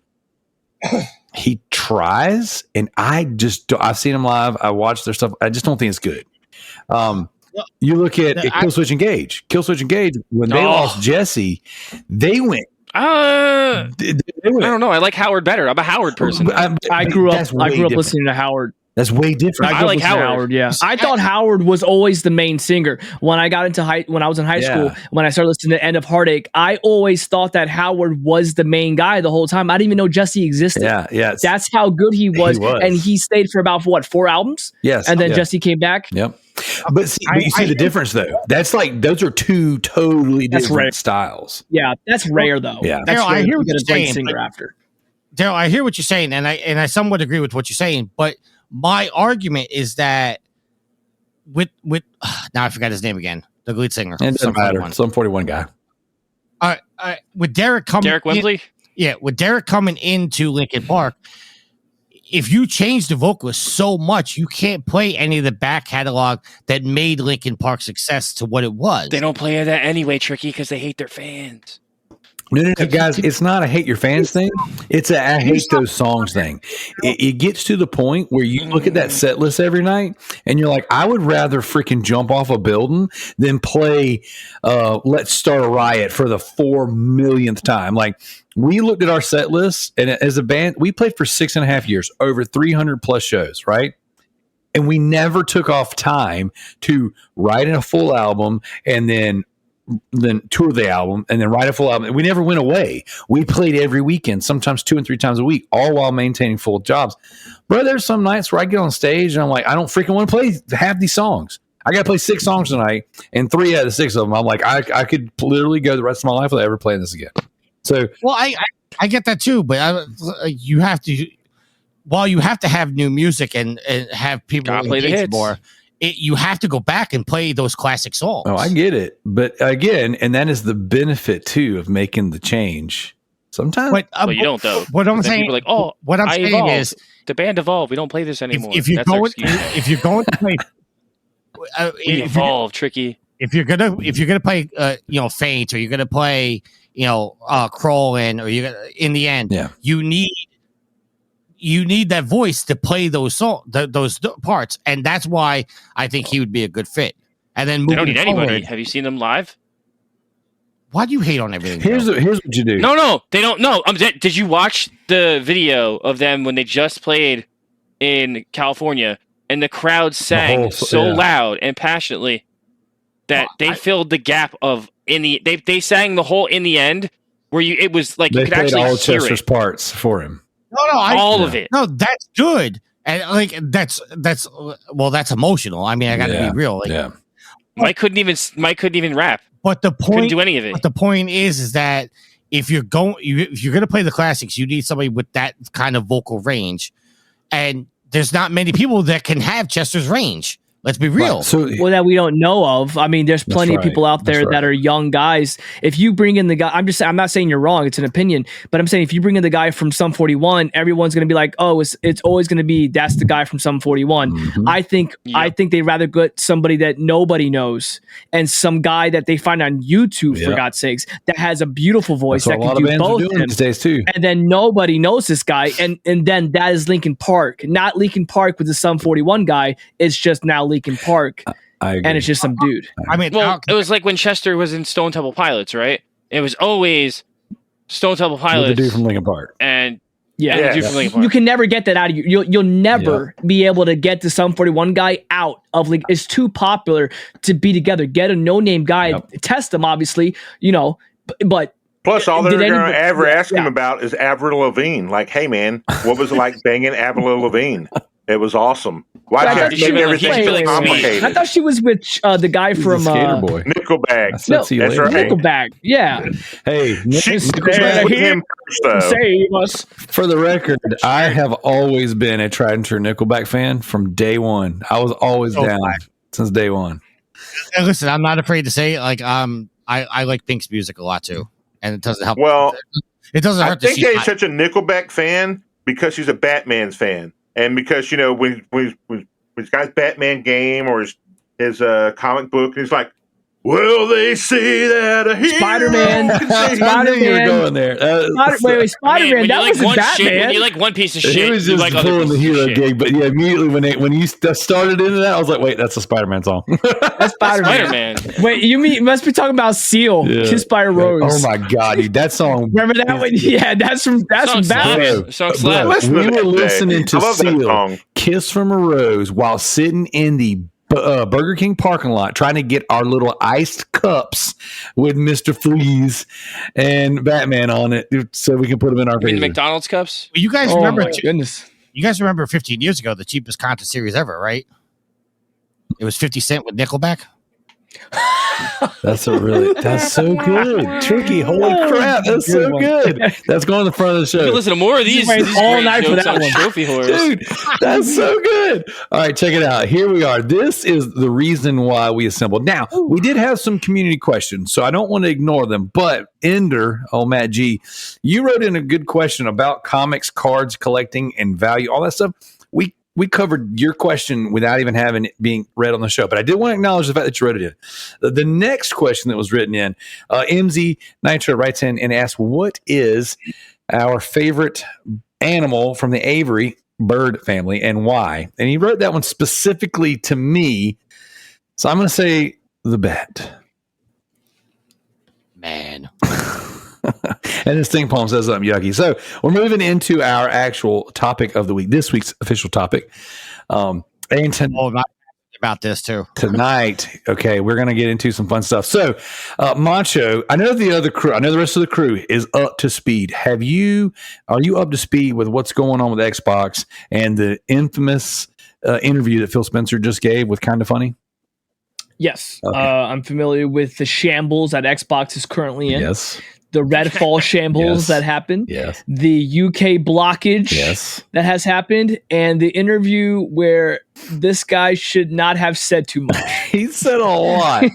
he tries, and I've seen him live. I watched their stuff. I just don't think it's good. You look at Killswitch Engage. Killswitch Engage, when they lost Jesse, they went. I don't know. I like Howard better. I'm a Howard person. I grew up listening to Howard. That's way different. I like Howard. Yeah, I thought Howard was always the main singer. When I got into when I was in high school, when I started listening to End of Heartache, I always thought that Howard was the main guy the whole time. I didn't even know Jesse existed. Yeah. That's how good he was. And he stayed for about 4 albums. Yes, and then Jesse came back. Yep. But you see the difference though. That's like those are 2 totally different styles. Yeah, that's rare though. Yeah, that's Daryl, I hear what you're saying. Singer after. Daryl, I hear what you're saying, and I somewhat agree with what you're saying, but my argument is that with now I forgot his name again, the lead singer. It doesn't matter. Some 41 guy. With Derek Wembley? With Derek coming into Linkin Park, if you change the vocalist so much, you can't play any of the back catalog that made Linkin Park success to what it was. They don't play that anyway, Tricky, because they hate their fans. No, guys, it's not a hate your fans thing. It's a I hate those songs thing. It gets to the point where you look at that set list every night and you're like, I would rather freaking jump off a building than play Let's Start a Riot for the 4 millionth time. Like, we looked at our set list, and as a band, we played for 6.5 years, over 300 plus shows, right? And we never took off time to write in a full album and then then tour the album, and then write a full album. We never went away. We played every weekend, sometimes 2 and 3 times a week, all while maintaining full jobs. Bro, there's some nights where I get on stage and I'm like, I don't freaking want to play half these songs. I got to play 6 songs tonight, and 3 out of the 6 of them, I'm like, I could literally go the rest of my life without ever playing this again. So, well, I get that too, but you have to. While you have to have new music and have people play the hits more, you have to go back and play those classic songs. oh, I get it, but again, and that is the benefit too of making the change. Sometimes, But you don't though. What I'm Then saying, people are like, oh, what I'm I saying evolved. is, The band evolved. We don't play this anymore. if you're That's our going, excuse. if you're going to play, We if you're, evolved, Tricky. if you're gonna play, Faint, or you're gonna play, Crawling, or you're gonna, in the end, Yeah. you need that voice to play those those parts, and that's why I think he would be a good fit. And then They don't need anybody. forward, Have you seen them live? why do you hate on everything? here's though? what you do. No, they don't. No, did you watch the video of them when they just played in California and the crowd sang whole- so yeah. loud and passionately that they filled the gap of they sang the whole in the end where it was like They you could played actually all hear Chester's it, parts for him. all of it. No, that's good, and like that's emotional. I mean, I got to Yeah. be real. Like, Yeah. Mike couldn't even rap. But the Couldn't point, do any of it. but the point is that if you're going to play the classics, you need somebody with that kind of vocal range, and there's not many people that can have Chester's range. Let's be real. Right. So Well, that we don't know of. I mean, there's plenty right. of people out That's there right. that are young guys. If you bring in the guy, I'm not saying you're wrong. It's an opinion, but I'm saying if you bring in the guy from Sum 41, everyone's going to be like, oh, it's always going to be that's the guy from Sum 41. Mhm. I think they'd rather get somebody that nobody knows and some guy that they find on YouTube, for Yeah. God's sakes, that has a beautiful voice that's what that a lot can of do bands are both. doing Them. these days too. And then nobody knows this guy, and then that is Linkin Park, not Linkin Park with the Sum 41 guy. It's just now Linkin Park, I agree. and it's just some dude. I mean, Well, it was like when Chester was in Stone Temple Pilots, right? It was always Stone Temple With the Pilots dude from Linkin Park. and Yeah, the Yeah. dude from Linkin Park. you can never get that out of you. You'll never be able to get the Sum 41 guy out of like. It's too popular to be together. Get a no name guy, Yep. test them, obviously, but Plus, all they're Did going to anybody- ever ask him yeah. about is Avril Lavigne. Like, hey, man, what was it like banging Avril Lavigne? It was awesome. Why I do you have thought to she make was- everything wait, so wait, wait. complicated? I thought she was with the guy He's from a skater boy. Nickelback. I said, see you that's later. right. Nickelback. Yeah, Hey, She's Nickelback, with him first, though. save us. for the record, I have always been a tried and true Nickelback fan from day one. I was always So down black. since day one. and listen, I'm not afraid to say it, like I like Pink's music a lot too, and it doesn't help. Well, It doesn't I hurt to think see. he's such a Nickelback fan because he's a Batman's fan, and because when he's got his Batman game or his comic book, and he's like, "Well, they say that a hero Spider-Man. can say-" I knew you were Spider-Man. going there. Wait, Spider-Man. when That you like wasn't one shit, Batman. when you like one piece of He shit, was you just like other pulling the pieces of hero shit. gig, but yeah, immediately when you started into that, I was like, "Wait, that's a Spider-Man song." That's Spider-Man. Spider-Man. Wait, you must be talking about Seal, Yeah. Kissed by a Rose. Oh my god, dude, that song! Remember that one? Yeah, that's from Song Batman. slaps. Song Bro, slaps. Listen we to were that listening day. to I love that Seal, song. "Kiss from a Rose" while sitting in the Burger King parking lot trying to get our little iced cups with Mr. Freeze and Batman on it so we can put them in our You mean the freezer. McDonald's cups? You guys Oh remember? my goodness. You guys remember 15 years ago the cheapest contest series ever, right? It was 50 Cent with Nickelback. That's so good. Tricky, holy crap, that's so good. That's going to the front of the You can show. listen to more of these wait all great night for jokes that on one. Trophy Horrors. Dude, that's so good. All right, check it out. Here we are. This is the reason why we assembled. Now, we did have some community questions, so I don't want to ignore them. But Ender, Matt G, you wrote in a good question about comics, cards, collecting, and value, all that stuff. We covered your question without even having it being read on the show. But I did want to acknowledge the fact that you wrote it in. The next question that was written in, MZ Nitro writes in and asks, what is our favorite animal from the Avery bird family and why? And he wrote that one specifically to me. So I'm going to say the bat. Man, And this thing poem says something yucky. So we're moving into our actual topic of the week, this week's official topic. And oh, not about this too. Tonight, okay, we're going to get into some fun stuff. So, Macho, I know the rest of the crew is up to speed. Are you up to speed with what's going on with Xbox and the infamous interview that Phil Spencer just gave with Kinda Funny? Yes. Okay. I'm familiar with the shambles that Xbox is currently in. Yes. The Redfall shambles Yes. that happened. Yes. The UK blockage Yes. that has happened. And the interview where this guy should not have said too much. He said a lot.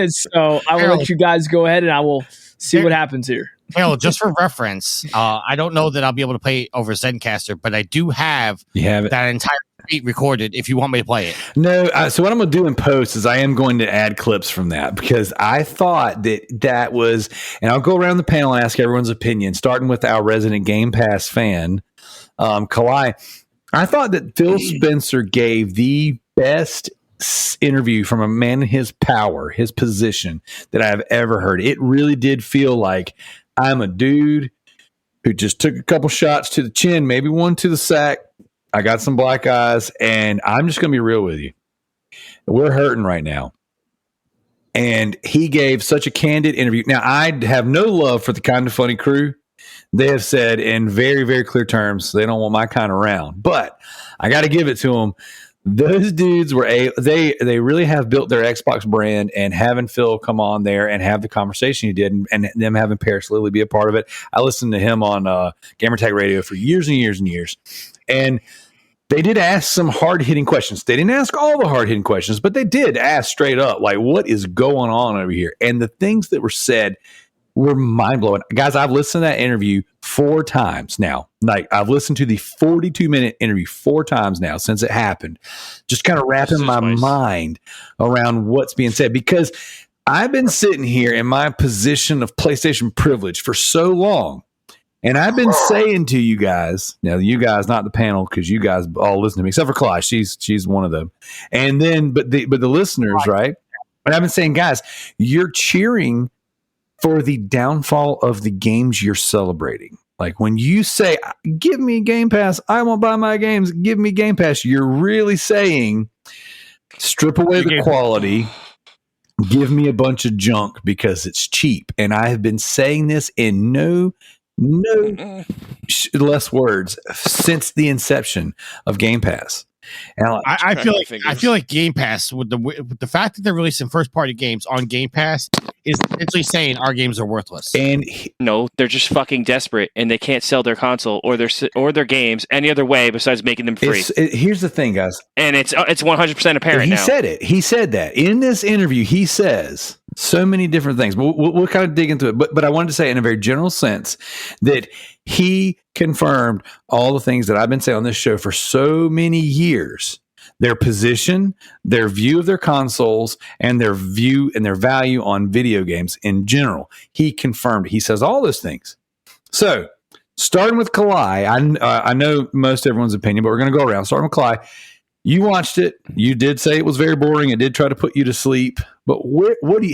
So I will let you guys go ahead and I will see what happens here. Hell, just for reference, I don't know that I'll be able to play over Zencaster, but I do have that entire beat recorded if you want me to play it. No, so what I'm going to do in post is I am going to add clips from that because I thought that was, and I'll go around the panel and ask everyone's opinion, starting with our resident Game Pass fan, Kalai. I thought that Phil Spencer gave the best interview from a man in his power, his position that I've ever heard. It really did feel like I'm a dude who just took a couple shots to the chin, maybe one to the sack. I got some black eyes, and I'm just going to be real with you. We're hurting right now. And he gave such a candid interview. Now, I have no love for the Kinda Funny crew. They have said in very, very clear terms they don't want my kind around. But I got to give it to them. Those dudes they really have built their Xbox brand, and having Phil come on there and have the conversation he did, and them having Paris Lilly be a part of it. I listened to him on Gamertag Radio for years and years and years. And they did ask some hard-hitting questions. They didn't ask all the hard-hitting questions, but they did ask straight up, like, what is going on over here? And the things that were said were mind-blowing. Guys, I've listened to that interview 4 times now. Like, I've listened to the 42-minute interview 4 times now since it happened. Just kind of wrapping my mind around what's being said. Because I've been sitting here in my position of PlayStation privilege for so long. And I've been saying to you guys, now you guys, not the panel, because you guys all listen to me, except for Clash. She's one of them. And then, but the listeners, right? But I've been saying, guys, you're cheering for the downfall of the games you're celebrating. Like when you say, give me Game Pass, I won't buy my games, give me Game Pass, you're really saying, strip away the quality, give me a bunch of junk because it's cheap. And I have been saying this in no less words since the inception of Game Pass. And I feel like Game Pass with the fact that they're releasing first party games on Game Pass is essentially saying our games are worthless. And no, they're just fucking desperate, and they can't sell their console or their games any other way besides making them free. Here's the thing, guys, and it's 100% apparent. He said it. He said that in this interview. He says so many different things. We'll kind of dig into it, but I wanted to say in a very general sense that he confirmed all the things that I've been saying on this show for so many years. Their position, their view of their consoles, and their view and their value on video games in general. He confirmed it. He says all those things. So, starting with Kalai, I know most everyone's opinion, but we're going to go around. Starting with Kalai, you watched it. You did say it was very boring. It did try to put you to sleep. But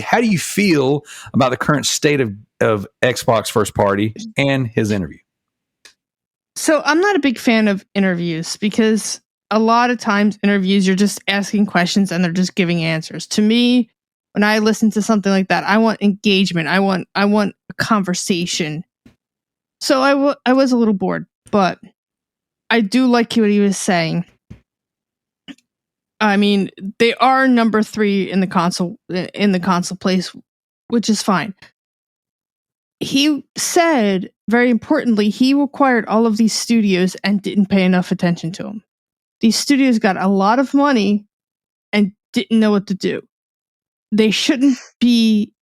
how do you feel about the current state of Xbox first party and his interview? So I'm not a big fan of interviews because a lot of times interviews, you're just asking questions and they're just giving answers. To me, when I listen to something like that, I want engagement. I want a conversation. So I was a little bored, but I do like what he was saying. I mean, they are number 3 in the console place, which is fine. He said, very importantly, he acquired all of these studios and didn't pay enough attention to them. These studios got a lot of money and didn't know what to do. They shouldn't be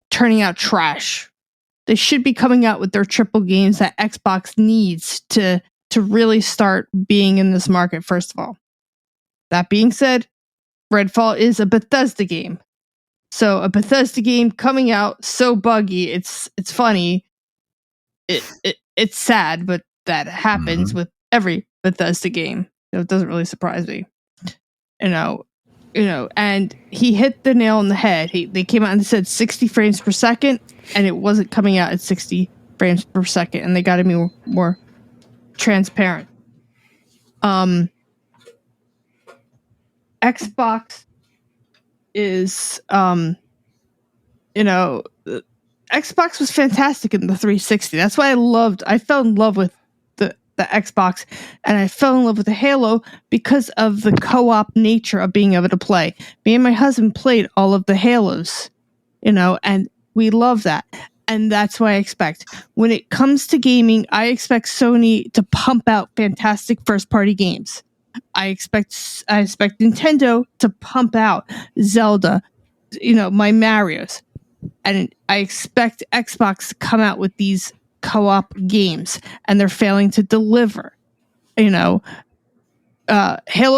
turning out trash. They should be coming out with their triple games that Xbox needs to really start being in this market, first of all. That being said, Redfall is a Bethesda game. So a Bethesda game coming out so buggy, it's funny. It's sad, but that happens with every Bethesda game. It doesn't really surprise me. You know, and he hit the nail on the head. They came out and said 60 frames per second, and it wasn't coming out at 60 frames per second, and they got to be more transparent. Xbox is, Xbox was fantastic in the 360. That's why I fell in love with the Xbox, and I fell in love with the Halo because of the co-op nature of being able to play. Me and my husband played all of the Halos, and we love that. And that's what I expect. When it comes to gaming, I expect Sony to pump out fantastic first-party games. I expect Nintendo to pump out Zelda, my Marios. And I expect Xbox to come out with these co-op games, and they're failing to deliver. Halo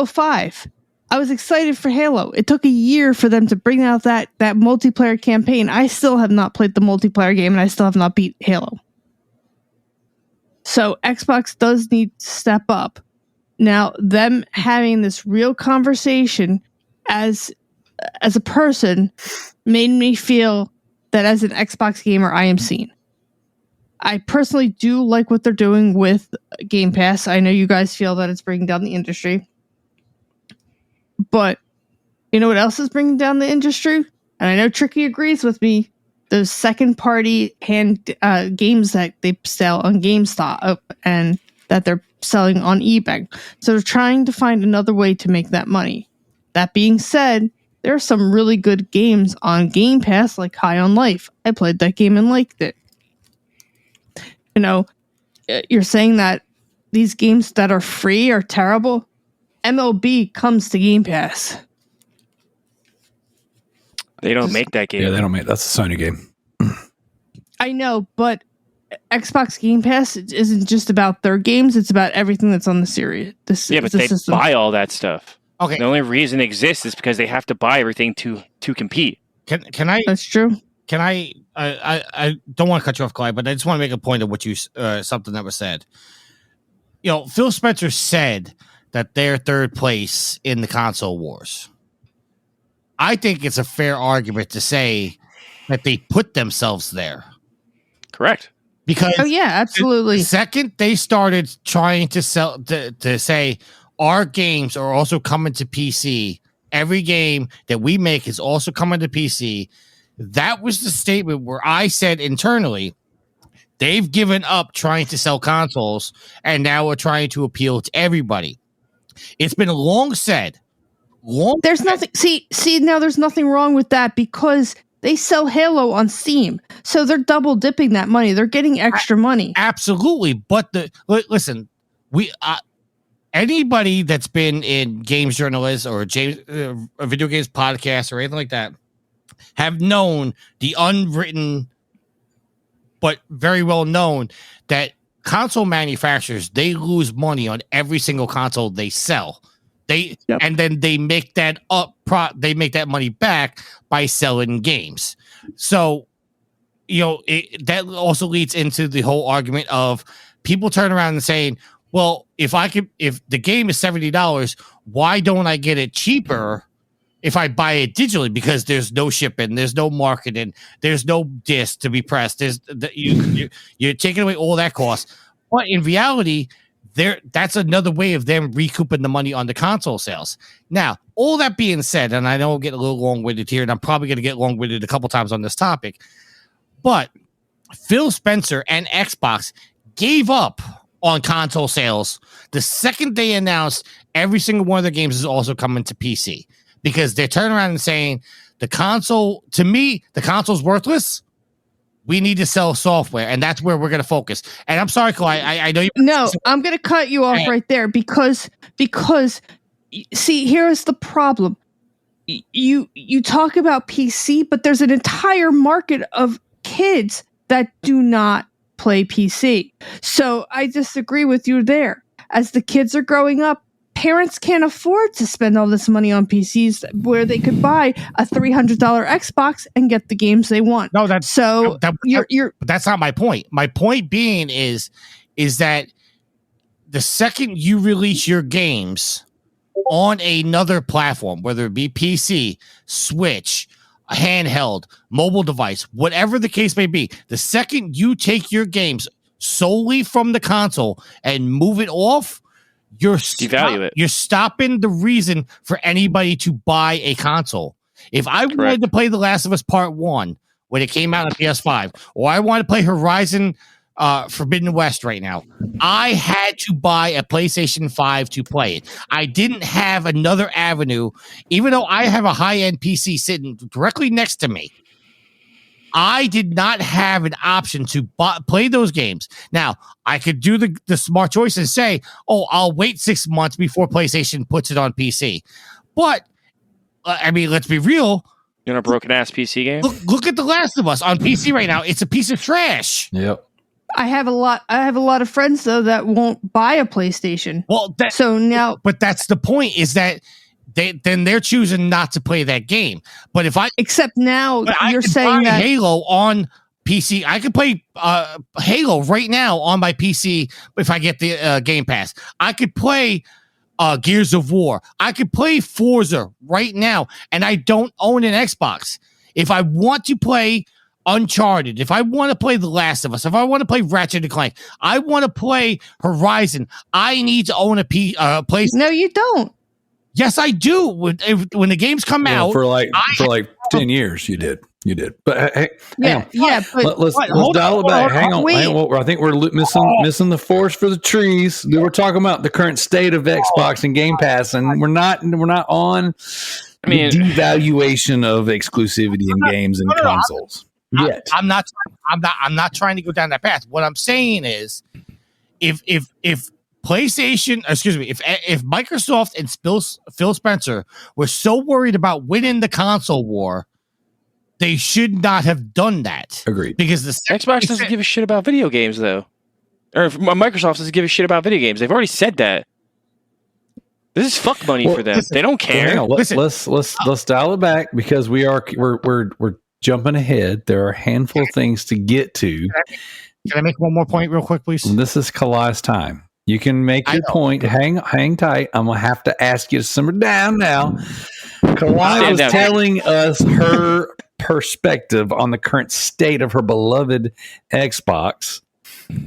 5. I was excited for Halo. It took a year for them to bring out that multiplayer campaign. I still have not played the multiplayer game, and I still have not beat Halo. So Xbox does need to step up. Now, them having this real conversation as a person made me feel that as an Xbox gamer, I am seen. I personally do like what they're doing with Game Pass. I know you guys feel that it's bringing down the industry. But you know what else is bringing down the industry? And I know Tricky agrees with me. Those second-party games that they sell on GameStop and that they're selling on eBay. So they're trying to find another way to make that money. That being said, there are some really good games on Game Pass, like High on Life. I played that game and liked it. You're saying that these games that are free are terrible. MLB comes to Game Pass. They don't make that game. Yeah, they don't make that's a Sony game. I know, but Xbox Game Pass isn't just about their games; it's about everything that's on the series. But they system. buy all that stuff. Okay. The only reason it exists is because they have to buy everything to compete. Can I? That's true. Can I don't want to cut you off, Clyde, but I just want to make a point of what you something that was said. Phil Spencer said that they're third place in the console wars. I think it's a fair argument to say that they put themselves there. Correct. Because absolutely. The second they started trying to sell to say our games are also coming to PC, every game that we make is also coming to PC. That was the statement where I said internally, they've given up trying to sell consoles and now we're trying to appeal to everybody. It's been long said. There's nothing. See, now there's nothing wrong with that because they sell Halo on Steam, so they're double dipping that money. They're getting extra money. Absolutely, but listen, anybody that's been in games journalists or a video games podcast or anything like that have known the unwritten, but very well known that console manufacturers, they lose money on every single console they sell. And then they make that they make that money back by selling games. So, that also leads into the whole argument of people turn around and saying, well, if the game is $70, why don't I get it cheaper if I buy it digitally? Because there's no shipping, there's no marketing, there's no disc to be pressed. You're taking away all that cost. But in reality, that's another way of them recouping the money on the console sales. Now, all that being said, and I know I'm getting a little long-winded here, and I'm probably going to get long-winded a couple times on this topic, but Phil Spencer and Xbox gave up on console sales the second they announced every single one of their games is also coming to PC, because they're turning around and saying the console's worthless. We need to sell software, and that's where we're going to focus. And I'm sorry, Clyde, I know you. No, I'm going to cut you off right there because see, here's the problem. You talk about PC, but there's an entire market of kids that do not play PC. So I disagree with you there. As the kids are growing up, parents can't afford to spend all this money on PCs where they could buy a $300 Xbox and get the games they want. No, that's not my point. My point being is that the second you release your games on another platform, whether it be PC, Switch, a handheld, mobile device, whatever the case may be, the second you take your games solely from the console and move it off, Devalue it. You're stopping the reason for anybody to buy a console. If I wanted to play The Last of Us Part 1 when it came out on PS5, or I want to play Horizon Forbidden West right now, I had to buy a PlayStation 5 to play it. I didn't have another avenue, even though I have a high-end PC sitting directly next to me. I did not have an option to play those games. Now, I could do the smart choice and say, oh, I'll wait 6 months before PlayStation puts it on PC. But, I mean, let's be real. You're a broken-ass PC game? Look at The Last of Us on PC right now. It's a piece of trash. Yep. I have a lot of friends though that won't buy a PlayStation. Well, but that's the point, is that they're choosing not to play that game. But except now you're saying that Halo on PC, I could play Halo right now on my PC if I get the Game Pass. I could play Gears of War. I could play Forza right now, and I don't own an Xbox. If I want to play Uncharted, if I want to play The Last of Us, if I want to play Ratchet & Clank, I want to play Horizon, I need to own a PlayStation. No, you don't. Yes, I do. When the games come out for like 10 years, you did. But hey, yeah. But let's dial it back. Hang on. I think we're missing the forest for the trees. We're talking about the current state of Xbox and Game Pass, and we're not on. I mean, the devaluation of exclusivity in games and consoles. I'm not trying to go down that path. What I'm saying is, if PlayStation, if Microsoft and Phil Spencer were so worried about winning the console war, they should not have done that. Agreed. Because the Xbox doesn't give a shit about video games, though. Or if Microsoft doesn't give a shit about video games. They've already said that. This is fuck money for them. They don't care. Let's dial it back, because we're jumping ahead. There are a handful of things to get to. Can I make one more point real quick, please? This is Kalai's time. You can make your point. Hang tight. I'm gonna have to ask you to simmer down now. Kalai was telling us her perspective on the current state of her beloved Xbox,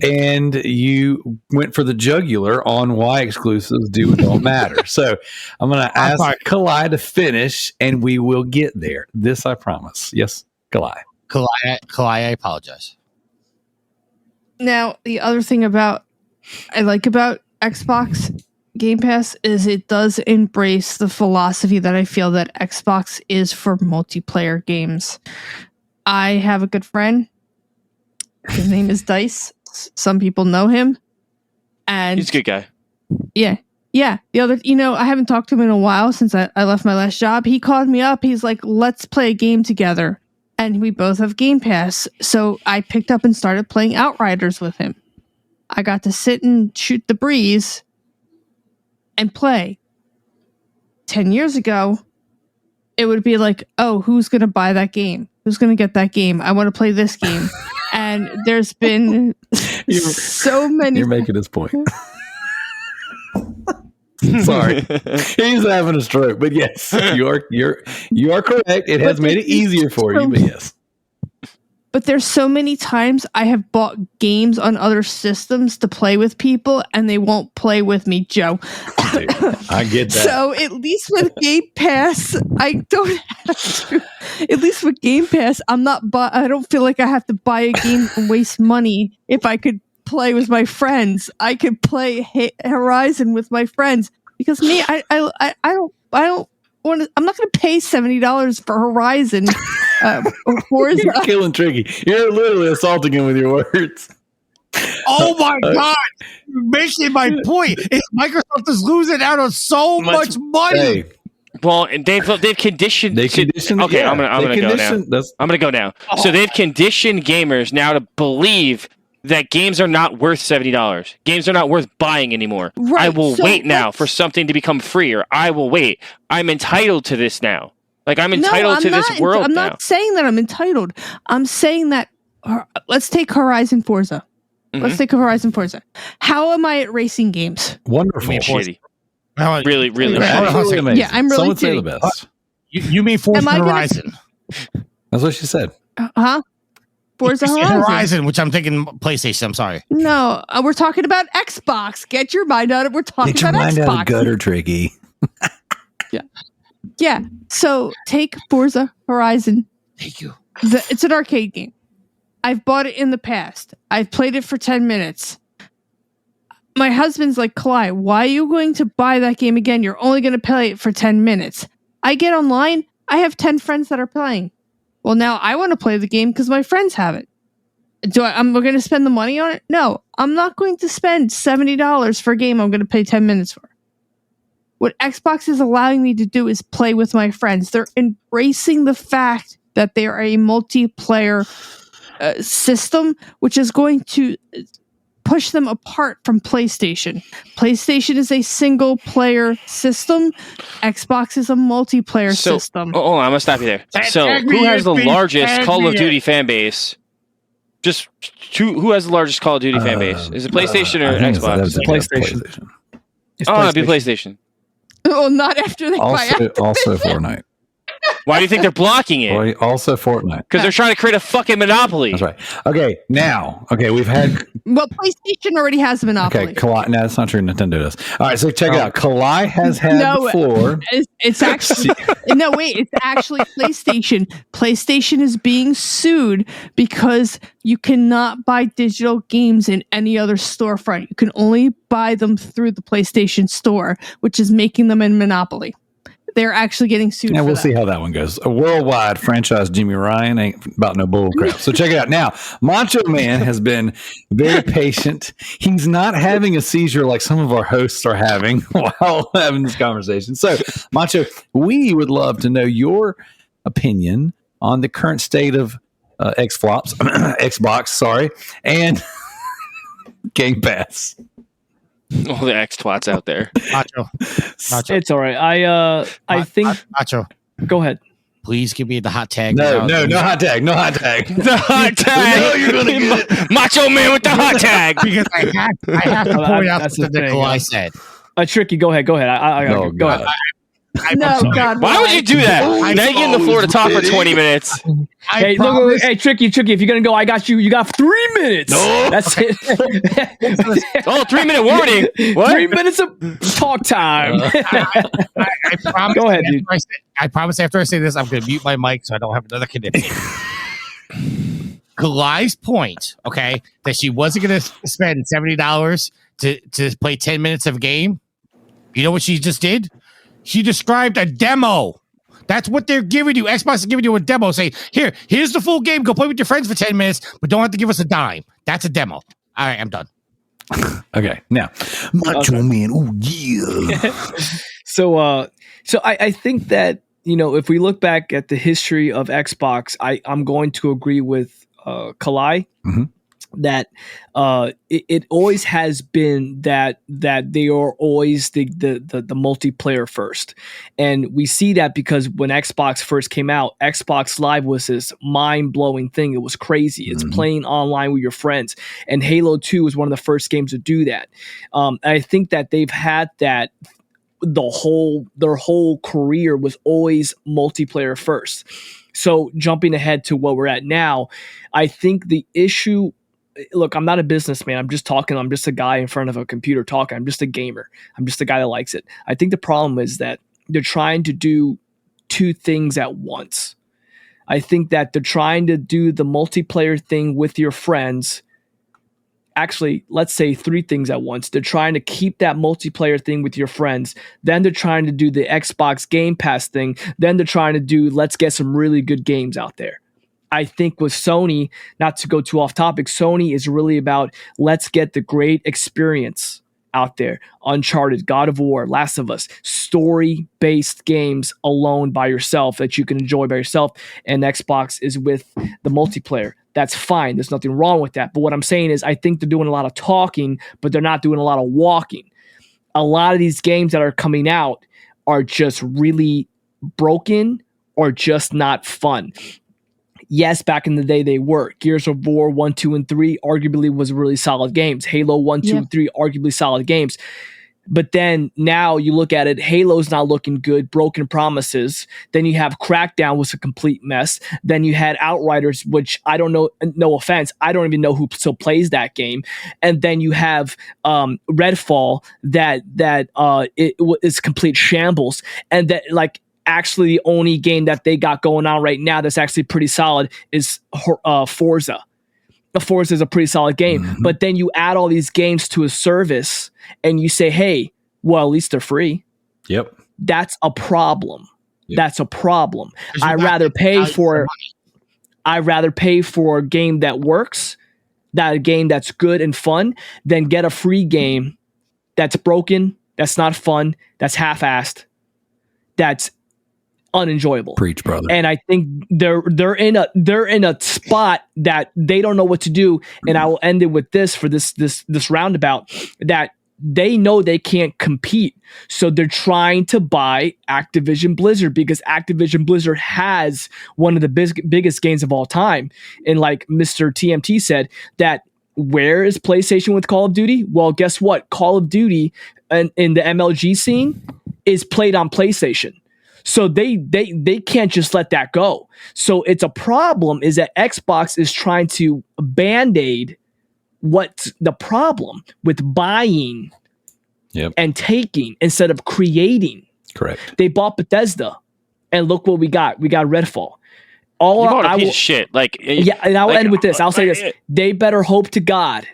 and you went for the jugular on why exclusives do and don't matter. So I'm going to ask Kalai to finish, and we will get there. This I promise. Yes, Kalai. I apologize. Now, the other thing I like about Xbox Game Pass is it does embrace the philosophy that I feel that Xbox is for multiplayer games. I have a good friend. His name is Dice. Some people know him. And he's a good guy. Yeah. Yeah. The other, I haven't talked to him in a while since I left my last job. He called me up. He's like, let's play a game together. And we both have Game Pass. So I picked up and started playing Outriders with him. I got to sit and shoot the breeze and play. 10 years ago, it would be like, oh, who's going to buy that game? Who's going to get that game? I want to play this game. And there's been so many. You're making this point. Sorry, he's having a stroke. But yes, you are correct. It has made it easier for you. But yes. But there's so many times I have bought games on other systems to play with people, and they won't play with me, Joe. Dude, I get that. So at least with Game Pass, I don't have to. At least with Game Pass, I don't feel like I have to buy a game and waste money. If I could play with my friends, I could play Horizon with my friends. Because me, I don't want to. I'm not going to pay $70 for Horizon. Forza. You're killing Tricky. You're literally assaulting him with your words. Oh my God! You're making my point. Microsoft is losing out on so much money. Hey. Well, and they've conditioned. Okay, I'm gonna go now. I'm gonna go now. So they've conditioned gamers now to believe that games are not worth $70. Games are not worth buying anymore. Right, I will wait now for something to become free, or I will wait. I'm entitled to this now. Like, I'm entitled to this world now. I'm not saying that I'm entitled. I'm saying that let's take Horizon Forza. Mm-hmm. Let's take Horizon Forza. How am I at racing games? Wonderful. Shitty. Really, really shitty. Yeah, I'm really Someone say shitty. the best. You mean Forza Horizon? That's what she said. Huh? Forza Horizon. Which I'm thinking PlayStation. I'm sorry. No, we're talking about Xbox. Get your mind out of. We're talking Get your about mind Xbox. out of gutter, Tricky. Yeah. So take Forza Horizon. Thank you. It's an arcade game. I've bought it in the past. I've played it for 10 minutes. My husband's like, Kalai, why are you going to buy that game again? You're only going to play it for 10 minutes. I get online. I have 10 friends that are playing. Well, now I want to play the game because my friends have it. I'm going to spend the money on it? No, I'm not going to spend $70 for a game I'm going to pay 10 minutes for. What Xbox is allowing me to do is play with my friends. They're embracing the fact that they are a multiplayer system, which is going to push them apart from PlayStation. PlayStation is a single player system. Xbox is a multiplayer system. Oh, I'm gonna stop you there. So, who has the largest Call of Duty fan base? Just who has the largest Call of Duty fan base? Is it PlayStation or Xbox? It's PlayStation. It'd be PlayStation. Well, not after they buy it. Also Fortnite. Why do you think they're blocking it? Also Fortnite. Because they're trying to create a fucking monopoly. That's right. Okay, we've had... Well, PlayStation already has a monopoly. Okay, Kalai... No, that's not true. Nintendo does. All right, so check it out. Kalai has had the floor. It's actually... No, wait. It's actually PlayStation. PlayStation is being sued because you cannot buy digital games in any other storefront. You can only buy them through the PlayStation Store, which is making them a monopoly. They're actually getting sued. Yeah, we'll that. see how that one goes. A worldwide franchise, Jimmy Ryan ain't about no bull crap. So check it out. Now, Macho Man has been very patient. He's not having a seizure like some of our hosts are having while having this conversation. So, Macho, we would love to know your opinion on the current state of Xbox, and Game Pass. All the X-twats out there. Nacho. It's all right. I think... Nacho. Go ahead. Please give me the hot tag. No hot tag. No hot tag. The hot tag. No, you're going to get it. Macho Man with the hot tag. Because I have to point out something that Kalai said. Tricky, go ahead. Go ahead. God. Why would you do that? Now you get in the floor to talk for 20 minutes. Hey, look, hey, Tricky, if you're gonna go, I got you. You got 3 minutes. No. That's it. 3-minute warning. What? 3 minutes of talk time. I promise. Go ahead, dude. I promise after I say this, I'm going to mute my mic so I don't have another connection. Kalai's point, okay, that she wasn't going to spend $70 to play 10 minutes of a game. You know what she just did? She described a demo. That's what they're giving you. Xbox is giving you a demo. Say, here's the full game. Go play with your friends for 10 minutes, but don't have to give us a dime. That's a demo. All right, I'm done. Okay, now, Macho Man. Oh, yeah. So I think that, if we look back at the history of Xbox, I'm going to agree with Kalai. Mm-hmm. That it always has been that they are always the multiplayer first, and we see that because when Xbox first came out, Xbox Live was this mind-blowing thing. It was crazy. It's playing online with your friends, and Halo 2 was one of the first games to do that. I think that they've had that. Their whole career was always multiplayer first. So jumping ahead to what we're at now, I think the issue. Look, I'm not a businessman. I'm just talking. I'm just a guy in front of a computer talking. I'm just a gamer. I'm just a guy that likes it. I think the problem is that they're trying to do two things at once. I think that they're trying to do the multiplayer thing with your friends. Actually, let's say three things at once. They're trying to keep that multiplayer thing with your friends. Then they're trying to do the Xbox Game Pass thing. Then they're trying to do, let's get some really good games out there. I think with Sony, not to go too off topic, Sony is really about let's get the great experience out there. Uncharted, God of War, Last of Us, story-based games alone by yourself that you can enjoy by yourself. And Xbox is with the multiplayer. That's fine. There's nothing wrong with that. But what I'm saying is I think they're doing a lot of talking, but they're not doing a lot of walking. A lot of these games that are coming out are just really broken or just not fun. Yes, back in the day they were. Gears of War 1, 2, and 3 arguably was really solid games. Halo 1, 2, and 3 arguably solid games. But then now you look at it, Halo's not looking good, Broken Promises. Then you have Crackdown was a complete mess. Then you had Outriders, which I don't know, no offense, I don't even know who still plays that game. And then you have Redfall that is complete shambles. And that like actually the only game that they got going on right now that's actually pretty solid is Forza. Forza is a pretty solid game, but then you add all these games to a service and you say, hey, well, at least they're free. Yep. That's a problem. Yep. That's a problem. I'd rather pay for a game that works, that a game that's good and fun, than get a free game that's broken, that's not fun, that's half-assed, that's unenjoyable. Preach, brother. And I think they're in a spot that they don't know what to do. And I will end it with this for this roundabout, that they know they can't compete. So they're trying to buy Activision Blizzard because Activision Blizzard has one of the biggest games of all time. And like Mr. TMT said, that where is PlayStation with Call of Duty? Well, guess what? Call of Duty in the MLG scene is played on PlayStation. So they can't just let that go. So it's a problem is that Xbox is trying to Band-Aid what's the problem with buying and taking instead of creating. Correct. They bought Bethesda, and look what we got. We got Redfall. You bought a piece of shit. Like, yeah, and I'll end with this. I'll say this. They better hope to God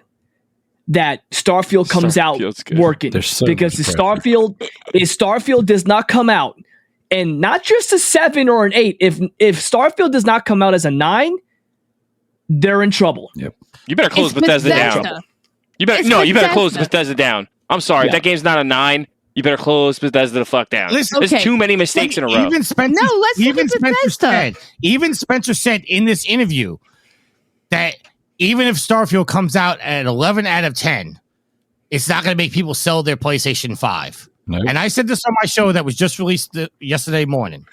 that Starfield comes out working. So because if Starfield does not come out, and not just a 7 or an 8, if Starfield does not come out as a 9, they're in trouble. Yep. You better close Bethesda down. You better close Bethesda down. I'm sorry, that game's not a 9. You better close Bethesda the fuck down. Listen, There's too many mistakes in a row. Even Spencer said in this interview that even if Starfield comes out at 11 out of 10, it's not going to make people sell their PlayStation 5. Nope. And I said this on my show that was just released yesterday morning.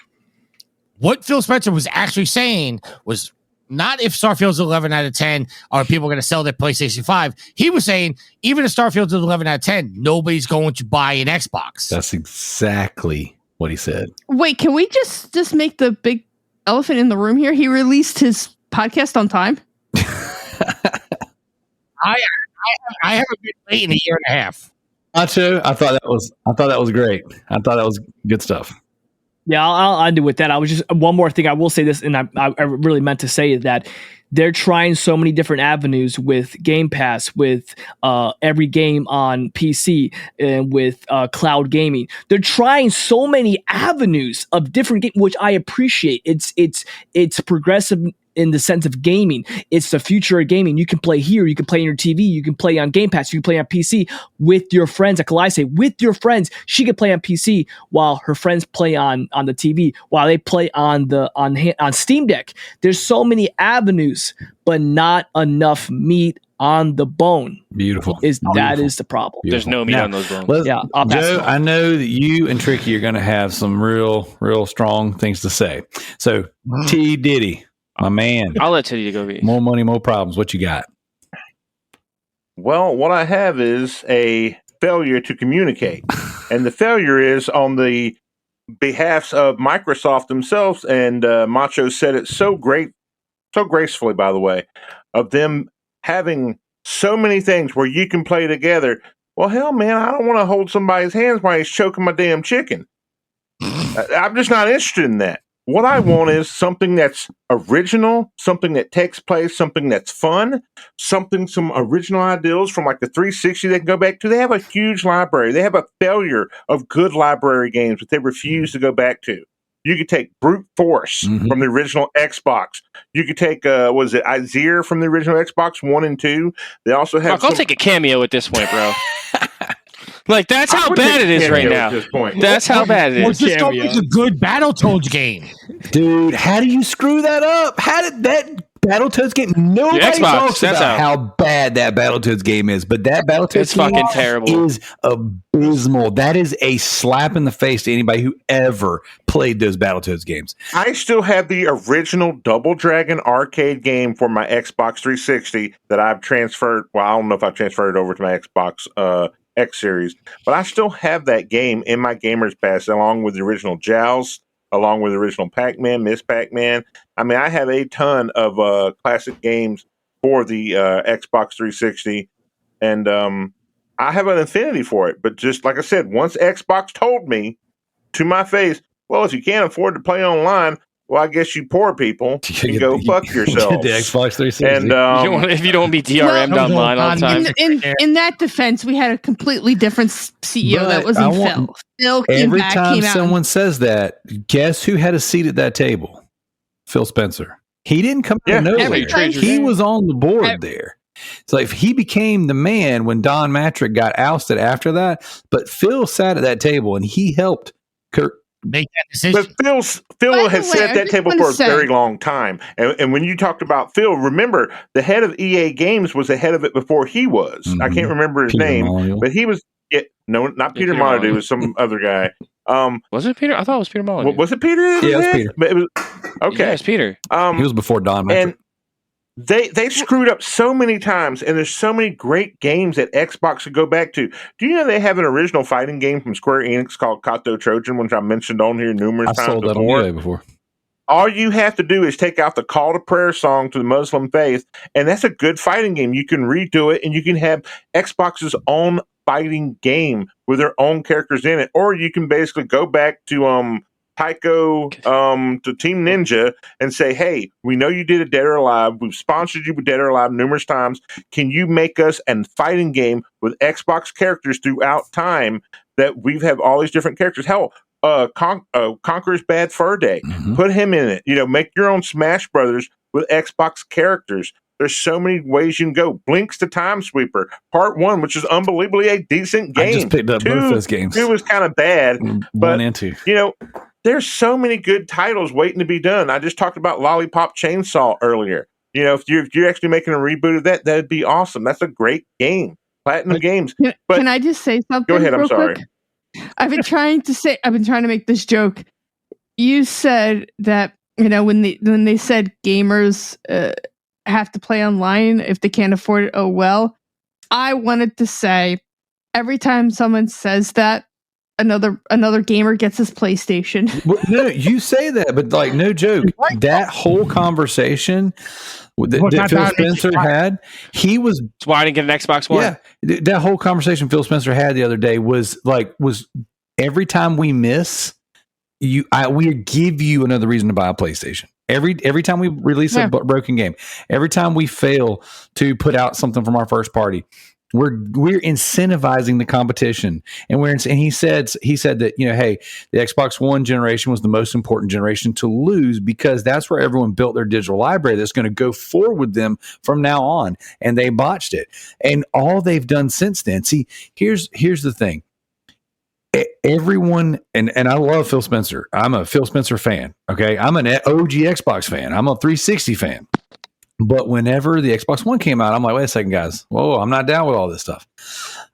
What Phil Spencer was actually saying was not if Starfield's 11 out of 10 are people going to sell their PlayStation 5. He was saying even if Starfield's 11 out of 10, nobody's going to buy an Xbox. That's exactly what he said. Wait, can we just make the big elephant in the room here? He released his podcast on time. I haven't been late in a year and a half. I thought that was great. I thought that was good stuff. Yeah, I'll end it with that. I was just one more thing. I will say this, and I really meant to say that they're trying so many different avenues with Game Pass, with every game on PC, and with cloud gaming. They're trying so many avenues of different games, which I appreciate. It's progressive in the sense of gaming. It's the future of gaming. You can play here, you can play on your TV, you can play on Game Pass, you can play on PC with your friends. Like Kalai say, with your friends, she can play on PC while her friends play on the TV, while they play on Steam Deck. There's so many avenues, but not enough meat on the bone. Beautiful. That is the problem. Beautiful. There's no meat on those bones. Yeah, Joe, I know that you and Tricky are going to have some real strong things to say. So, T. Diddy, my man. I'll let Teddy go be. More money, more problems. What you got? Well, what I have is a failure to communicate. And the failure is on the behalfs of Microsoft themselves. And Macho said it so gracefully, by the way, of them having so many things where you can play together. Well, hell, man, I don't want to hold somebody's hands while he's choking my damn chicken. I'm just not interested in that. What I want is something that's original, something that takes place, something that's fun, some original ideas from like the 360 they can go back to. They have a huge library. They have a failure of good library games that they refuse to go back to. You could take Brute Force from the original Xbox. You could take, Izir from the original Xbox 1 and 2. They also have. I'll take a cameo at this point, bro. Like, that's how bad it is right now. That's how bad it is. Just don't make a good Battletoads game. Dude, how do you screw that up? How did that Battletoads game? Nobody talks about how bad that Battletoads game is, but that Battletoads game fucking terrible. Is abysmal. That is a slap in the face to anybody who ever played those Battletoads games. I still have the original Double Dragon arcade game for my Xbox 360 that I've transferred. Well, I don't know if I've transferred it over to my Xbox X series. But I still have that game in my Gamers Pass, along with the original Joust, along with the original Pac-Man, Miss Pac-Man. I mean, I have a ton of classic games for the Xbox 360, and I have an affinity for it. But just like I said, once Xbox told me to my face, well, if you can't afford to play online, well, I guess you poor people can go fuck yourselves. The Xbox 360. And if you don't want to be DRM'd online all the time. In that defense, we had a completely different CEO that wasn't Phil. Phil came every back, time came someone says that, guess who had a seat at that table? Phil Spencer. He didn't come out of nowhere. He was on the board there. So if he became the man when Don Matrick got ousted after that, but Phil sat at that table and he helped Kurt make that decision. But Phil had sat at that table for a very long time. And when you talked about Phil, remember the head of EA Games was the head of it before he was. Mm-hmm. I can't remember his name, but he was not Peter Molyneux. It was some other guy. Was it Peter? I thought it was Peter Molyneux. Was it Peter? Yeah, it was Peter. But it was, okay, yeah, it's Peter. He was before Don Matrick. And they screwed up so many times, and there's so many great games that Xbox could go back to. Do you know they have an original fighting game from Square Enix called Kato Trojan, which I mentioned on here numerous times before? I sold that on eBay before. All you have to do is take out the call to prayer song to the Muslim faith, and that's a good fighting game. You can redo it, and you can have Xbox's own fighting game with their own characters in it, or you can basically go back to Tycho to Team Ninja and say, hey, we know you did a Dead or Alive. We've sponsored you with Dead or Alive numerous times. Can you make us a fighting game with Xbox characters throughout time that we've have all these different characters? Hell, Conqueror's Bad Fur Day. Mm-hmm. Put him in it. Make your own Smash Brothers with Xbox characters. There's so many ways you can go. Blinks to Time Sweeper, Part 1, which is unbelievably a decent game. I just picked up both those games. 2 was kind of bad. 1 and 2. There's so many good titles waiting to be done. I just talked about Lollipop Chainsaw earlier. If you're actually making a reboot of that, that'd be awesome. That's a great game. Platinum Games. But can I just say something? Go ahead. I'm sorry. Quick? I've been trying to make this joke. You said that when they said gamers have to play online if they can't afford it. Oh well. I wanted to say every time someone says that, another gamer gets his PlayStation. Well, no, you say that, but no joke. That whole conversation that Phil Spencer had, That's why I didn't get an Xbox One. Yeah, that whole conversation Phil Spencer had the other day was every time we miss, we give you another reason to buy a PlayStation. Every time we release a broken game, every time we fail to put out something from our first party, we're incentivizing the competition, and he said that hey, the Xbox One generation was the most important generation to lose because that's where everyone built their digital library that's going to go forward with them from now on, and they botched it. And all they've done since then. See, here's the thing. Everyone, and I love Phil Spencer. I'm a Phil Spencer fan. Okay, I'm an OG Xbox fan. I'm a 360 fan. But whenever the Xbox One came out, I'm like, wait a second, guys. Whoa, I'm not down with all this stuff.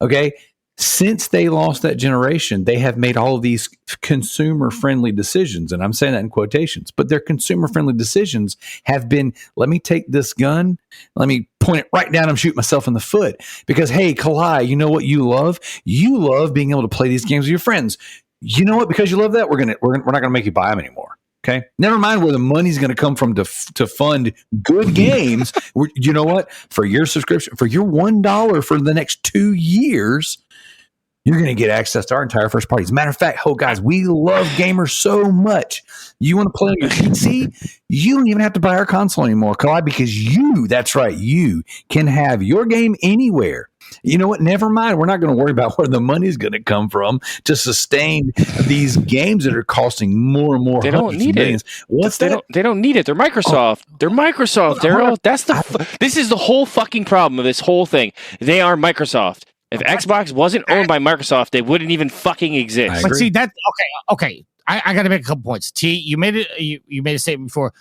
Okay. Since they lost that generation, they have made all of these consumer-friendly decisions. And I'm saying that in quotations. But their consumer-friendly decisions have been, let me take this gun, let me point it right down and shoot myself in the foot. Because, hey, Kalai, you know what you love? You love being able to play these games with your friends. You know what? Because you love that, we're not going to make you buy them anymore. Okay. Never mind where the money's going to come from to fund good games. You know what? For your subscription, for your $1 for the next 2 years, you're going to get access to our entire first party. As a matter of fact, guys, we love gamers so much. You want to play on your PC? You don't even have to buy our console anymore, Kalai, because that's right, you can have your game anywhere. You know what? Never mind. We're not going to worry about where the money's going to come from to sustain these games that are costing more and more. They don't need it. What's that? They don't need it. They're Microsoft. They're Microsoft, Daryl. That's this is the whole fucking problem of this whole thing. They are Microsoft. If Xbox wasn't owned by Microsoft, they wouldn't even fucking exist. But see, that's okay. I got to make a couple points. T, you made it. You made a statement before.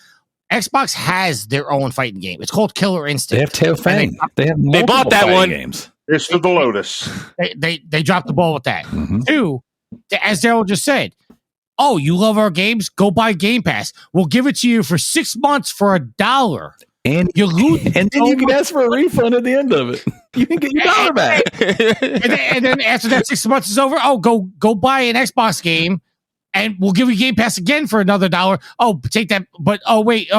Xbox has their own fighting game. It's called Killer Instinct. They have Tail Fang. They bought that one. Games. It's for the Lotus. They dropped the ball with that. Mm-hmm. 2, as Daryl just said, oh, you love our games? Go buy Game Pass. We'll give it to you for 6 months for $1. And you lose, and then you can ask for a refund at the end of it. You can get your dollar back. and then after that 6 months is over, go buy an Xbox game, and we'll give you Game Pass again for another $1. Oh, take that. But wait,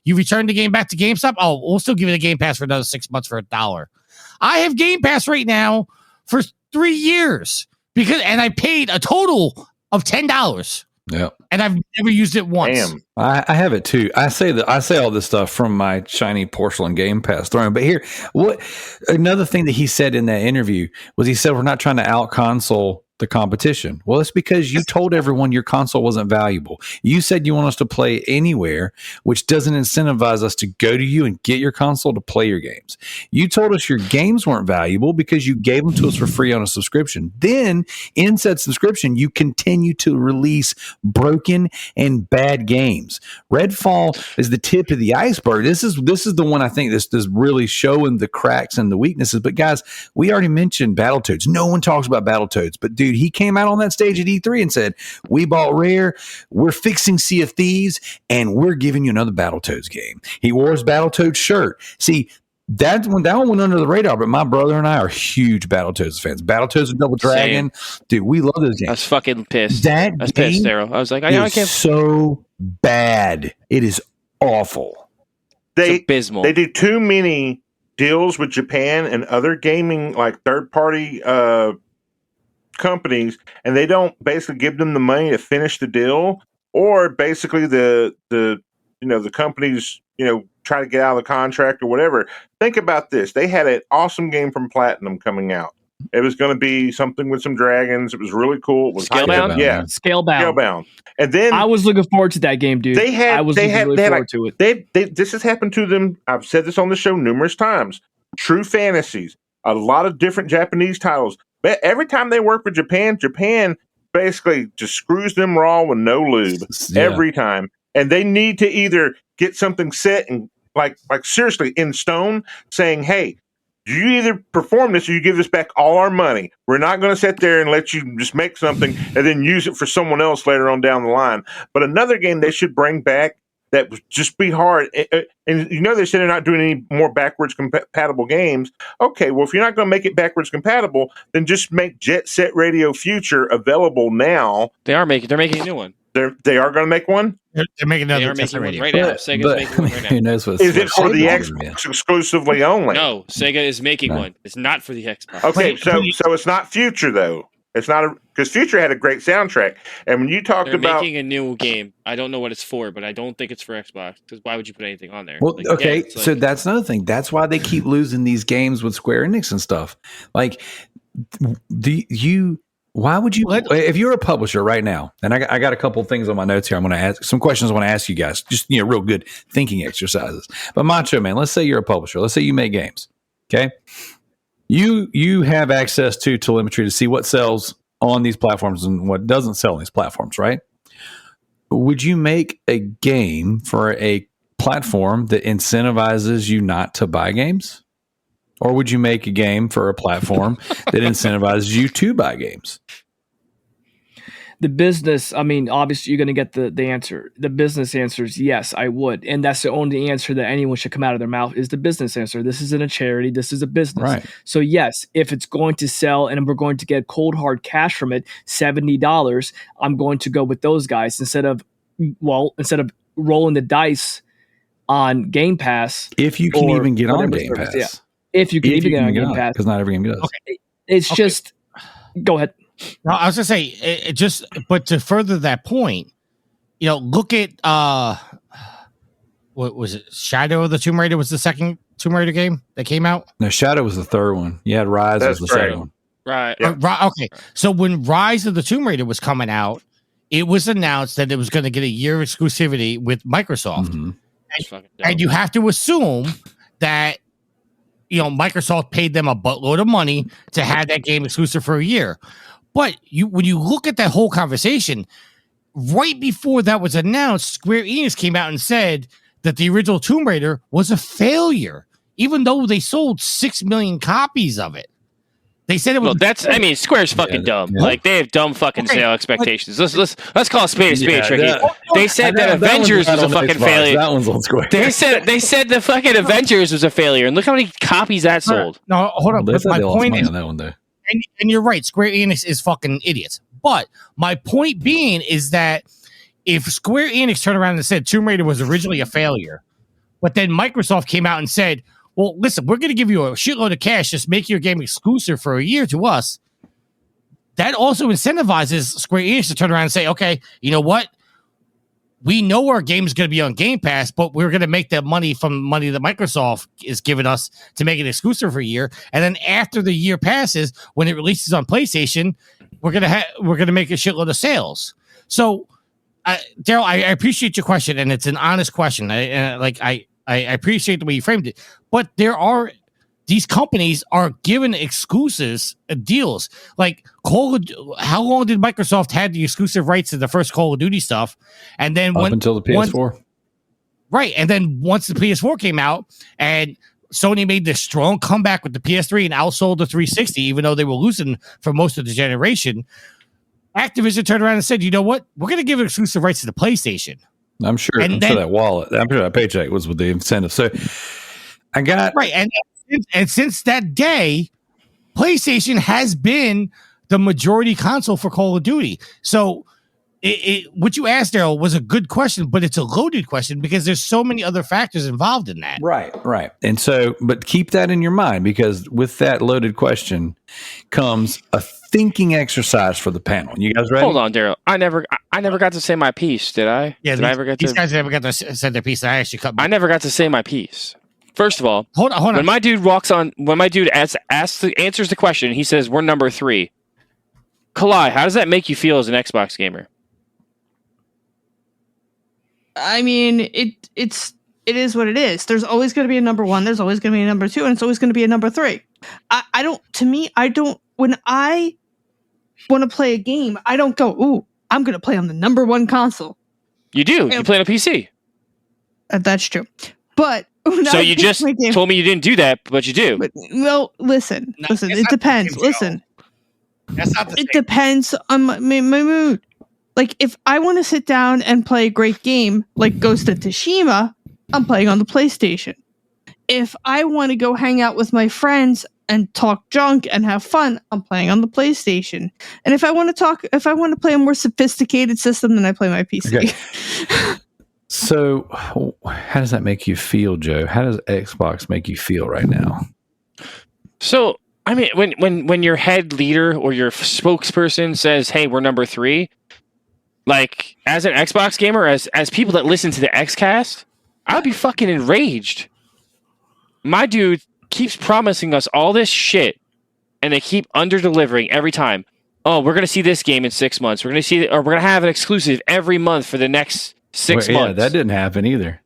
you return the game back to GameStop. Oh, we'll still give you the Game Pass for another 6 months for $1. I have Game Pass right now for 3 years and I paid a total of $10. Yeah, and I've never used it once. Damn. I have it too. I say all this stuff from my shiny porcelain Game Pass throne. But here, another thing that he said in that interview was he said we're not trying to out console the competition. Well, it's because you told everyone your console wasn't valuable. You said you want us to play anywhere, which doesn't incentivize us to go to you and get your console to play your games. You told us your games weren't valuable because you gave them to us for free on a subscription. Then, in said subscription, you continue to release broken and bad games. Redfall is the tip of the iceberg. This is the one I think this is really showing the cracks and the weaknesses. But guys, we already mentioned Battletoads. No one talks about Battletoads, but dude, he came out on that stage at E3 and said, we bought Rare, we're fixing Sea of Thieves, and we're giving you another Battletoads game. He wore his Battletoads shirt. See, that one went under the radar, but my brother and I are huge Battletoads fans. Battletoads and Double Dragon. Same. Dude, we love those games. I was fucking pissed. I was pissed, Daryl. I was like, I can't. So bad. It is awful. It's abysmal. They do too many deals with Japan and other gaming, like third-party companies, and they don't basically give them the money to finish the deal, or basically the companies try to get out of the contract or whatever. Think about this. They had an awesome game from Platinum coming out. It was going to be something with some dragons. It was really cool. It was Scalebound? Yeah. Scalebound. And then I was looking forward to that game, dude. I was looking forward to it. This has happened to them. I've said this on the show numerous times. True Fantasies, a lot of different Japanese titles. But every time they work with Japan basically just screws them raw with no lube every time. And they need to either get something set and like seriously in stone, saying, hey, you either perform this or you give us back all our money. We're not going to sit there and let you just make something and then use it for someone else later on down the line. But another game they should bring back that would just be hard. And they said they're not doing any more backwards compatible games. Okay, well, if you're not going to make it backwards compatible, then just make Jet Set Radio Future available now. They're making a new one. They are going to make one? They're making another Jet Set Radio right now. Sega's making one right now. Who knows what's Is it for the Xbox exclusively only? No, Sega is making one. It's not for the Xbox. Okay, so it's not Future, though. It's not because Future had a great soundtrack. And when you talked about making a new game, I don't know what it's for, but I don't think it's for Xbox. Because why would you put anything on there? Well, so that's another thing. That's why they keep losing these games with Square Enix and stuff. Like, why would you? If you're a publisher right now, and I got a couple of things on my notes here. I'm going to ask some questions. I want to ask you guys, just real good thinking exercises. But Macho Man, let's say you're a publisher. Let's say you make games. Okay. You have access to telemetry to see what sells on these platforms and what doesn't sell on these platforms, right? Would you make a game for a platform that incentivizes you not to buy games? Or would you make a game for a platform that incentivizes you to buy games? The business, obviously you're going to get the answer. The business answer is yes, I would. And that's the only answer that anyone should come out of their mouth is the business answer. This isn't a charity. This is a business. Right. So yes, if it's going to sell and we're going to get cold hard cash from it, $70, I'm going to go with those guys instead of rolling the dice on Game Pass. If you can even get on Game Pass. Yeah. If you can even get on Game Pass. Because not every game does. Okay. It's just, go ahead. No, I was gonna say but to further that point, look at what was it? Shadow of the Tomb Raider was the second Tomb Raider game that came out. No, Shadow was the third one. You had Rise was the second one. Right. Okay. So when Rise of the Tomb Raider was coming out, it was announced that it was going to get a year exclusivity with Microsoft, and you have to assume that Microsoft paid them a buttload of money to have that game exclusive for a year. But when you look at that whole conversation, right before that was announced, Square Enix came out and said that the original Tomb Raider was a failure, even though they sold 6 million copies of it. They said it was. Well, Square's fucking dumb. Yeah. Like they have dumb fucking sale expectations. Let's call a spade a spade, Tricky. They said that Avengers was a fucking failure. That one's on Square. They said the fucking Avengers was a failure, and look how many copies that sold. No, hold on. Well, my point is on that one though. And you're right. Square Enix is fucking idiots. But my point being is that if Square Enix turned around and said Tomb Raider was originally a failure, but then Microsoft came out and said, well, listen, we're going to give you a shitload of cash, just make your game exclusive for a year to us. That also incentivizes Square Enix to turn around and say, okay, you know what? We know our game is going to be on Game Pass, but we're going to make that money from money that Microsoft is giving us to make it exclusive for a year. And then after the year passes, when it releases on PlayStation, we're going to make a shitload of sales. So, Daryl, I appreciate your question, and it's an honest question. I appreciate the way you framed it, but these companies are given exclusives deals. Like how long did Microsoft have the exclusive rights to the first Call of Duty stuff? And then until the PS4. Right. And then once the PS4 came out and Sony made this strong comeback with the PS3 and outsold the 360, even though they were losing for most of the generation, Activision turned around and said, you know what? We're going to give exclusive rights to the PlayStation. I'm sure that paycheck was with the incentive. So I got right, and since that day, PlayStation has been the majority console for Call of Duty. So what you asked, Daryl, was a good question, but it's a loaded question because there's so many other factors involved in that. Right. And so, but keep that in your mind because with that loaded question comes a thinking exercise for the panel. You guys ready? Hold on, Daryl. I never got to say my piece, did I? Yeah, these guys never got to say their piece. I actually cut. I never got to say my piece. First of all, hold on. When my dude answers the question, he says we're number 3. Kalai, how does that make you feel as an Xbox gamer? I mean, it is what it is. There's always going to be a number 1. There's always going to be a number 2, and it's always going to be a number 3. When I want to play a game, I don't go, ooh, I'm going to play on the number 1 console. You do. You play on a PC. That's true. But so you just told me you didn't do that, but you do. Well, listen. It depends. Listen. It depends on my mood. Like, if I want to sit down and play a great game, like Ghost of Tsushima, I'm playing on the PlayStation. If I want to go hang out with my friends and talk junk and have fun, I'm playing on the PlayStation. And if I want to play a more sophisticated system, then I play my PC. Okay. So, how does that make you feel, Joe? How does Xbox make you feel right now? So, I mean, when your head leader or your spokesperson says, "Hey, we're number 3," like as an Xbox gamer, as people that listen to the XCast, I'd be fucking enraged. My dude keeps promising us all this shit, and they keep under-delivering every time. Oh, we're gonna see this game in 6 months. We're gonna have an exclusive every month for the next 6 months. Yeah, that didn't happen either.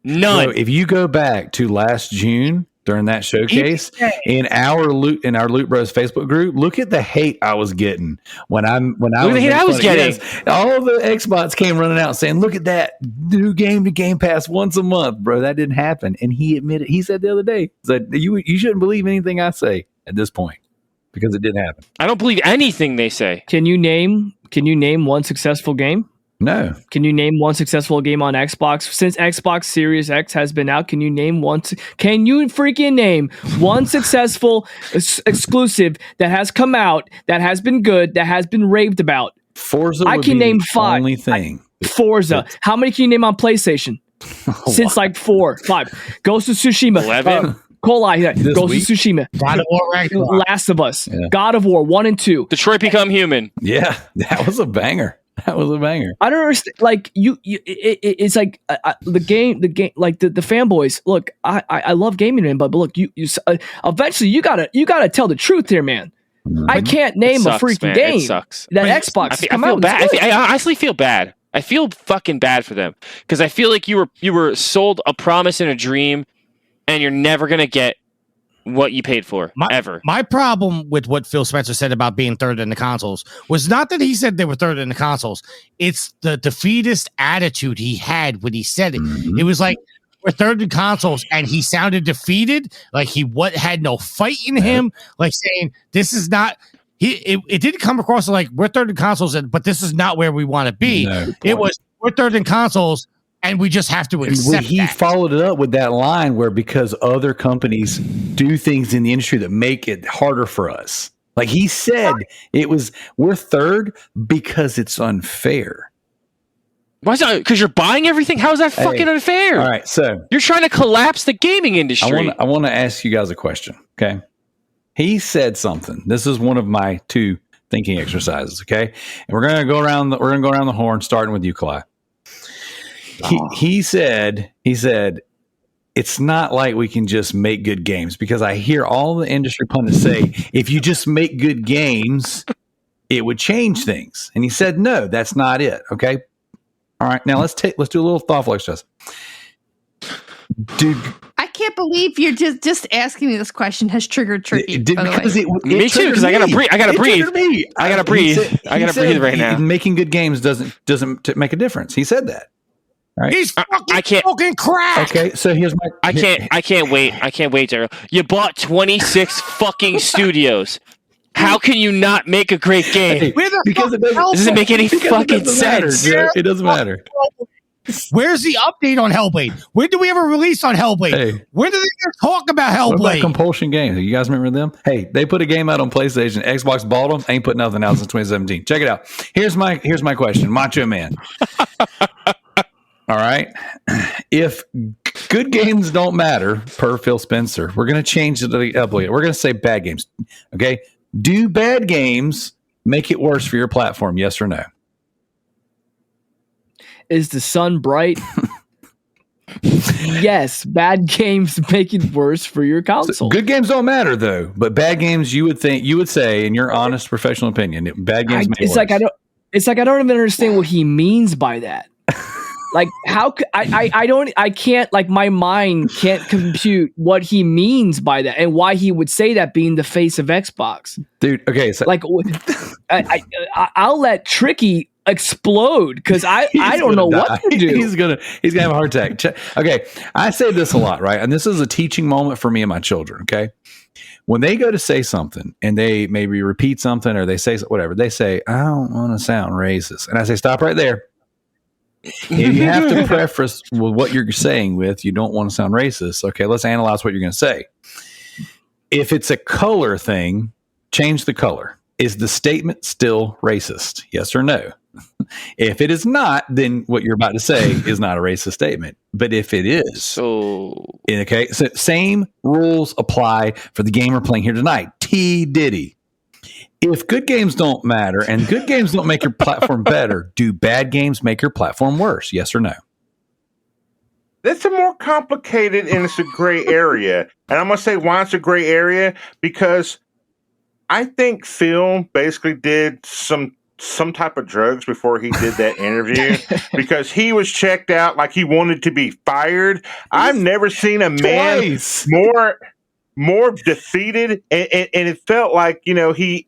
None. So if you go back to last June during that showcase in our Loot Bros Facebook group, look at the hate I was getting when I was getting. Yes, all the Xbox came running out saying, "Look at that new game to Game Pass once a month, bro." That didn't happen, and he admitted. He said the other day that you shouldn't believe anything I say at this point because it didn't happen. I don't believe anything they say. Can you name one successful game? No. Can you name one successful game on Xbox since Xbox Series X has been out? Can you name one? Can you freaking name one successful exclusive that has come out that has been good that has been raved about? Forza. I can name 5. Only thing. Forza. How many can you name on PlayStation? Since like 4, 5. Ghost of Tsushima. 11. Ghost of Tsushima. God of War, Last of Us. Yeah. God of War 1 and 2. Detroit Become Human. Yeah, that was a banger. That was a banger. I don't understand. Like it's like the game. Like the fanboys. Look, I love gaming, man, but look, you eventually you gotta tell the truth here, man. I can't name a freaking game. It sucks. That Xbox. I feel bad. I honestly feel bad. I feel fucking bad for them because I feel like you were sold a promise and a dream, and you're never gonna get what you paid for ever. My problem with what Phil Spencer said about being third in the consoles was not that he said they were third in the consoles. It's the defeatist attitude he had when he said it. Mm-hmm. It was like, we're third in consoles, and he sounded defeated, like he had no fight in him, like saying this is not. It didn't come across like we're third in consoles, but this is not where we want to be. No, it was we're third in consoles, and we just have to accept. He followed it up with that line where because other companies do things in the industry that make it harder for us. Like he said, we're third because it's unfair. Why is that? Because you're buying everything? How is that fucking unfair? All right, so you're trying to collapse the gaming industry. I want to ask you guys a question, okay? He said something. This is one of my 2 thinking exercises, okay? And we're gonna go around the horn, starting with you, Kalai. He said it's not like we can just make good games, because I hear all the industry pundits say if you just make good games, it would change things. And he said no, that's not it. Okay. All right, now let's do a little thoughtful exercise. Dude, I can't believe you're just asking me this question has triggered Tricky. Me too, because I gotta breathe. I gotta breathe right now. Making good games doesn't make a difference. He said that. Right? He's fucking crack. Okay, so here's my. I can't wait, Daryl. You bought 26 fucking studios. How can you not make a great game? Because it doesn't make any fucking sense. It doesn't matter. Where's the update on Hellblade? When do we ever release on Hellblade? Hey, when do they talk about Hellblade? What about Compulsion Games? You guys remember them? Hey, they put a game out on PlayStation. Xbox bought them. Ain't put nothing out since 2017. Check it out. Here's my question, Macho Man. All right. If good games don't matter, per Phil Spencer, we're going to change it to the update. We're going to say bad games. Okay. Do bad games make it worse for your platform? Yes or no? Is the sun bright? Yes, bad games make it worse for your console. So good games don't matter though, but bad games you would say, in your honest professional opinion, bad games make it worse. It's like I don't even understand what he means by that. Like how I can't, like my mind can't compute what he means by that and why he would say that, being the face of Xbox. Dude, okay, so like I'll let Tricky explode because I don't know what to do. He's gonna have a heart attack. Okay, I say this a lot, right? And this is a teaching moment for me and my children. Okay, when they go to say something and they maybe repeat something or they say whatever, they say, "I don't want to sound racist," and I say, "Stop right there." If you have to preface with what you're saying with, you don't want to sound racist. Okay, let's analyze what you're going to say. If it's a color thing, change the color. Is the statement still racist? Yes or no? If it is not, then what you're about to say is not a racist statement. But if it is, so same rules apply for the game we're playing here tonight. T. Diddy. If good games don't matter and good games don't make your platform better, do bad games make your platform worse? Yes or no? That's a more complicated and it's a gray area. And I'm going to say why it's a gray area, because I think Phil basically did some type of drugs before he did that interview because he was checked out like he wanted to be fired. I've never seen a man more defeated, and it felt like, you know, he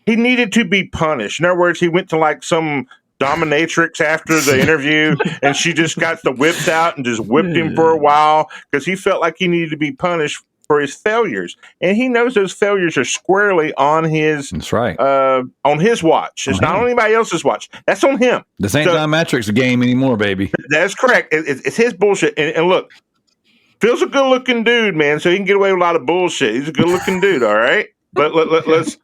needed to be punished. In other words, he went to like some dominatrix after the interview and she just got the whips out and just whipped him for a while because he felt like he needed to be punished for his failures, and he knows those failures are squarely on his. That's right. On his watch. It's not on anybody else's watch. That's on him. This ain't dominatrix a game anymore, baby. That's correct. It's his bullshit. And look, Phil's a good-looking dude, man, so he can get away with a lot of bullshit. He's a good-looking dude, all right? Let's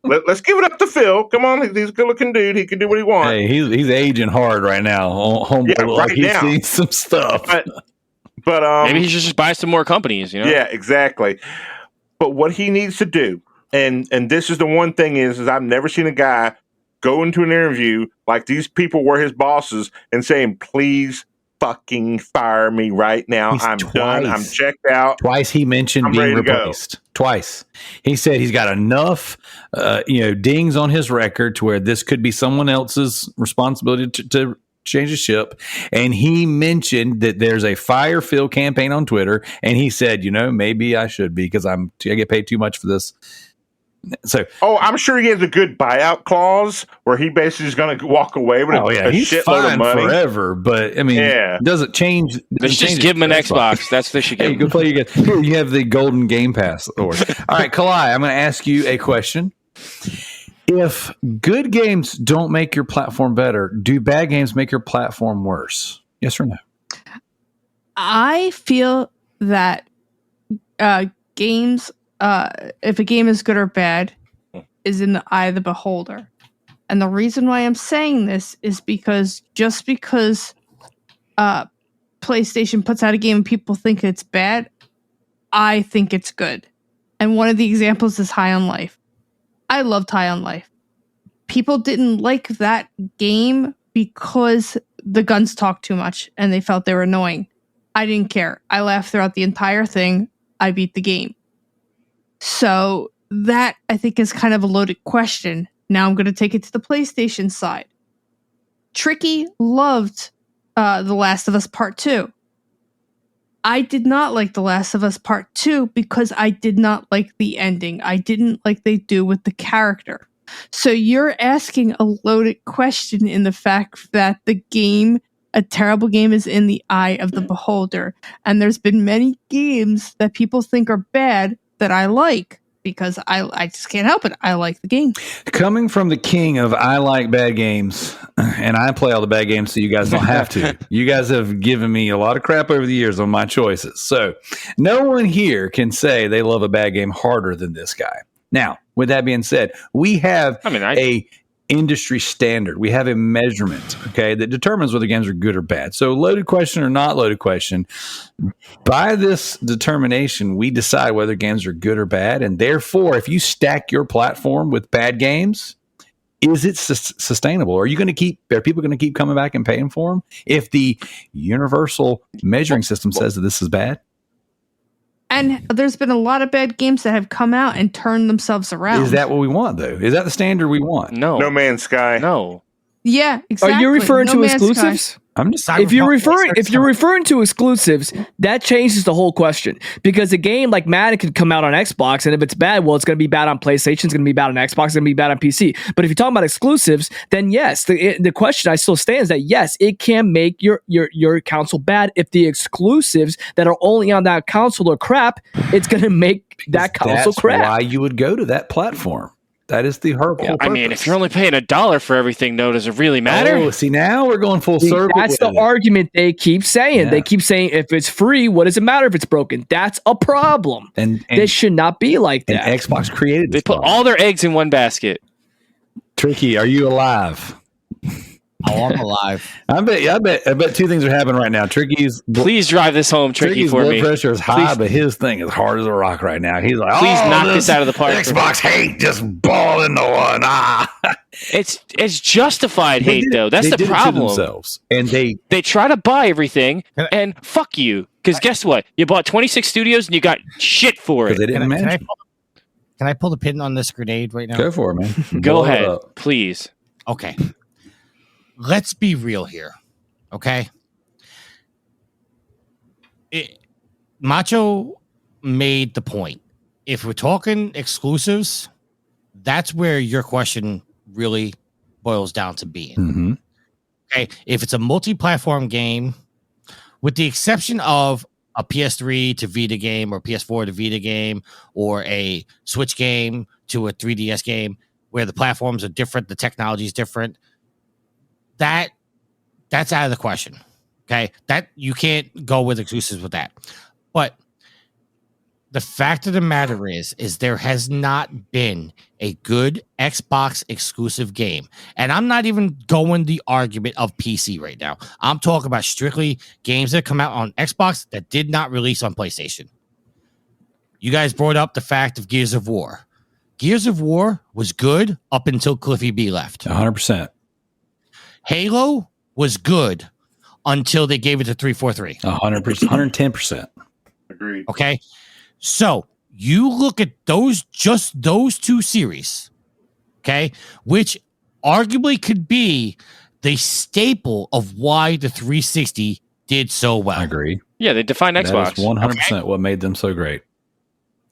give it up to Phil. Come on, he's a good-looking dude. He can do what he wants. Hey, he's aging hard right now. He's seen some stuff. But maybe he should just buy some more companies, you know? Yeah, exactly. But what he needs to do, and this is the one thing is I've never seen a guy go into an interview like these people were his bosses and saying, please fucking fire me right now. I'm done. I'm checked out. Twice he mentioned being replaced. Twice. He said he's got enough dings on his record to where this could be someone else's responsibility to change the ship. And he mentioned that there's a fire Phil campaign on Twitter, and he said, maybe I should be because I get paid too much for this. I'm sure he has a good buyout clause where he basically is going to walk away with a he's shitload fine of money forever. But I mean, doesn't change. They should just give him an Xbox. That's what they should give him. Go play you guys. Here, you have the golden Game Pass. All right, Kalai, I'm going to ask you a question. If good games don't make your platform better, do bad games make your platform worse? Yes or no? I feel that games, if a game is good or bad, is in the eye of the beholder. And the reason why I'm saying this is because just because PlayStation puts out a game and people think it's bad, I think it's good. And one of the examples is High on Life. I loved High on Life. People didn't like that game because the guns talked too much and they felt they were annoying. I didn't care. I laughed throughout the entire thing. I beat the game. So that, I think, is kind of a loaded question. Now I'm going to take it to the PlayStation side. Tricky loved The Last of Us Part 2. I did not like The Last of Us Part 2 because I did not like the ending. I didn't like they do with the character. So you're asking a loaded question in the fact that the game, a terrible game, is in the eye of the beholder. And there's been many games that people think are bad that I like because I just can't help it. I like the game. Coming from the king of I like bad games, and I play all the bad games so you guys don't have to. You guys have given me a lot of crap over the years on my choices. So no one here can say they love a bad game harder than this guy. Now, with that being said, we have a industry standard. We have a measurement, okay, that determines whether games are good or bad. So loaded question or not loaded question, by this determination, we decide whether games are good or bad. And therefore, if you stack your platform with bad games, is it sustainable? Are people going to keep coming back and paying for them if the universal measuring system says that this is bad? And there's been a lot of bad games that have come out and turned themselves around. Is that what we want, though? Is that the standard we want? No. No Man's Sky. No. Yeah, exactly. Are you referring to exclusives? I'm just if you're referring to exclusives, that changes the whole question, because a game like Madden could come out on Xbox, and if it's bad, well, it's going to be bad on PlayStation, it's going to be bad on Xbox, it's going to be bad on PC. But if you're talking about exclusives, then yes, the question I still stands that yes, it can make your console bad if the exclusives that are only on that console are crap. It's going to make that console crap. That's why you would go to that platform. That is the whole purpose. I mean, if you're only paying $1 for everything, though, does it really matter? Oh, see, now we're going full circle. That's the argument they keep saying. Yeah. They keep saying, if it's free, what does it matter if it's broken? That's a problem. And this should not be like that. And Xbox created this. They put all their eggs in one basket. Tricky, are you alive? Oh, I'm alive. I bet two things are happening right now. Please drive this home, Tricky, for me. Tricky's blood pressure is high, but his thing is hard as a rock right now. He's like, please knock this out of the park. Xbox hate just ball into one. It's justified hate, though. That's the problem. Themselves. And they try to buy everything, and fuck you. Because guess what? You bought 26 studios and you got shit for it. They didn't mention. Can I pull the pin on this grenade right now? Go for it, man. Go ahead, please. Okay. Let's be real here, okay? Macho made the point. If we're talking exclusives, that's where your question really boils down to being. Mm-hmm. Okay, if it's a multi-platform game, with the exception of a PS3 to Vita game or PS4 to Vita game or a Switch game to a 3DS game, where the platforms are different, the technology is different, that's out of the question. Okay, that you can't go with exclusives with that. But the fact of the matter is there has not been a good Xbox exclusive game, and I'm not even going the argument of PC right now. I'm talking about strictly games that come out on Xbox that did not release on PlayStation. You guys brought up the fact of Gears of War. Gears of War was good up until Cliffy B left. 100%. Halo was good until they gave it to 343. 100%, 110%. Agreed. Okay, so you look at those two series, okay, which arguably could be the staple of why the 360 did so well. I agree. Yeah, they defined Xbox. That is 100% what made them so great.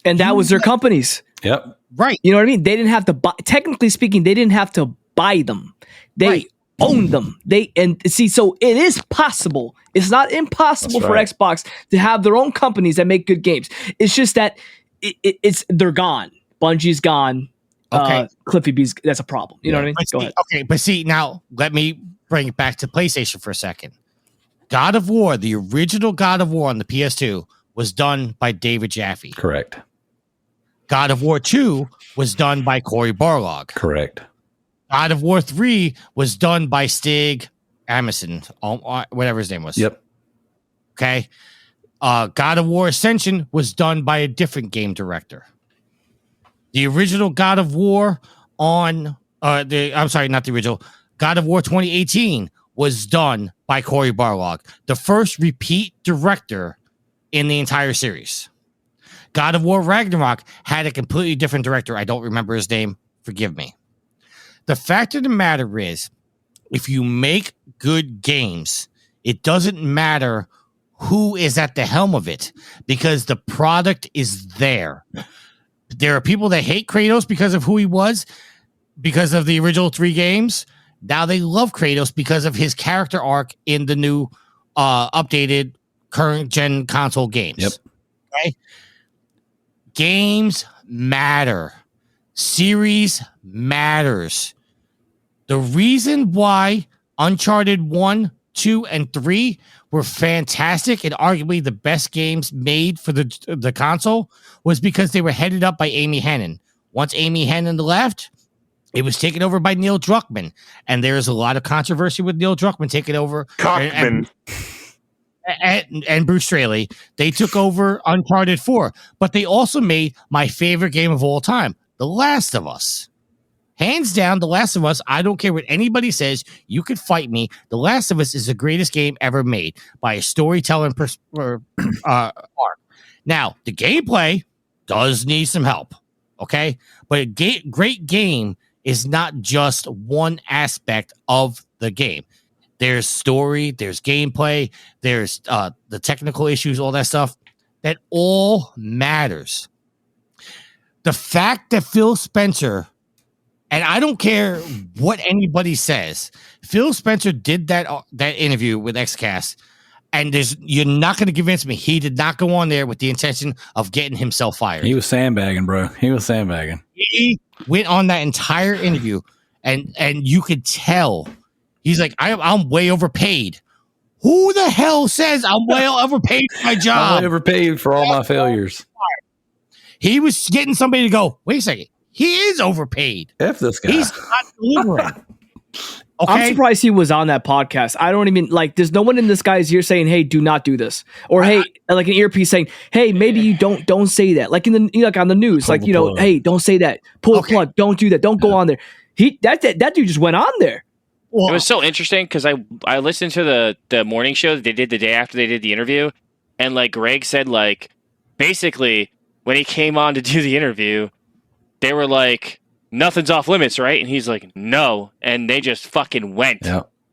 And that was their companies. Yep. Right. You know what I mean? They didn't have to buy. Technically speaking, they didn't have to buy them. They own them. So it is possible. It's not impossible for Xbox to have their own companies that make good games. It's just that they're gone. Bungie's gone. Okay. Cliffy B's. That's a problem. You know what I mean? Go ahead. Okay, but see, now let me bring it back to PlayStation for a second. God of War, the original God of War on the PS2, was done by David Jaffe. Correct. God of War 2 was done by Cory Barlog. Correct. God of War 3 was done by Stig Amundsen, whatever his name was. Yep. Okay. God of War Ascension was done by a different game director. The original God of War not the original. God of War 2018 was done by Cory Barlog, the first repeat director in the entire series. God of War Ragnarok had a completely different director. I don't remember his name. Forgive me. The fact of the matter is, if you make good games, it doesn't matter who is at the helm of it because the product is there. There are people that hate Kratos because of who he was, because of the original 3 games. Now they love Kratos because of his character arc in the new updated current gen console games. Yep. Okay? Games matter. Series matters. The reason why Uncharted 1, 2, and 3 were fantastic and arguably the best games made for the console was because they were headed up by Amy Hennig. Once Amy Hennig left, it was taken over by Neil Druckmann. And there's a lot of controversy with Neil Druckmann taking over. And Bruce Straley. They took over Uncharted 4. But they also made my favorite game of all time, The Last of Us. Hands down, The Last of Us, I don't care what anybody says. You could fight me. The Last of Us is the greatest game ever made by a storytelling arc. Now, the gameplay does need some help, okay? But a great game is not just one aspect of the game. There's story, there's gameplay, there's the technical issues, all that stuff. That all matters. The fact that Phil Spencer, and I don't care what anybody says, Phil Spencer did that interview with XCast, and you're not going to convince me he did not go on there with the intention of getting himself fired. He was sandbagging, bro. He was sandbagging. He went on that entire interview, and you could tell. He's like, I'm way overpaid. Who the hell says I'm way overpaid for my job? I'm overpaid for all my failures. He was getting somebody to go, wait a second. He is overpaid. F this guy. He's not delivering. Okay? I'm surprised he was on that podcast. I don't even there's no one in this guy's ear saying, hey, do not do this. Or hey, like an earpiece saying, hey, maybe you don't say that. Like on the news, hey, don't say that. Pull the plug. Don't do that. Don't go on there. That dude just went on there. It was so interesting because I listened to the morning show that they did the day after they did the interview, and like Greg said, like basically when he came on to do the interview, they were like, nothing's off limits, right? And he's like, no, and they just fucking went,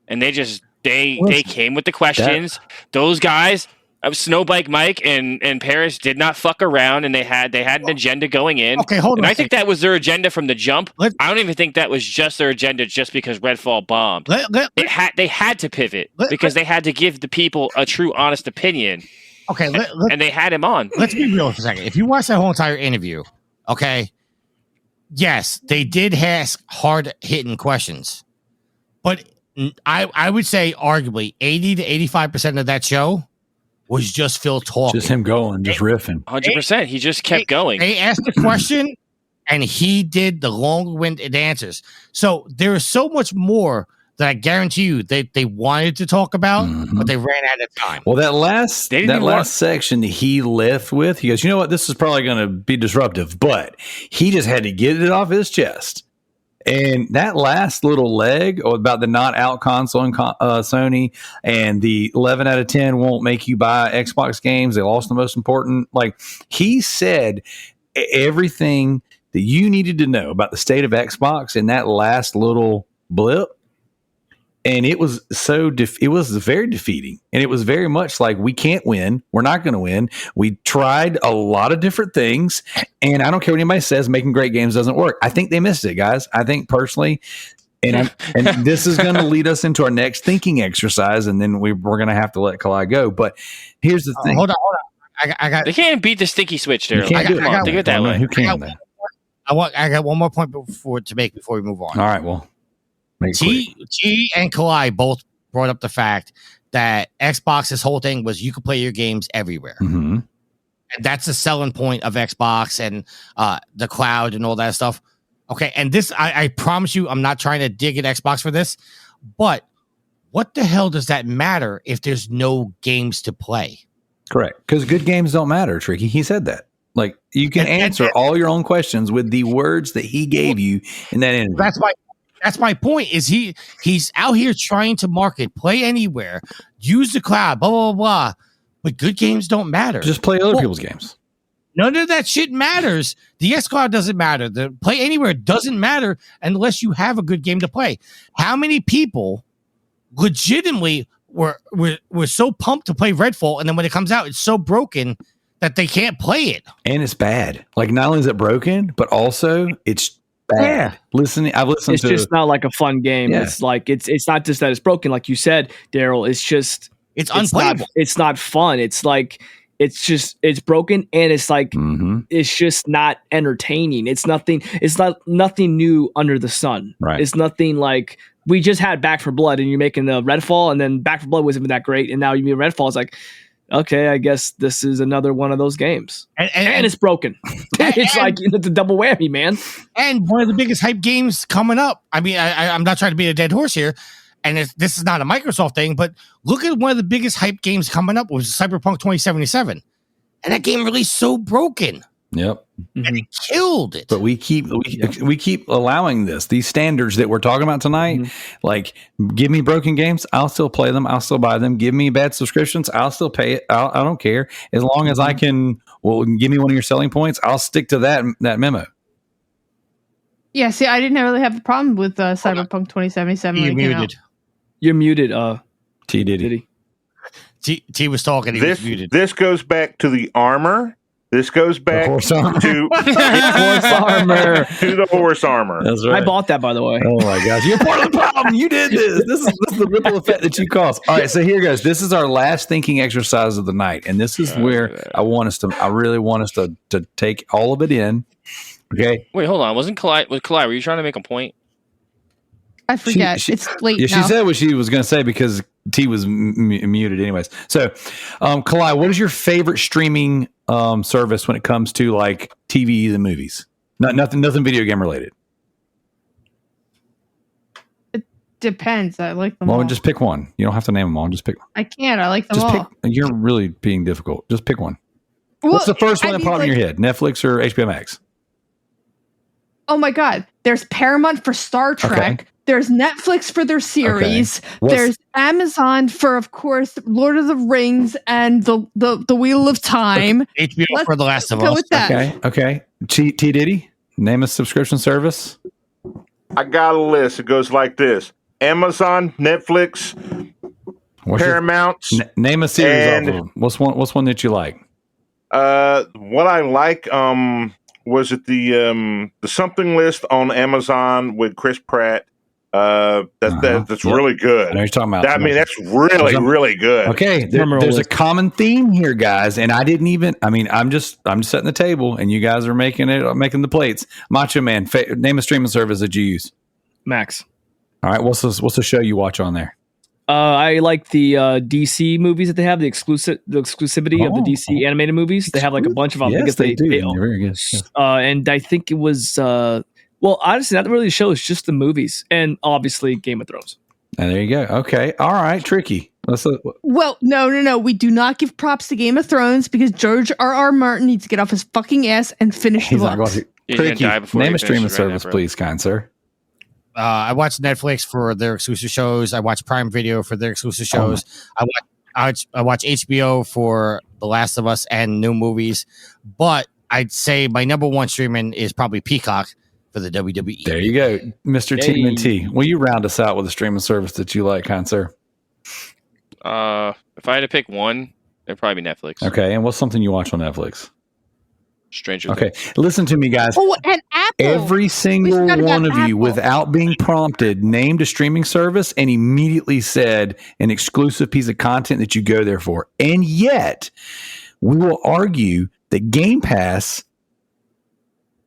and they came with the questions. Those guys, Snowbike Mike and Paris did not fuck around, and they had an agenda going in. Okay, hold on. And I think that was their agenda from the jump. I don't even think that was just their agenda just because Redfall bombed. They had to pivot because they had to give the people a true, honest opinion. Okay, and they had him on. Let's be real for a second. If you watch that whole entire interview, okay, yes, they did ask hard-hitting questions, but I would say arguably 80 to 85% of that show was just Phil talking. Just him going, just riffing. 100%. He just kept going. They asked the question, and he did the long-winded answers. So there is so much more that I guarantee you they wanted to talk about, but they ran out of time. Well, that last section that he left with, he goes, you know what? This is probably going to be disruptive, but he just had to get it off his chest. And that last little leg about the not out console and Sony and the 11 out of 10 won't make you buy Xbox games. They lost the most important. Like he said everything that you needed to know about the state of Xbox in that last little blip. And it was it was very defeating. And it was very much like, we can't win. We're not going to win. We tried a lot of different things. And I don't care what anybody says, making great games doesn't work. I think they missed it, guys. I think personally, and this is going to lead us into our next thinking exercise. And then we're going to have to let Kalai go. But here's the thing. Hold on. I got. They can't beat the stinky switch there. I got it that way. Who can? I got one more point before we move on. All right. Well, T and Kalai both brought up the fact that Xbox's whole thing was you could play your games everywhere. Mm-hmm. And that's the selling point of Xbox and the cloud and all that stuff. Okay. And this, I promise you, I'm not trying to dig at Xbox for this, but what the hell does that matter if there's no games to play? Correct. Because good games don't matter, Tricky. He said that. Like, you can answer all your own questions with the words that he gave you in that interview. That's my point. Is he's out here trying to market, play anywhere, use the cloud, blah blah blah. But good games don't matter. Just play other people's games. None of that shit matters. The xCloud doesn't matter. The play anywhere doesn't matter unless you have a good game to play. How many people legitimately were so pumped to play Redfall, and then when it comes out, it's so broken that they can't play it, and it's bad. Like, not only is it broken, but also it's bad. I've listened it's just not like a fun game. Yeah. It's like it's not just that it's broken, like you said, Daryl. It's just it's unplayable. It's not fun. It's like it's broken, and it's like it's just not entertaining. It's nothing new under the sun. Right. It's nothing like we just had Back for Blood, and you're making the Redfall, and then Back for Blood wasn't even that great, and now you mean Redfall. It's like, okay, I guess this is another one of those games. And it's broken. It's like it's a double whammy, man. And one of the biggest hype games coming up. I mean, I'm not trying to beat a dead horse here, and this is not a Microsoft thing, but look at one of the biggest hype games coming up was Cyberpunk 2077. And that game released so broken. Yep. And it killed it. But we keep allowing these standards that we're talking about tonight. Like, give me broken games, I'll still play them, I'll still buy them. Give me bad subscriptions, I'll still pay it. I don't care, as long as I can. Well, give me one of your selling points, I'll stick to that memo. Yeah, see, I didn't really have a problem with Cyberpunk 2077. You're muted. You're muted. T Diddy. T was talking. He was muted. This goes back to the armor. This goes back to horse armor. To the horse armor. That's right. I bought that, by the way. Oh my gosh, you're part of the problem. You did this. This is the ripple effect that you caused. All right, so here goes. This is our last thinking exercise of the night, and this is where I really want us to take all of it in. Okay. Wait, hold on. Was Kalai? Were you trying to make a point? I forget. It's late. Yeah, she said what she was going to say because T was muted, anyways. So, Kalai, what is your favorite streaming service when it comes to like TVs and movies? Nothing video game related. It depends. I like them all. Well, just pick one. You don't have to name them all. Just pick one. I can't. I like them all. You're really being difficult. Just pick one. Well, what's the first one that popped in your head? Netflix or HBO Max? Oh my God. There's Paramount for Star Trek. Okay. There's Netflix for their series. Okay. There's Amazon for, of course, Lord of the Rings and the Wheel of Time. HBO for The Last of Us. Go with that. Okay. T Diddy, name a subscription service. I got a list. It goes like this: Amazon, Netflix, Paramount. Name a series off of them. What's one that you like? What I like, was it the something list on Amazon with Chris Pratt? That's really good. I know you're talking about. I mean, that's really good. Okay, there's a common theme here, guys, and I didn't even. I mean, I'm just setting the table, and you guys are making the plates. Macho Man, name a streaming service that you use. Max. All right, what's the show you watch on there? I like the DC movies that they have, the exclusivity of the DC animated movies. They have like a bunch of them. Yes, they do. Very good. Yes. And I think it was well, honestly, not really the show. It's just the movies, and obviously Game of Thrones. And there you go. Okay, all right, Tricky. Well, no. We do not give props to Game of Thrones because George R.R. Martin needs to get off his fucking ass and finish the books. Tricky, name a streaming service, please, kind sir. I watch Netflix for their exclusive shows. I watch Prime Video for their exclusive shows. I watch HBO for The Last of Us and new movies. But I'd say my number one streaming is probably Peacock for the WWE. There you go, Mr. TMNT. Will you round us out with a streaming service that you like, kind sir? If I had to pick one, it'd probably be Netflix. Okay, and what's something you watch on Netflix? Stranger Okay, Things. listen to me, guys. Oh, and Apple. Every single one of you, without being prompted, named a streaming service and immediately said an exclusive piece of content that you go there for. And yet, we will argue that Game Pass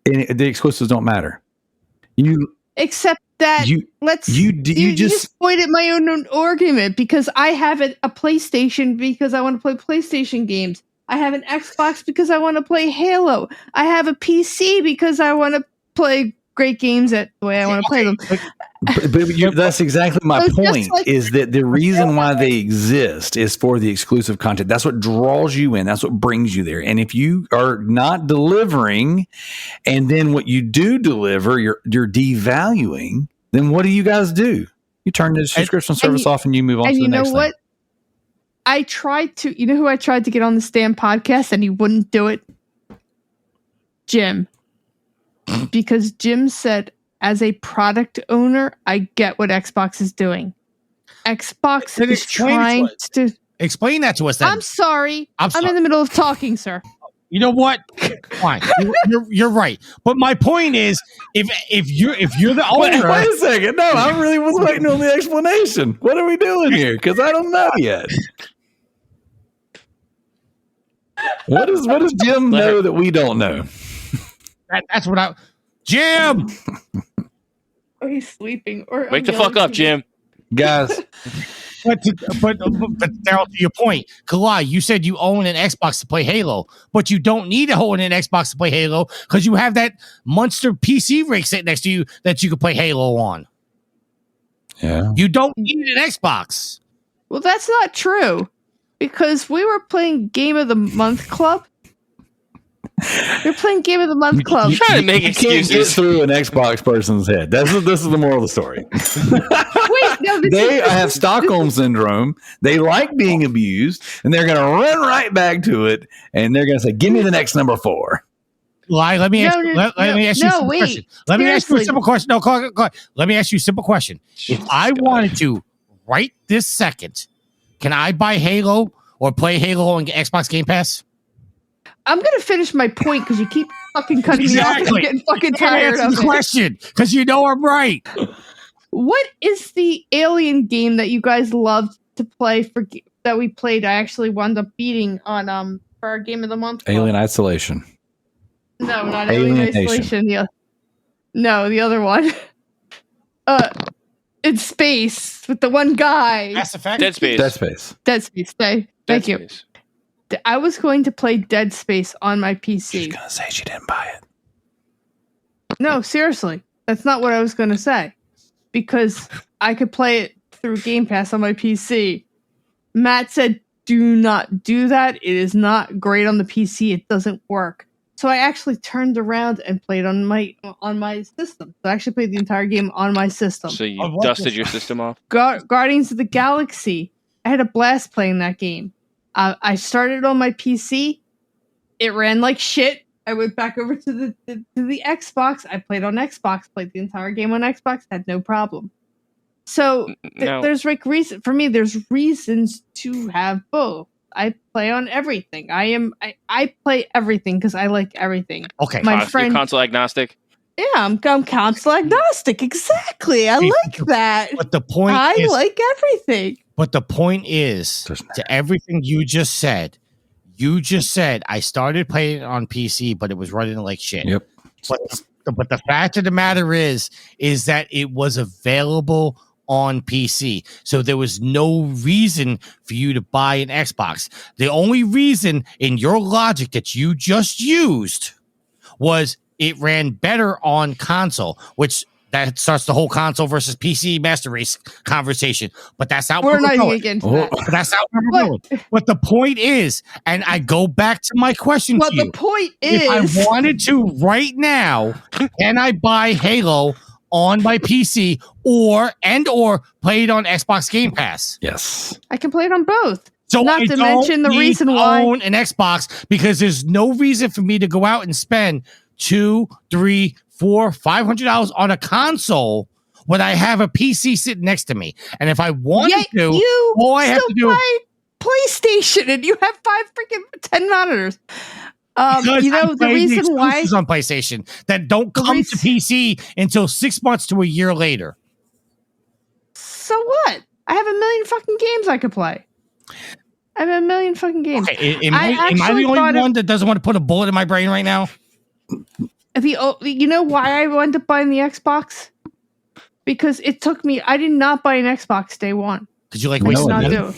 and the exclusives don't matter. Except that you just pointed my own argument, because I have a PlayStation because I want to play PlayStation games. I have an Xbox because I want to play Halo. I have a PC because I want to play great games the way I want to play them. But that's exactly my point, is that the reason why they exist is for the exclusive content. That's what draws you in. That's what brings you there. And if you are not delivering, and then what you do deliver, you're devaluing, then what do you guys do? You turn the subscription service off and you move on to the next thing. And you know what? You know who I tried to get on the Stan podcast and he wouldn't do it? Jim. Because Jim said, as a product owner, I get what Xbox is doing. Xbox is trying to... Explain that to us then. I'm sorry. I'm in the middle of talking, sir. You know what? Fine. You're right. But my point is, if you're the owner... Wait a second. No, I really was waiting on the explanation. What are we doing here? Because I don't know yet. What does Jim know that we don't know? That's what Jim! Oh, he's sleeping. Wake the fuck up, Jim. Guys. But Daryl, to your point, Kalai, you said you own an Xbox to play Halo, but you don't need to own an Xbox to play Halo because you have that monster PC rig sitting next to you that you can play Halo on. Yeah. You don't need an Xbox. Well, that's not true, because we were playing Game of the Month Club. You're playing Game of the Month Club. You're trying to make excuses. Can't get through an Xbox person's head. This is the moral of the story. Wait, no, they have Stockholm syndrome. They like being abused, and they're going to run right back to it, and they're going to say, "Give me the next number 4." Let me ask you a simple question. Let me ask you a simple question. No, go ahead. Let me ask you a simple question. If I wanted to, right this second, can I buy Halo or play Halo on Xbox Game Pass? I'm going to finish my point because you keep fucking cutting me off and I'm getting fucking tired of the question, because you know I'm right. What is the Alien game that you guys loved to play that we played? I actually wound up beating on for our Game of the Month. Alien Isolation. No, not Alien Isolation. No, the other one. In space with the one guy. Mass Effect? Dead Space. Thank you. I was going to play Dead Space on my PC. She's going to say she didn't buy it. No, seriously. That's not what I was going to say. Because I could play it through Game Pass on my PC. Matt said, do not do that. It is not great on the PC. It doesn't work. So I actually turned around and played on my system. So I actually played the entire game on my system. So you dusted your system off? Guardians of the Galaxy. I had a blast playing that game. I started on my PC. It ran like shit. I went back over to the Xbox. I played on Xbox. Played the entire game on Xbox. Had no problem. So there's like reason for me. There's reasons to have both. I play on everything. I play everything because I like everything. Okay, my friend, you're console agnostic. Yeah, I'm console agnostic. Exactly. I like that. But the point I like everything. But the point is, to everything you just said, I started playing it on PC, but it was running like shit. Yep. But the fact of the matter is that it was available on PC. So there was no reason for you to buy an Xbox. The only reason in your logic that you just used was it ran better on console, which that starts the whole console versus PC master race conversation. But that's not we're not even getting to that. But that's not where we're going. But the point is, and I go back to my question to you. The point is, if I wanted to right now, can I buy Halo on my PC or play it on Xbox Game Pass? Yes. I can play it on both. So not I to mention the reason why I own an Xbox, because there's no reason for me to go out and spend $200, $300, for $500 on a console when I have a PC sitting next to me. And if I wanted to, all I have to do buy PlayStation and you have 10 monitors. The reason why on PlayStation that don't come to PC until 6 months to a year later. So what? I have a million fucking games I could play. I have a million fucking games. Okay, am I the only one that doesn't want to put a bullet in my brain right now? You know why I wound up buying the Xbox? Because it took me. I did not buy an Xbox day one. Did you like waste not do?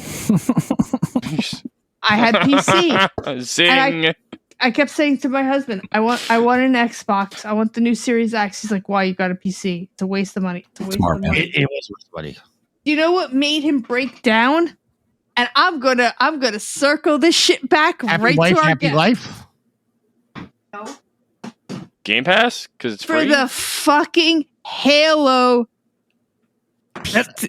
I had PC. Zing. And I kept saying to my husband, I want an Xbox. I want the new Series X. He's like, why? You got a PC? It's a waste of money. It's a waste of money. It was waste of money. You know what made him break down? And I'm gonna circle this shit back happy right to our happy guest. life. No. Game Pass? Because it's for free? the fucking Halo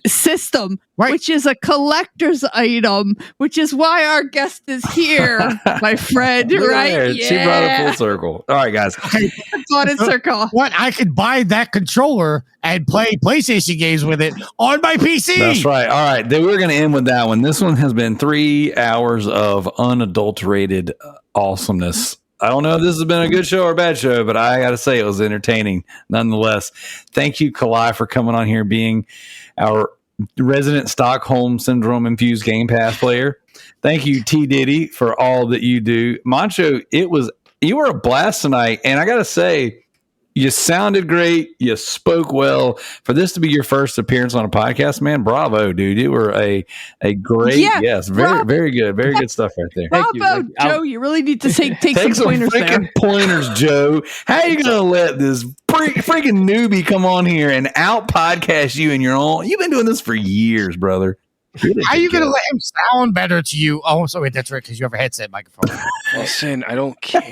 system, right. Which is a collector's item, which is why our guest is here, my friend. Right? Yeah. She brought it full circle. All right, guys. Brought it circle. What? I could buy that controller and play PlayStation games with it on my PC. That's right. All right, then we're going to end with that one. This one has been 3 hours of unadulterated awesomeness. I don't know if this has been a good show or a bad show, but I got to say it was entertaining nonetheless. Thank you, Kalai, for coming on here, being our resident Stockholm Syndrome infused Game Pass player. Thank you, T. Diddy, for all that you do. Mancho, you were a blast tonight, and I got to say, you sounded great. You spoke well. For this to be your first appearance on a podcast, man, bravo, dude. You were a great, very good. Very good stuff right there. Bravo, Joe. You really need to take some pointers freaking pointers, Joe. How are you going to let this freaking newbie come on here and out podcast you in your own? You've been doing this for years, brother. How are you going to let him sound better to you? Oh, so wait, that's right, because you have a headset microphone. Listen, I don't care.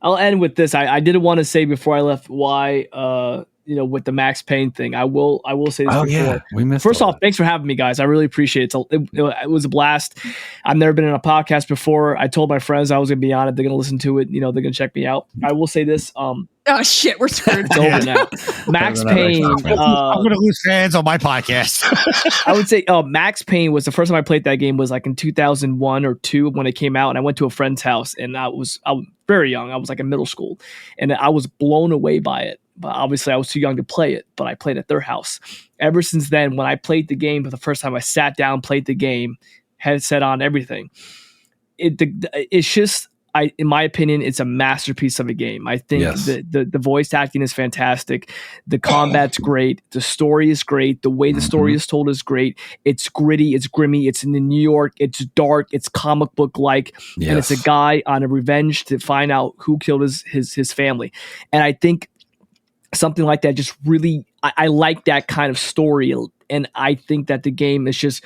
I'll end with this. I didn't want to say before I left why with the Max Payne thing. I will say this before. Yeah, we missed. First off, thanks for having me, guys. I really appreciate it. It was a blast. I've never been in a podcast before. I told my friends I was going to be on it. They're going to listen to it. They're going to check me out. I will say this. Oh shit, we're screwed. It's over now. Max Payne. I'm going to lose fans on my podcast. I would say Max Payne was the first time I played that game was like in 2001 or 2 when it came out, and I went to a friend's house, and I was very young. I was like in middle school, and I was blown away by it. But obviously, I was too young to play it. But I played at their house. Ever since then, when I played the game for the first time, I sat down, played the game, headset on, everything. It's just. In my opinion, it's a masterpiece of a game. I think the voice acting is fantastic. The combat's great. The story is great. The way the story is told is great. It's gritty. It's grimy. It's in New York. It's dark. It's comic book like, and it's a guy on a revenge to find out who killed his family. And I think something like that just really, I like that kind of story. And I think that the game is just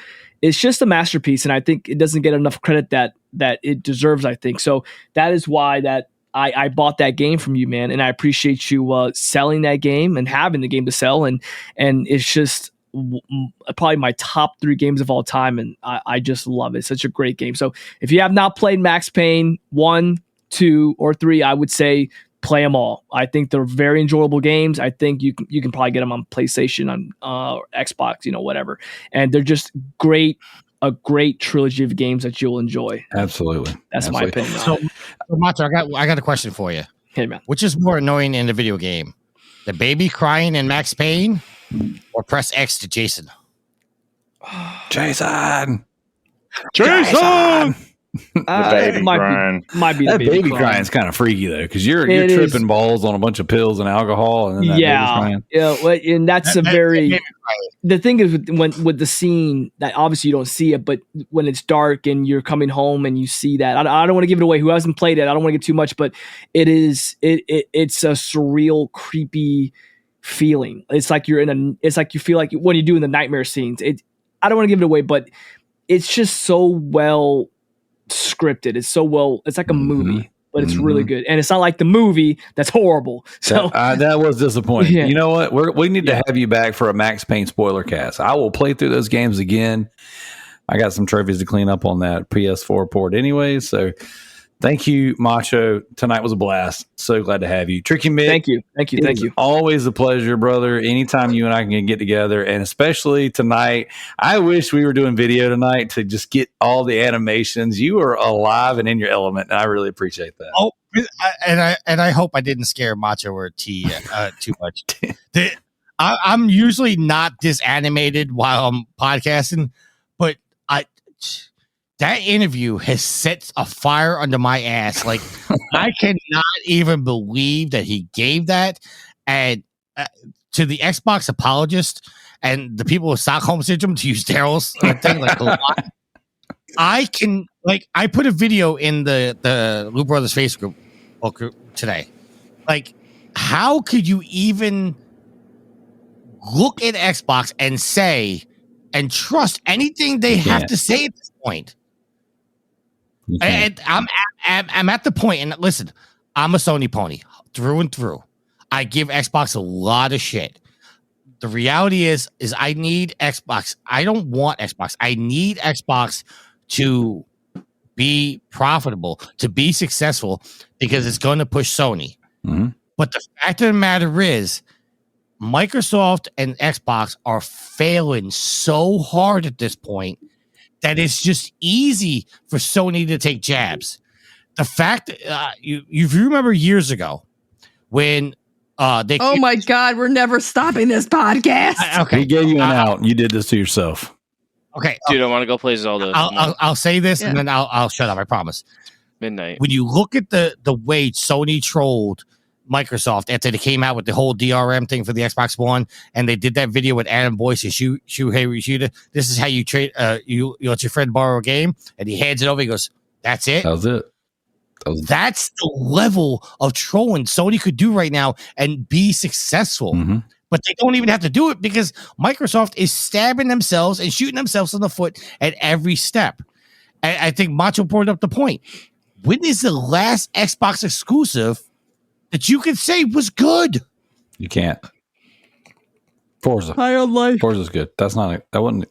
a masterpiece, and I think it doesn't get enough credit that it deserves, I think. So that is why that I bought that game from you, man, and I appreciate you selling that game and having the game to sell, and it's just probably my top 3 games of all time, and I just love it. It's such a great game. So if you have not played Max Payne 1, 2, or 3, I would say play them all. I think they're very enjoyable games. I think you can probably get them on PlayStation, on Xbox, whatever. And they're just a great trilogy of games that you'll enjoy. Absolutely. That's my opinion. So Macho, I got a question for you. Hey, man. Which is more annoying in the video game? The baby crying in Max Payne or press X to Jason? Jason! The baby crying. Might be the that baby crying is kind of freaky though, because you're tripping balls on a bunch of pills and alcohol, and then that baby's crying. And that's the thing is with the scene that obviously you don't see it, but when it's dark and you're coming home and you see that, I don't want to give it away. Who hasn't played it, I don't want to get too much, but it's a surreal, creepy feeling. It's like it's like you feel like when you do in the nightmare scenes. I don't want to give it away, but it's just so well scripted. It's like a movie, but it's really good, and it's not like the movie that's horrible. So that was disappointing. You know what, we need to have you back for a Max Payne spoiler cast. I will play through those games again. I got some trophies to clean up on that PS4 port anyway, so Thank you, Macho. Tonight was a blast. So glad to have you. Tricky Mick. Thank you. Always a pleasure, brother. Anytime you and I can get together, and especially tonight. I wish we were doing video tonight to just get all the animations. You are alive and in your element, and I really appreciate that. Oh, and I hope I didn't scare Macho or T too much. I'm usually not this animated while I'm podcasting, but that interview has set a fire under my ass. Like, I cannot even believe that he gave that. And to the Xbox apologist and the people with Stockholm Syndrome, to use Daryl's thing, like, I put a video in the Loop Brothers Facebook group today. Like, how could you even look at Xbox and say and trust anything they have to say at this point? And I'm at the point, and listen, I'm a Sony pony through and through. I give Xbox a lot of shit. The reality is I need Xbox. I don't want Xbox. I need Xbox to be profitable, to be successful, because it's going to push Sony. Mm-hmm. But the fact of the matter is, Microsoft and Xbox are failing so hard at this point that it's just easy for Sony to take jabs. The fact you remember years ago when they oh my God, we're never stopping this podcast. Okay, we gave you an out. You did this to yourself. Okay, dude, I want to go play Zelda. I'll say this and then I'll shut up. I promise. Midnight. When you look at the way Sony trolled Microsoft after they came out with the whole DRM thing for the Xbox One, and they did that video with Adam Boyce and Shuhei Yoshida. This is how you trade. You let your friend borrow a game, and he hands it over. He goes, "That's it. That was it." That's the level of trolling Sony could do right now and be successful. Mm-hmm. But they don't even have to do it because Microsoft is stabbing themselves and shooting themselves in the foot at every step. And I think Macho brought up the point. When is the last Xbox exclusive that you can say was good? You can't. Forza. High on life. Forza's good. That wasn't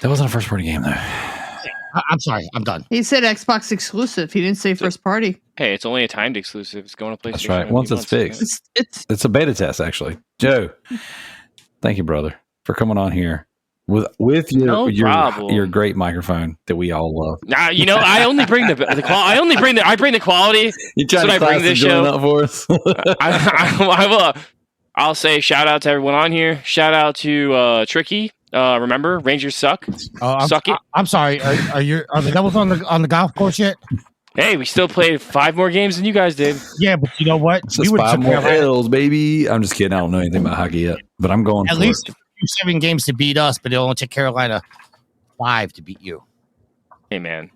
a first party game though. I'm sorry. I'm done. He said Xbox exclusive. He didn't say first party. Hey, it's only a timed exclusive. It's going to PlayStation. That's right. Once it's fixed. It's a beta test, actually. Joe, thank you, brother, for coming on here with your great microphone that we all love. Nah, I only bring the quality. I bring the quality. You try to bring this show up for us. I will. I'll say shout out to everyone on here. Shout out to Tricky. Remember, Rangers suck. Suck it. I'm sorry. Are the Devils on the golf course yet? Hey, we still played 5 more games than you guys did. Yeah, but you know what? We would 5 more L's, baby. I'm just kidding. I don't know anything about hockey yet, but I'm going at least 7 games to beat us, but it only took Carolina 5 to beat you. Hey, man.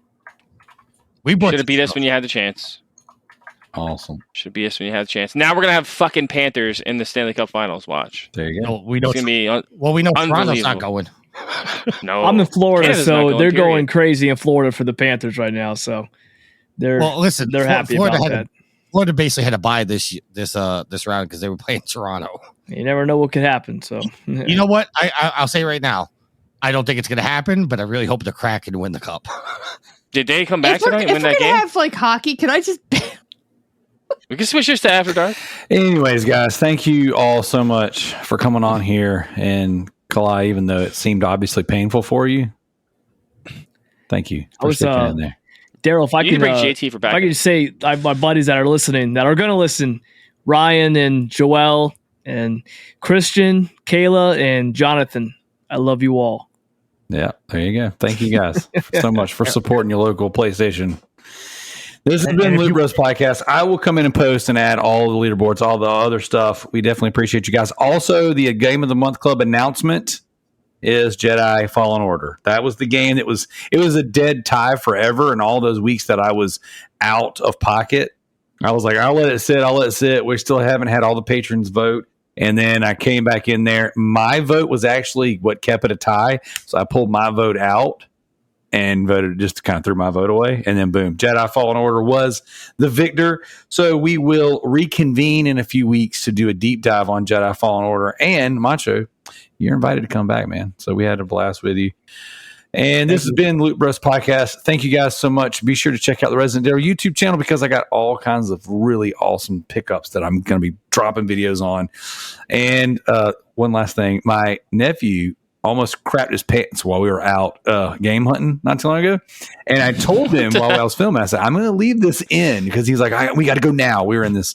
We should have beat us when you had the chance. Awesome. Should have beat us when you had the chance. Now we're gonna have fucking Panthers in the Stanley Cup Finals. Watch. There you go. No, we know. It's gonna be we know Toronto's not going. No, I'm in Florida, Canada's so they're period. going crazy in Florida for the Panthers right now. So they're happy about that. Florida basically had to buy this round because they were playing Toronto. You never know what could happen. So you know what? I'll say right now, I don't think it's going to happen, but I really hope the Kraken win the cup. Did they come back tonight and win that game? Have like hockey? Can I just? We can switch this to After Dark. Anyways, guys, thank you all so much for coming on here. And Kalai, even though it seemed obviously painful for you, thank you for sticking in there. Daryl, if I can bring JT for back. If I can just say, my buddies that are listening, that are going to listen, Ryan and Joel and Christian, Kayla, and Jonathan, I love you all. Yeah, there you go. Thank you guys so much for supporting your local PlayStation. This has been Loot Bros Podcast. I will come in and post and add all the leaderboards, all the other stuff. We definitely appreciate you guys. Also, the Game of the Month Club announcement is Jedi Fallen Order. That was the game that was a dead tie forever. And all those weeks that I was out of pocket, I was like, I'll let it sit. We still haven't had all the patrons vote. And then I came back in there. My vote was actually what kept it a tie. So I pulled my vote out and voted, just kind of threw my vote away. And then boom, Jedi Fallen Order was the victor. So we will reconvene in a few weeks to do a deep dive on Jedi Fallen Order. And Macho, you're invited to come back, man. So we had a blast with you. And this has been Loot Bros Podcast. Thank you guys so much. Be sure to check out the Resident Daryl YouTube channel because I got all kinds of really awesome pickups that I'm going to be dropping videos on. And one last thing, my nephew almost crapped his pants while we were out game hunting not too long ago. And I told him while I was filming, I said, I'm going to leave this in because he's like, we got to go now. We were in this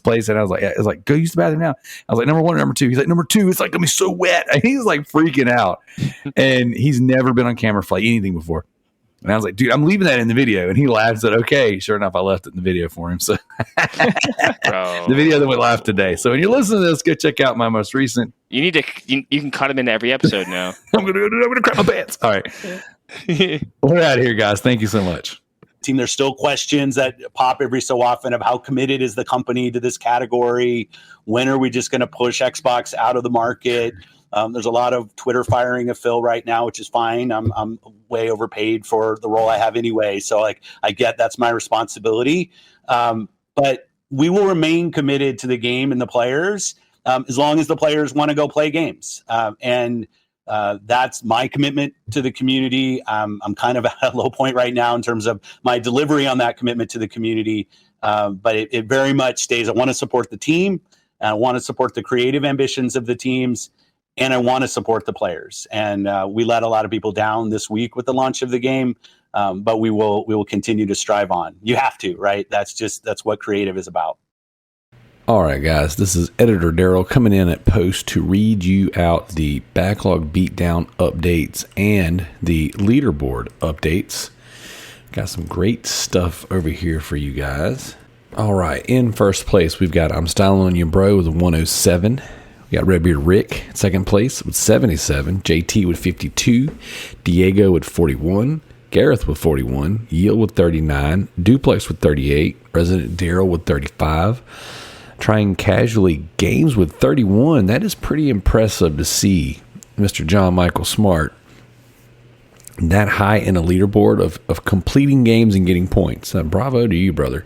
place and I was like, go use the bathroom now. I was like, number 1 or number 2? He's like, number 2. It's like going to be so wet. And he's like freaking out. And he's never been on camera for like anything before. And I was like, dude, I'm leaving that in the video. And he laughed and said, okay. Sure enough, I left it in the video for him. So the video that went live today. So when you're listening to this, go check out my most recent. You need to, you can cut him into every episode now. I'm gonna crap my pants. All right. We're out of here, guys. Thank you so much. Team, there's still questions that pop every so often of how committed is the company to this category? When are we just going to push Xbox out of the market? There's a lot of Twitter firing of Phil right now, which is fine. I'm way overpaid for the role I have anyway. So like, I get that's my responsibility. But we will remain committed to the game and the players as long as the players want to go play games. And that's my commitment to the community. I'm kind of at a low point right now in terms of my delivery on that commitment to the community. But it very much stays. I want to support the team. I want to support the creative ambitions of the teams. And I want to support the players. And we let a lot of people down this week with the launch of the game, but we will continue to strive on. You have to, right? That's what creative is about. All right, guys, this is Editor Daryl coming in at post to read you out the backlog beatdown updates and the leaderboard updates. Got some great stuff over here for you guys. All right, in first place, we've got I'm Styling on You Bro with 107. We got Redbeard Rick in second place with 77, JT with 52, Diego with 41, Gareth with 41, Yield with 39, Duplex with 38, Resident Daryl with 35, Trying Casually Games with 31. That is pretty impressive to see Mr. John Michael Smart that high in a leaderboard of completing games and getting points. Bravo to you, brother.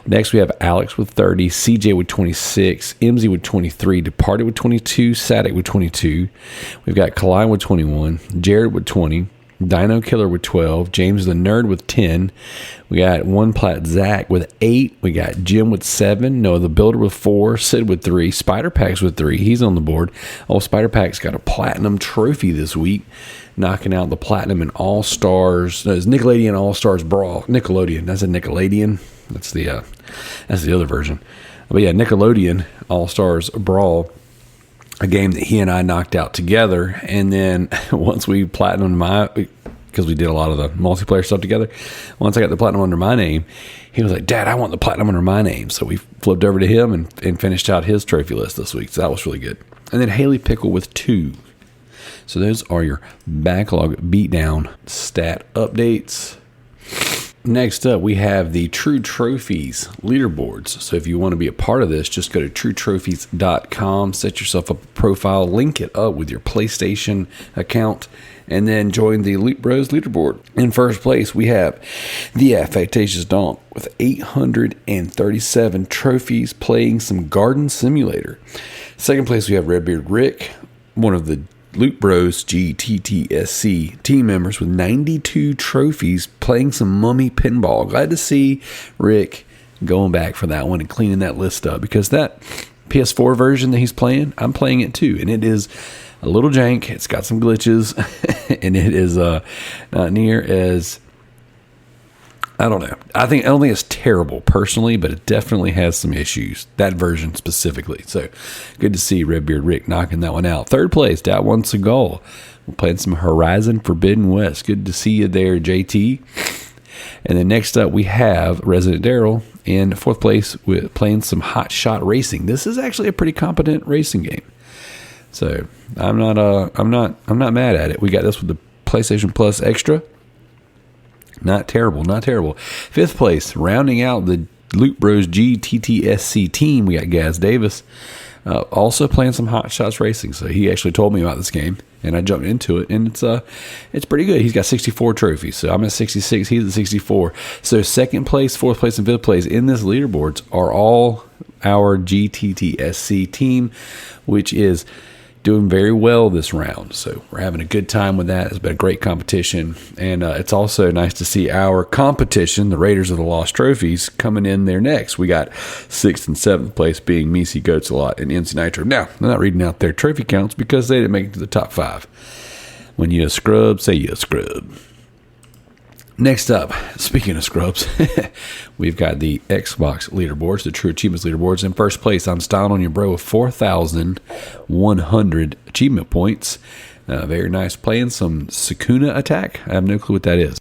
Next, we have Alex with 30, CJ with 26, MZ with 23, Departed with 22, Sadik with 22. We've got Kaline with 21, Jared with 20, Dino Killer with 12, James the Nerd with 10. We got One Plat Zach with 8. We got Jim with 7, Noah the Builder with 4, Sid with 3, Spider Packs with 3. He's on the board. Oh, Spider Packs got a platinum trophy this week, knocking out the platinum in All-Stars. No, it's Nickelodeon All-Stars Brawl. Nickelodeon. That's a Nickelodeon. That's the other version. But yeah, Nickelodeon All-Stars Brawl, a game that he and I knocked out together. And then once we platinumed because we did a lot of the multiplayer stuff together, once I got the platinum under my name, he was like, Dad, I want the platinum under my name. So we flipped over to him and finished out his trophy list this week. So that was really good. And then Haley Pickle with 2. So those are your backlog beatdown stat updates. Next up, we have the True Trophies leaderboards. So if you want to be a part of this, just go to truetrophies.com, set yourself up a profile, link it up with your PlayStation account, and then join the Loot Bros leaderboard. In first place, we have the Affectatious Donk with 837 trophies playing some Garden Simulator. Second place, we have Redbeard Rick, one of the Loot Bros GTTSC team members with 92 trophies playing some Mummy Pinball. Glad to see Rick going back for that one and cleaning that list up, because that PS4 version that he's playing, I'm playing it too, and it is a little jank. It's got some glitches, and it is not near as, I don't know. I don't think it's terrible personally, but it definitely has some issues. That version specifically. So good to see Redbeard Rick knocking that one out. Third place, That One Seagull. We're playing some Horizon Forbidden West. Good to see you there, JT. And then next up, we have Resident Daryl in fourth place with playing some Hot Shot Racing. This is actually a pretty competent racing game. So I'm not mad at it. We got this with the PlayStation Plus Extra. Not terrible. Fifth place, rounding out the Loot Bros GTTSC team, we got Gaz Davis, also playing some Hot Shots Racing. So he actually told me about this game, and I jumped into it, and it's pretty good. He's got 64 trophies, so I'm at 66. He's at 64. So second place, fourth place, and fifth place in this leaderboards are all our GTTSC team, which is doing very well this round. So we're having a good time with that. It's been a great competition. And it's also nice to see our competition, the Raiders of the Lost Trophies, coming in there next. We got 6th and 7th place being Misi Goats a Lot and NC Nitro. Now, I'm not reading out their trophy counts because they didn't make it to the top 5. When you're a scrub, say you're a scrub. Next up, speaking of scrubs, we've got the Xbox leaderboards, the True Achievements leaderboards. In first place, I'm Styling on Your Bro with 4,100 achievement points. Very nice. Playing some Sakuna Attack. I have no clue what that is.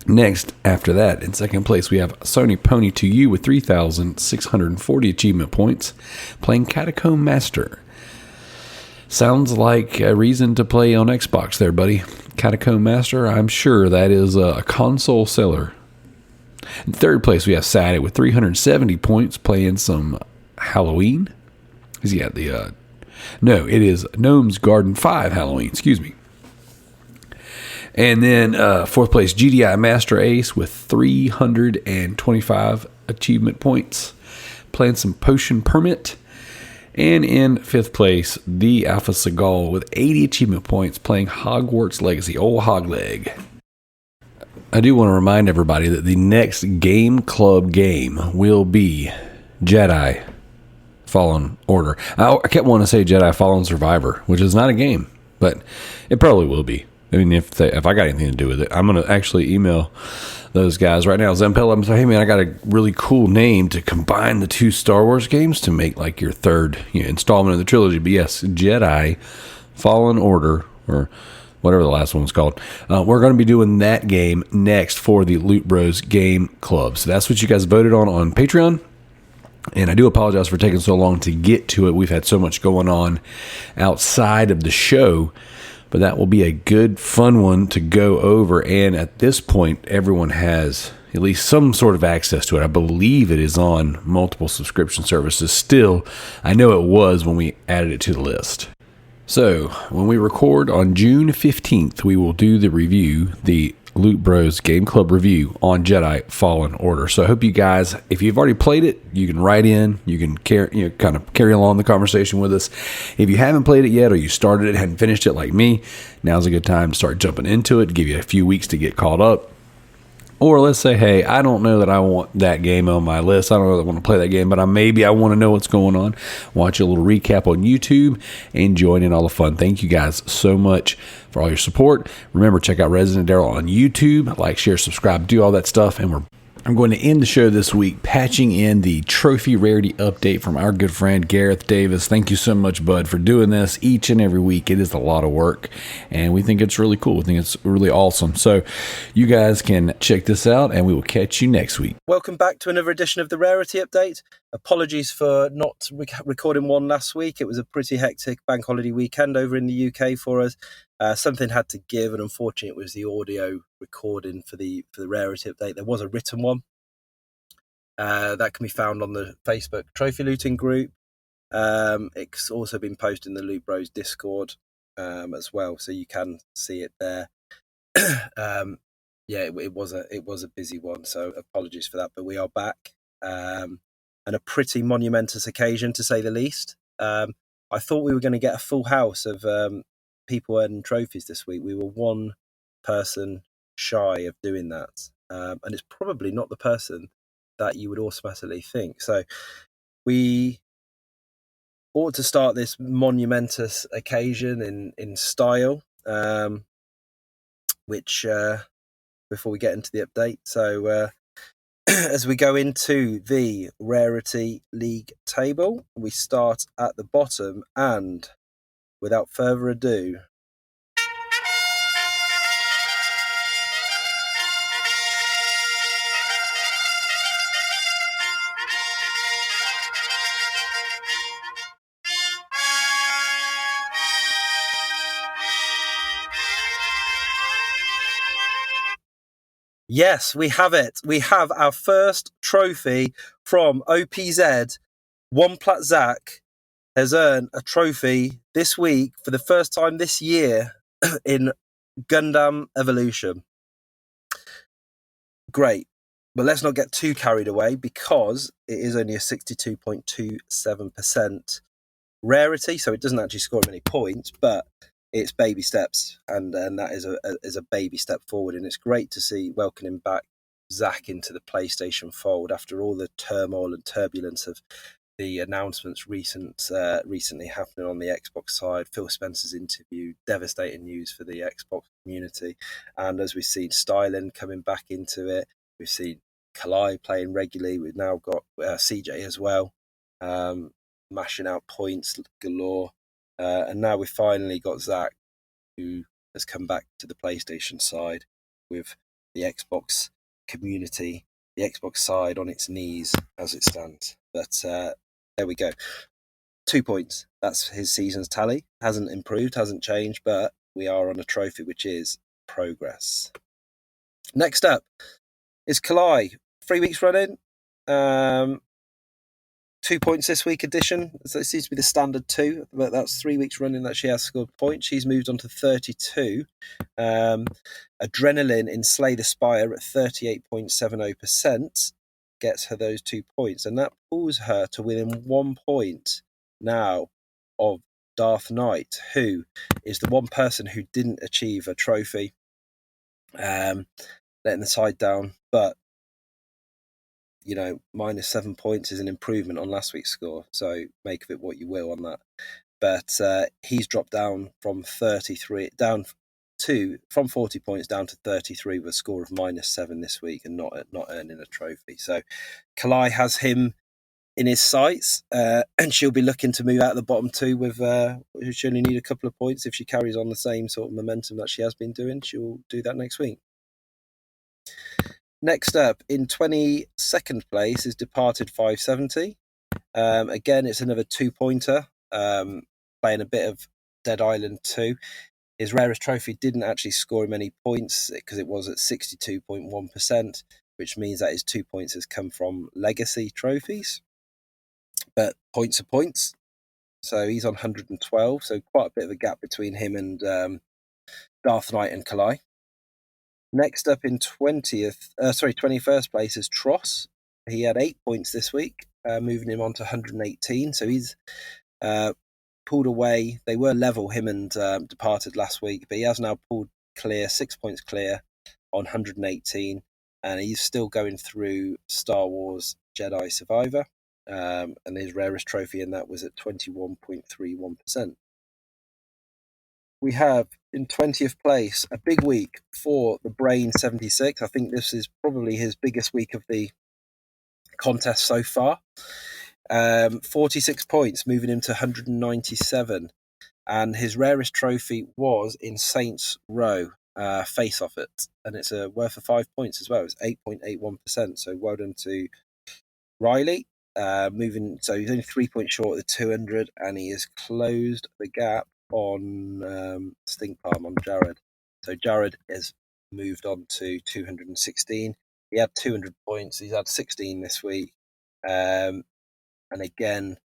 Next, after that, in second place, we have Sony Pony to You with 3,640 achievement points. Playing Catacomb Master. Sounds like a reason to play on Xbox there, buddy. Catacomb Master, I'm sure that is a console seller. In third place, we have Sadet with 370 points, playing some Halloween. He's got the, no, it is Gnome's Garden 5 Halloween, excuse me. And then fourth place, GDI Master Ace with 325 achievement points, playing some Potion Permit. And in fifth place, the Alpha Seagal with 80 achievement points, playing Hogwarts Legacy, old hog leg. I do want to remind everybody that the next Game Club game will be Jedi Fallen Order. I kept wanting to say Jedi Fallen Survivor, which is not a game, but it probably will be. I mean, if I got anything to do with it, I'm going to actually email those guys right now. Zempel, I'm saying, hey man, I got a really cool name to combine the 2 Star Wars games to make like your third installment of the trilogy. But yes, Jedi Fallen Order, or whatever the last one was called. We're going to be doing that game next for the Loot Bros Game Club. So that's what you guys voted on Patreon. And I do apologize for taking so long to get to it. We've had so much going on outside of the show. But that will be a good, fun one to go over. And at this point, everyone has at least some sort of access to it. I believe it is on multiple subscription services still. I know it was when we added it to the list. So when we record on June 15th, we will do the review, the Loot Bros Game Club review on Jedi Fallen Order. So I hope you guys, if you've already played it, you can write in, you can kind of carry along the conversation with us. If you haven't played it yet, or you started it, hadn't finished it like me, now's a good time to start jumping into it, give you a few weeks to get caught up. Or let's say, hey, I don't know that I want that game on my list. I don't know that I want to play that game, but maybe I want to know what's going on. Watch a little recap on YouTube and join in all the fun. Thank you guys so much for all your support. Remember, check out Resident Daryl on YouTube. Like, share, subscribe, do all that stuff. And I'm going to end the show this week patching in the trophy rarity update from our good friend Gareth Davis. Thank you so much, bud, for doing this each and every week. It is a lot of work, and we think it's really cool. We think it's really awesome. So you guys can check this out, and we will catch you next week. Welcome back to another edition of the Rarity Update. Apologies for not recording one last week. It was a pretty hectic bank holiday weekend over in the UK for us. Something had to give, and unfortunately it was the audio recording for the Rarity Update. There was a written one that can be found on the Facebook Trophy Looting group. It's also been posted in the Loot Bros Discord as well, so you can see it there. It was a busy one, so apologies for that, but we are back, and a pretty monumentous occasion to say the least. I thought we were going to get a full house of people earning trophies this week. We were one person shy of doing that, and it's probably not the person that you would automatically think. So we ought to start this monumentous occasion in style, which before we get into the update. So as we go into the Rarity League table, we start at the bottom, and without further ado, yes, we have it. We have our first trophy from OPZ. One Plat Zach has earned a trophy this week for the first time this year in Gundam Evolution. Great. But let's not get too carried away, because it is only a 62.27% rarity, so it doesn't actually score many points, but it's baby steps, and that is a baby step forward. And it's great to see welcoming back Zach into the PlayStation fold after all the turmoil and turbulence of the announcements recently happening on the Xbox side. Phil Spencer's interview, devastating news for the Xbox community. And as we've seen Stylen coming back into it, we've seen Kalai playing regularly. We've now got CJ as well, mashing out points galore. And now we've finally got Zach, who has come back to the PlayStation side with the Xbox community, the Xbox side on its knees as it stands. But there we go. 2 points. That's his season's tally. Hasn't improved, hasn't changed, but we are on a trophy, which is progress. Next up is Kalai. 3 weeks running. 2 points this week edition. So it seems to be the standard 2, but that's 3 weeks running that she has scored points. She's moved on to 32. Adrenaline in Slay the Spire at 38.70% gets her those 2 points, and that pulls her to within 1 point now of Darth Knight, who is the one person who didn't achieve a trophy, letting the side down. But -7 points is an improvement on last week's score, so make of it what you will on that. But he's dropped down from 40 points down to 33 with a score of -7 this week, and not earning a trophy. So Kalai has him in his sights, and she'll be looking to move out of the bottom 2 with she'll only need a couple of points. If she carries on the same sort of momentum that she has been doing, she'll do that next week. Next up, in 22nd place, is Departed 570. Again, it's another 2-pointer, playing a bit of Dead Island 2. His rarest trophy didn't actually score him any points because it was at 62.1%, which means that his 2 points has come from legacy trophies. But points are points. So he's on 112, so quite a bit of a gap between him and Darth Knight and Kalai. Next up in 21st place is Tross. He had 8 points this week, moving him on to 118. So he's pulled away. They were level, him and Departed last week, but he has now pulled clear, 6 points clear on 118. And he's still going through Star Wars Jedi Survivor. And his rarest trophy in that was at 21.31%. We have in 20th place a big week for the Brain 76. I think this is probably his biggest week of the contest so far. 46 points, moving him to 197. And his rarest trophy was in Saints Row, Face Off It. And it's worth of 5 points as well. It's 8.81%. So well done to Riley. So he's only 3 points short of the 200, and he has closed the gap on Stink Palm on Jared. So Jared has moved on to 216. He had 200 points. He's had 16 this week. And again,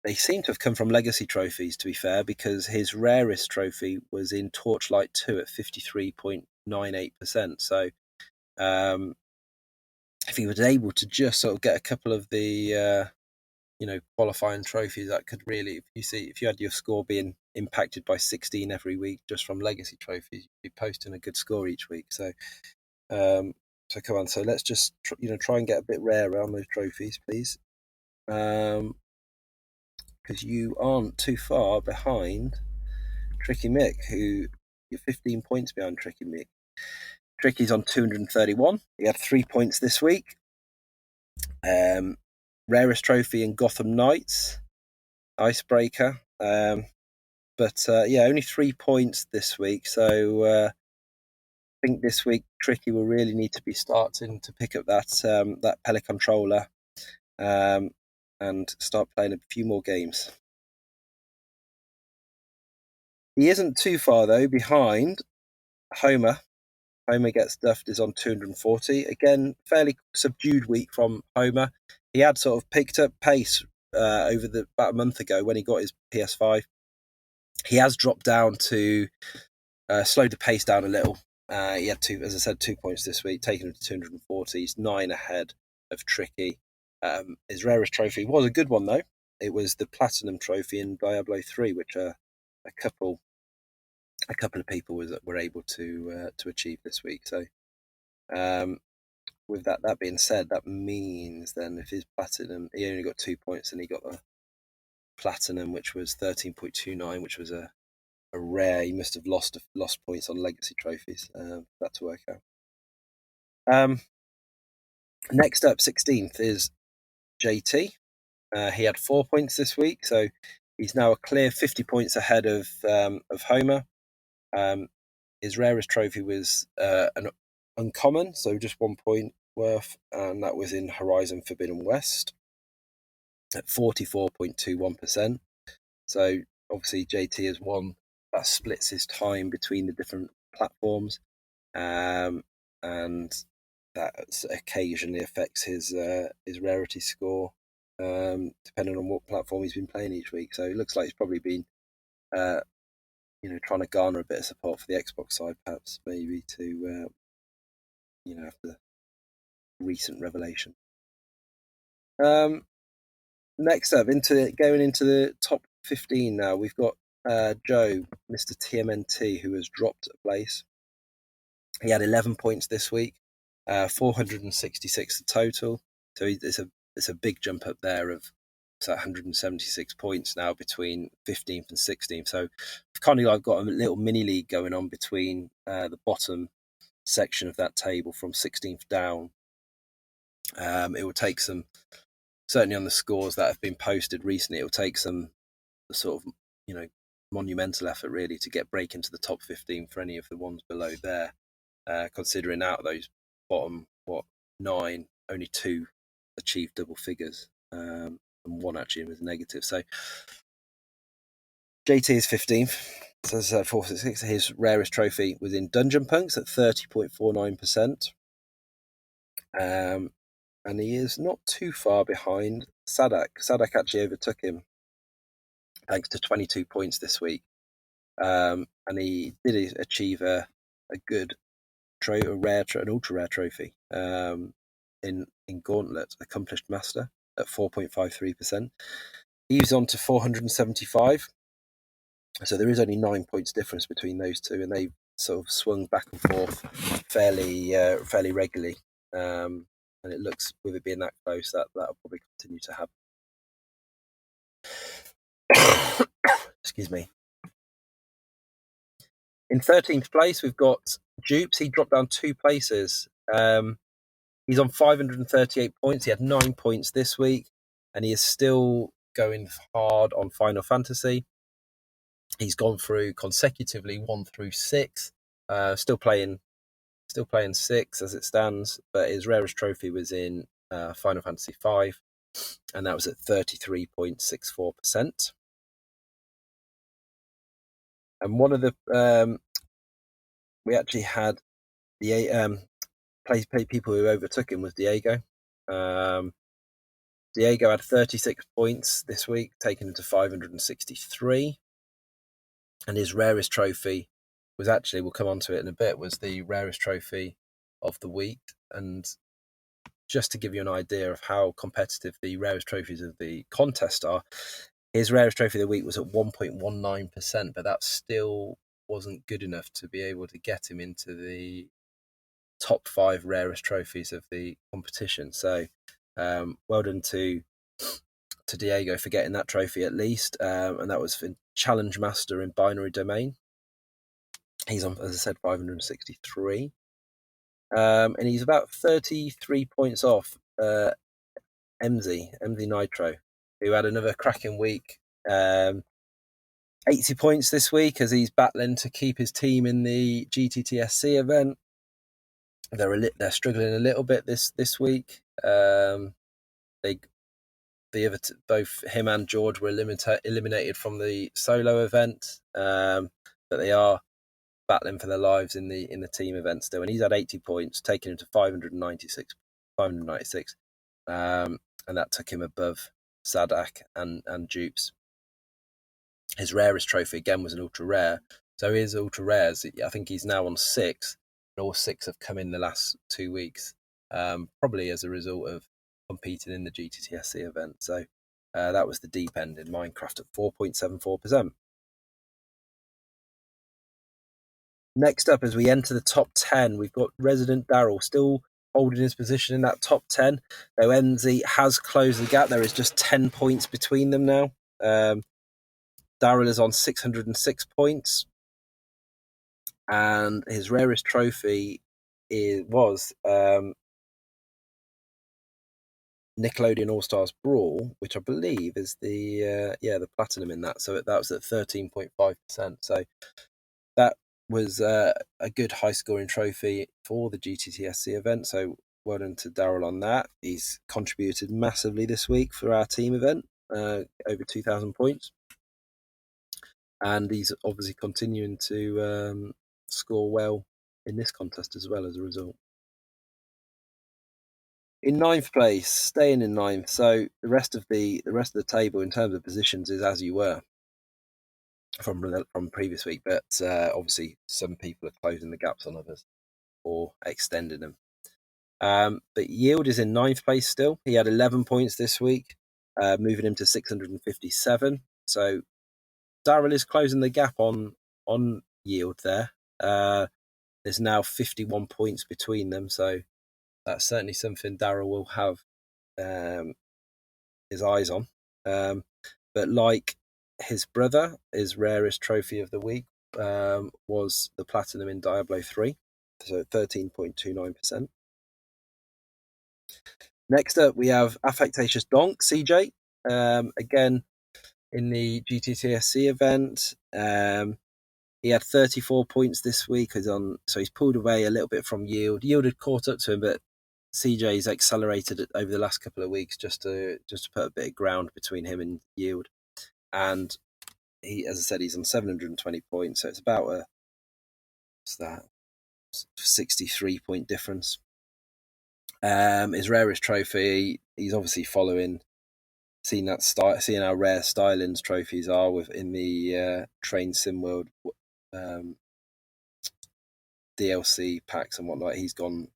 they seem to have come from legacy trophies, to be fair, because his rarest trophy was in Torchlight 2 at 53.98%. So if he was able to just sort of get a couple of the qualifying trophies, that could really, if you had your score being impacted by 16 every week just from legacy trophies, you'd be posting a good score each week. So come on, so let's just try and get a bit rarer on those trophies, please, because you aren't too far behind Tricky Mick, who you're 15 points behind Tricky Mick. Tricky's on 231. He had 3 points this week. Rarest trophy in Gotham Knights, Icebreaker. But only 3 points this week. So I think this week Tricky will really need to be starting to pick up that Pele controller and start playing a few more games. He isn't too far though behind Homer. Homer Gets Stuffed is on 240. Again, fairly subdued week from Homer. He had sort of picked up pace about a month ago when he got his PS5. He has dropped down to slowed the pace down a little. He had 2 points this week, taking him to 240. He's 9 ahead of Tricky. His rarest trophy was a good one though. it was the Platinum Trophy in Diablo 3, which a couple of people were able to achieve this week. So with that being said, that means then if his Platinum, he only got 2 points, and he got the Platinum, which was 13.29, which was a rare. He must have lost points on legacy trophies for that to work out. Next up, 16th is JT. He had 4 points this week, so he's now a clear 50 points ahead of Homer. His rarest trophy was an uncommon, so just 1 point worth, and that was in Horizon Forbidden West at 44.21%. So obviously JT has won. That splits his time between the different platforms, and that occasionally affects his rarity score, depending on what platform he's been playing each week. So it looks like he's probably been, trying to garner a bit of support for the Xbox side, perhaps maybe to, after recent revelation. Next up, going into the top 15 now, we've got Joe, Mr. TMNT, who has dropped a place. He had 11 points this week, 466 total. So it's a big jump up there of 176 points now between 15th and 16th. So we've kind of got a little mini league going on between the bottom section of that table from 16th down. It will take some, certainly on the scores that have been posted recently, it will take some sort of, monumental effort really to break into the top 15 for any of the ones below there. Considering out of those bottom 9, only 2 achieved double figures, and 1 actually was negative. So JT is 15th, so that's 466. His rarest trophy was in Dungeon Punks at 30.49%, and he is not too far behind Sadak. Sadak actually overtook him thanks to 22 points this week, and he did achieve a good an ultra rare trophy in Gauntlet, Accomplished Master at 4.53%. He's on to 475, so there is only 9 points difference between those two, and they sort of swung back and forth fairly regularly. And it looks, with it being that close, that'll probably continue to happen. Excuse me. In 13th place, we've got Dupes. He dropped down 2 places. He's on 538 points. He had 9 points this week, and he is still going hard on Final Fantasy. He's gone through consecutively 1 through 6. Still playing 6 as it stands, but his rarest trophy was in Final Fantasy 5, and that was at 33.64%. And one of the we actually had the people who overtook him was Diego. Diego had 36 points this week, taking him to 563. And his rarest trophy was actually, we'll come on to it in a bit, was the rarest trophy of the week. And just to give you an idea of how competitive the rarest trophies of the contest are, his rarest trophy of the week was at 1.19%, but that still wasn't good enough to be able to get him into the top 5 rarest trophies of the competition. So well done to Diego for getting that trophy at least, and that was for Challenge Master in Binary Domain. He's on, as I said, 563, and he's about 33 points off MZ Nitro, who had another cracking week. 80 points this week as he's battling to keep his team in the GTTSC event. They're struggling a little bit this week. Both him and George were eliminated from the solo event, but they are battling for their lives in the team event still. And he's had 80 points, taking him to 596, and that took him above Sadak and Dupes. His rarest trophy again was an ultra rare. So his ultra rares, I think he's now on 6. And all 6 have come in the last 2 weeks, probably as a result of competing in the GTTSC event. So That was the deep end in Minecraft at 4.74%. Next up, as we enter the top 10, we've got Resident Daryl still holding his position in that top 10, though MZ has closed the gap. There is just 10 points between them now. Daryl is on 606 points, and his rarest trophy was Nickelodeon All-Stars Brawl, which I believe is the platinum in that. So that was at 13.5%. So that was a good high-scoring trophy for the GTTSC event. So well done to Daryl on that. He's contributed massively this week for our team event, over 2,000 points. And he's obviously continuing to score well in this contest as well as a result. In ninth place, staying in ninth. So the rest of the table in terms of positions is as you were from previous week, but obviously some people are closing the gaps on others or extending them. But Yield is in ninth place still. He had 11 points this week, moving him to 657. So Daryl is closing the gap on Yield there. There's now 51 points between them, so that's certainly something Daryl will have his eyes on. But like his brother, his rarest trophy of the week was the platinum in Diablo 3, so 13.29%. Next up, we have Affectatious Donk, CJ, again in the GTTSC event. He had 34 points this week. So he's pulled away a little bit from Yield. Yield had caught up to him, but CJ's accelerated it over the last couple of weeks just to put a bit of ground between him and Yield. And he, as I said, he's on 720 points, so it's about 63 point difference. His rarest trophy, he's obviously seeing how rare Stylings trophies are within the Train Sim World DLC packs and whatnot. He's gone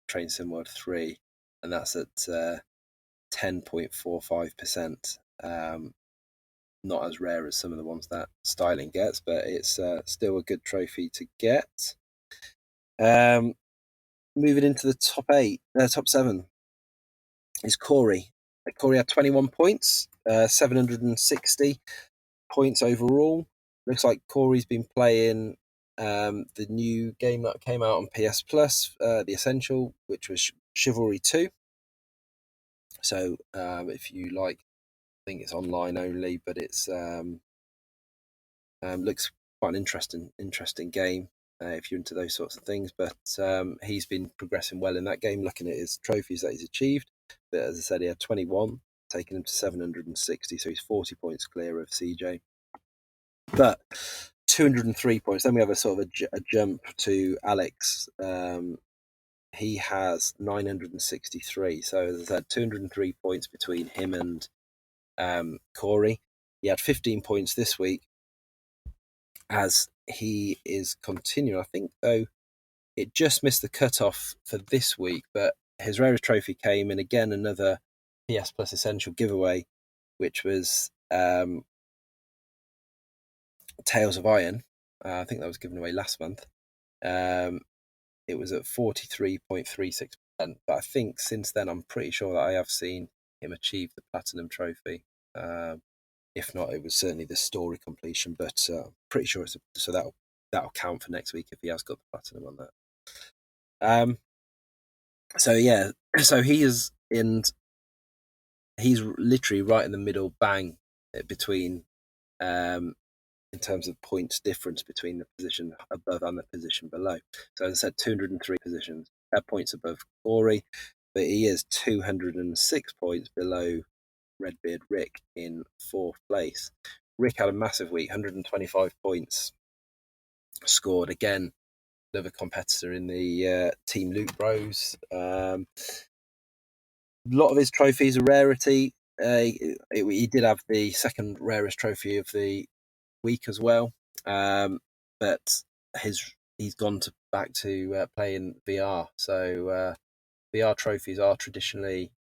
Train Sim World 3, and that's at 10.45%. Not as rare as some of the ones that Styling gets, but it's still a good trophy to get. Moving into the top 7 is Corey. Corey had 21 points, 760 points overall. Looks like Corey's been playing the new game that came out on PS Plus, the Essential, which was Chivalry 2. So if you like, I think it's online only, but it's looks quite an interesting game if you're into those sorts of things. But he's been progressing well in that game, looking at his trophies that he's achieved. But as I said, he had 21, taking him to 760, so he's 40 points clear of CJ. But 203 points. Then we have a sort of a jump to Alex. He has 963. So as I said, 203 points between him and Corey. He had 15 points this week, as he is continuing. I think, though, it just missed the cutoff for this week, but his rarest trophy came in again, another PS Plus Essential giveaway, which was Tales of Iron. I think that was given away last month. It was at 43.36%, but I think since then I'm pretty sure that I have seen him achieve the platinum trophy. If not, it was certainly the story completion, but pretty sure so that'll count for next week if he has got the platinum on that. So yeah, so he's literally right in the middle, bang between in terms of points difference between the position above and the position below. So as I said, 203 points above Corey, but he is 206 points below Redbeard Rick in 4th place. Rick had a massive week, 125 points scored. Again, another competitor in the Team Loot Bros. A lot of his trophies are rarity. He did have the second rarest trophy of the week as well, but he's gone back to playing VR. So VR trophies are traditionally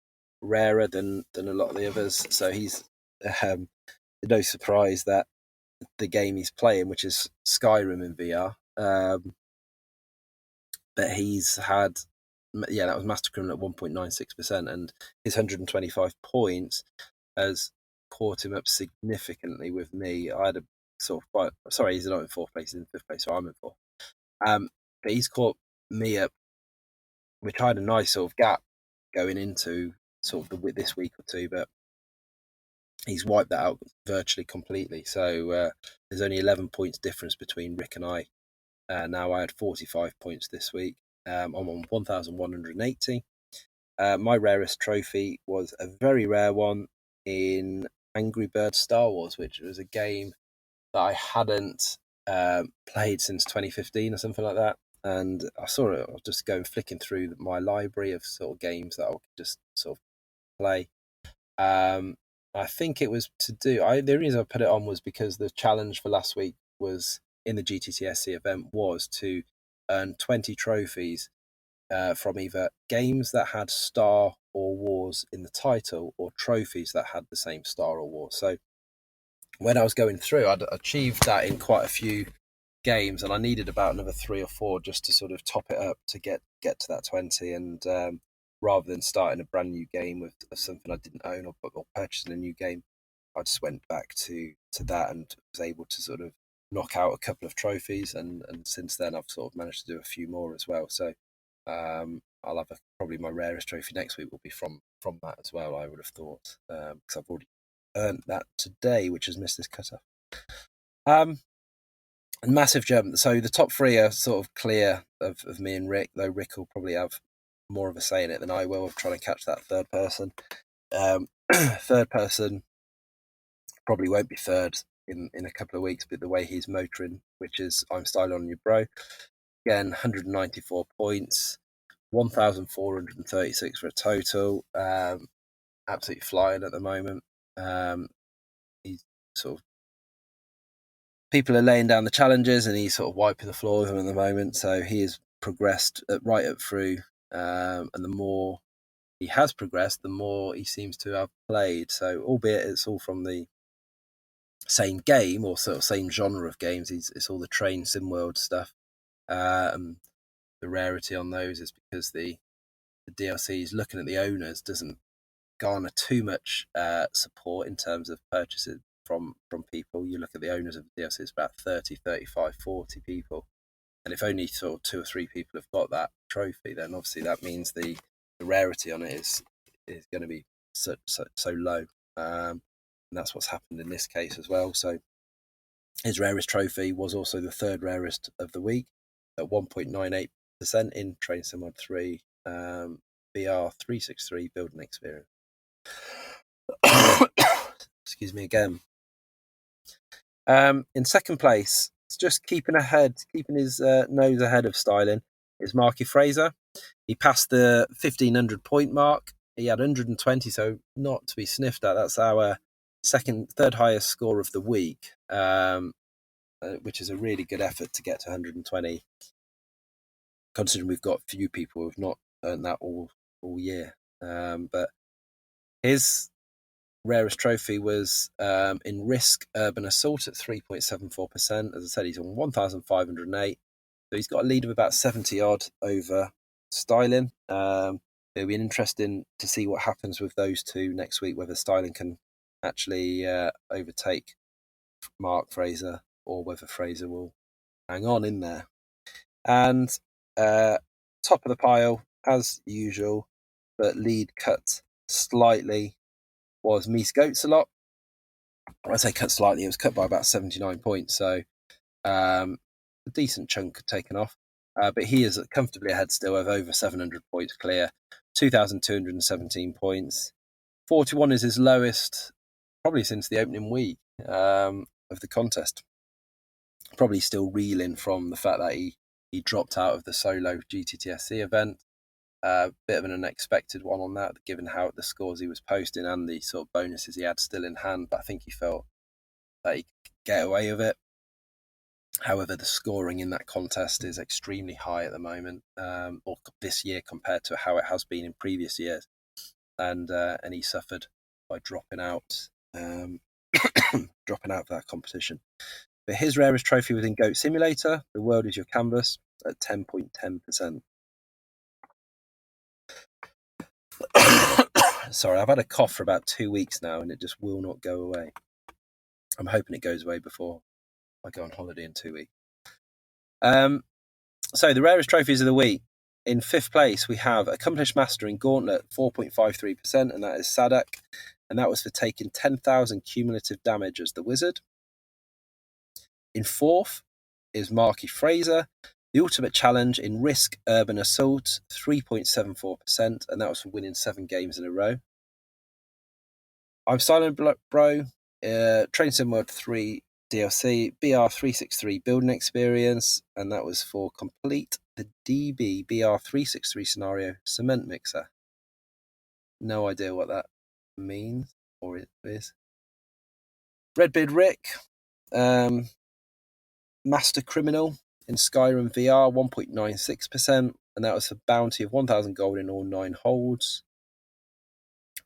rarer than a lot of the others. So he's no surprise that the game he's playing, which is Skyrim in VR, that he's had, that was Master Criminal at 1.96%, and his 125 points has caught him up significantly with me. I had a sort of sorry, he's not in fourth place, he's in fifth place, so I'm in fourth. But he's caught me up, which I had a nice sort of gap going into sort of this week or two, but he's wiped that out virtually completely. So there's only 11 points difference between Rick and I. Now I had 45 points this week. I'm on 1,180. My rarest trophy was a very rare one in Angry Birds Star Wars, which was a game that I hadn't played since 2015 or something like that. And I saw it, I was just going flicking through my library of sort of games that I could just sort of play. I think it was to do, the reason I put it on was because the challenge for last week was in the GTTSC event was to earn 20 trophies from either games that had Star or Wars in the title or trophies that had the same Star or Wars. So when I was going through, I'd achieved that in quite a few games, and I needed about another 3 or 4 just to sort of top it up to get to that 20. And rather than starting a brand new game with something I didn't own or purchasing a new game, I just went back to that and was able to sort of knock out a couple of trophies. And since then, I've sort of managed to do a few more as well. So I'll have probably my rarest trophy next week will be from that as well, I would have thought, because I've already earned that today, which has missed this cutoff. Massive jump. So the top 3 are sort of clear of me and Rick, though Rick will probably have more of a say in it than I will of trying to catch that third person. Third person probably won't be third in a couple of weeks, but the way he's motoring, which is I'm Styling on You Bro. Again, 194 points, 1,436 for a total. Absolutely flying at the moment. He's sort of, people are laying down the challenges and he's sort of wiping the floor with them at the moment. So he has progressed right up through. And the more he has progressed, the more he seems to have played. So albeit it's all from the same game or sort of same genre of games, it's all the Train SimWorld stuff. The rarity on those is because the DLCs, looking at the owners, doesn't garner too much support in terms of purchases from people. You look at the owners of the DLC, it's about 30, 35, 40 people. And if only sort of 2 or 3 people have got that trophy, then obviously that means the rarity on it is going to be so low. And that's what's happened in this case as well. So his rarest trophy was also the third rarest of the week at 1.98% in Train SimWorld 3 VR 363 building experience. Excuse me again. In second place, it's just keeping his nose ahead of Styling, is Marky Fraser. He passed the 1,500 point mark. He had 120, so not to be sniffed at. That's our third highest score of the week, which is a really good effort to get to 120, considering we've got few people who've not earned that all year. But his rarest trophy was in Risk Urban Assault at 3.74%. As I said, he's on 1,508. So he's got a lead of about 70 odd over Styling. It'll be interesting to see what happens with those two next week, whether Styling can actually overtake Mark Fraser or whether Fraser will hang on in there. And top of the pile, as usual, but lead cut slightly, was Mies Goats a lot. I say cut slightly, it was cut by about 79 points, so a decent chunk taken off. But he is comfortably ahead still of over 700 points clear, 2,217 points. 41 is his lowest, probably since the opening week of the contest. Probably still reeling from the fact that he dropped out of the solo GTTSC event. Bit of an unexpected one on that, given how the scores he was posting and the sort of bonuses he had still in hand. But I think he felt that he could get away with it. However, the scoring in that contest is extremely high at the moment, or this year compared to how it has been in previous years. And he suffered by dropping out dropping out of that competition. But his rarest trophy within Goat Simulator, The World is Your Canvas, at 10.10%. Sorry, I've had a cough for about 2 weeks now, and it just will not go away. I'm hoping it goes away before I go on holiday in 2 weeks. So the rarest trophies of the week. In 5th place, we have Accomplished Master in Gauntlet, 4.53%, and that is Sadak. And that was for taking 10,000 cumulative damage as the wizard. In 4th is Marky Fraser, the Ultimate Challenge in Risk Urban Assault, 3.74%, and that was for winning 7 games in a row. I'm Silent Bro, Train Sim World 3 DLC, BR363 Building Experience, and that was for complete the DB BR363 scenario Cement Mixer. No idea what that means or it is. Redbeard Rick, Master Criminal in Skyrim VR, 1.96%, and that was for bounty of 1,000 gold in all 9 holds.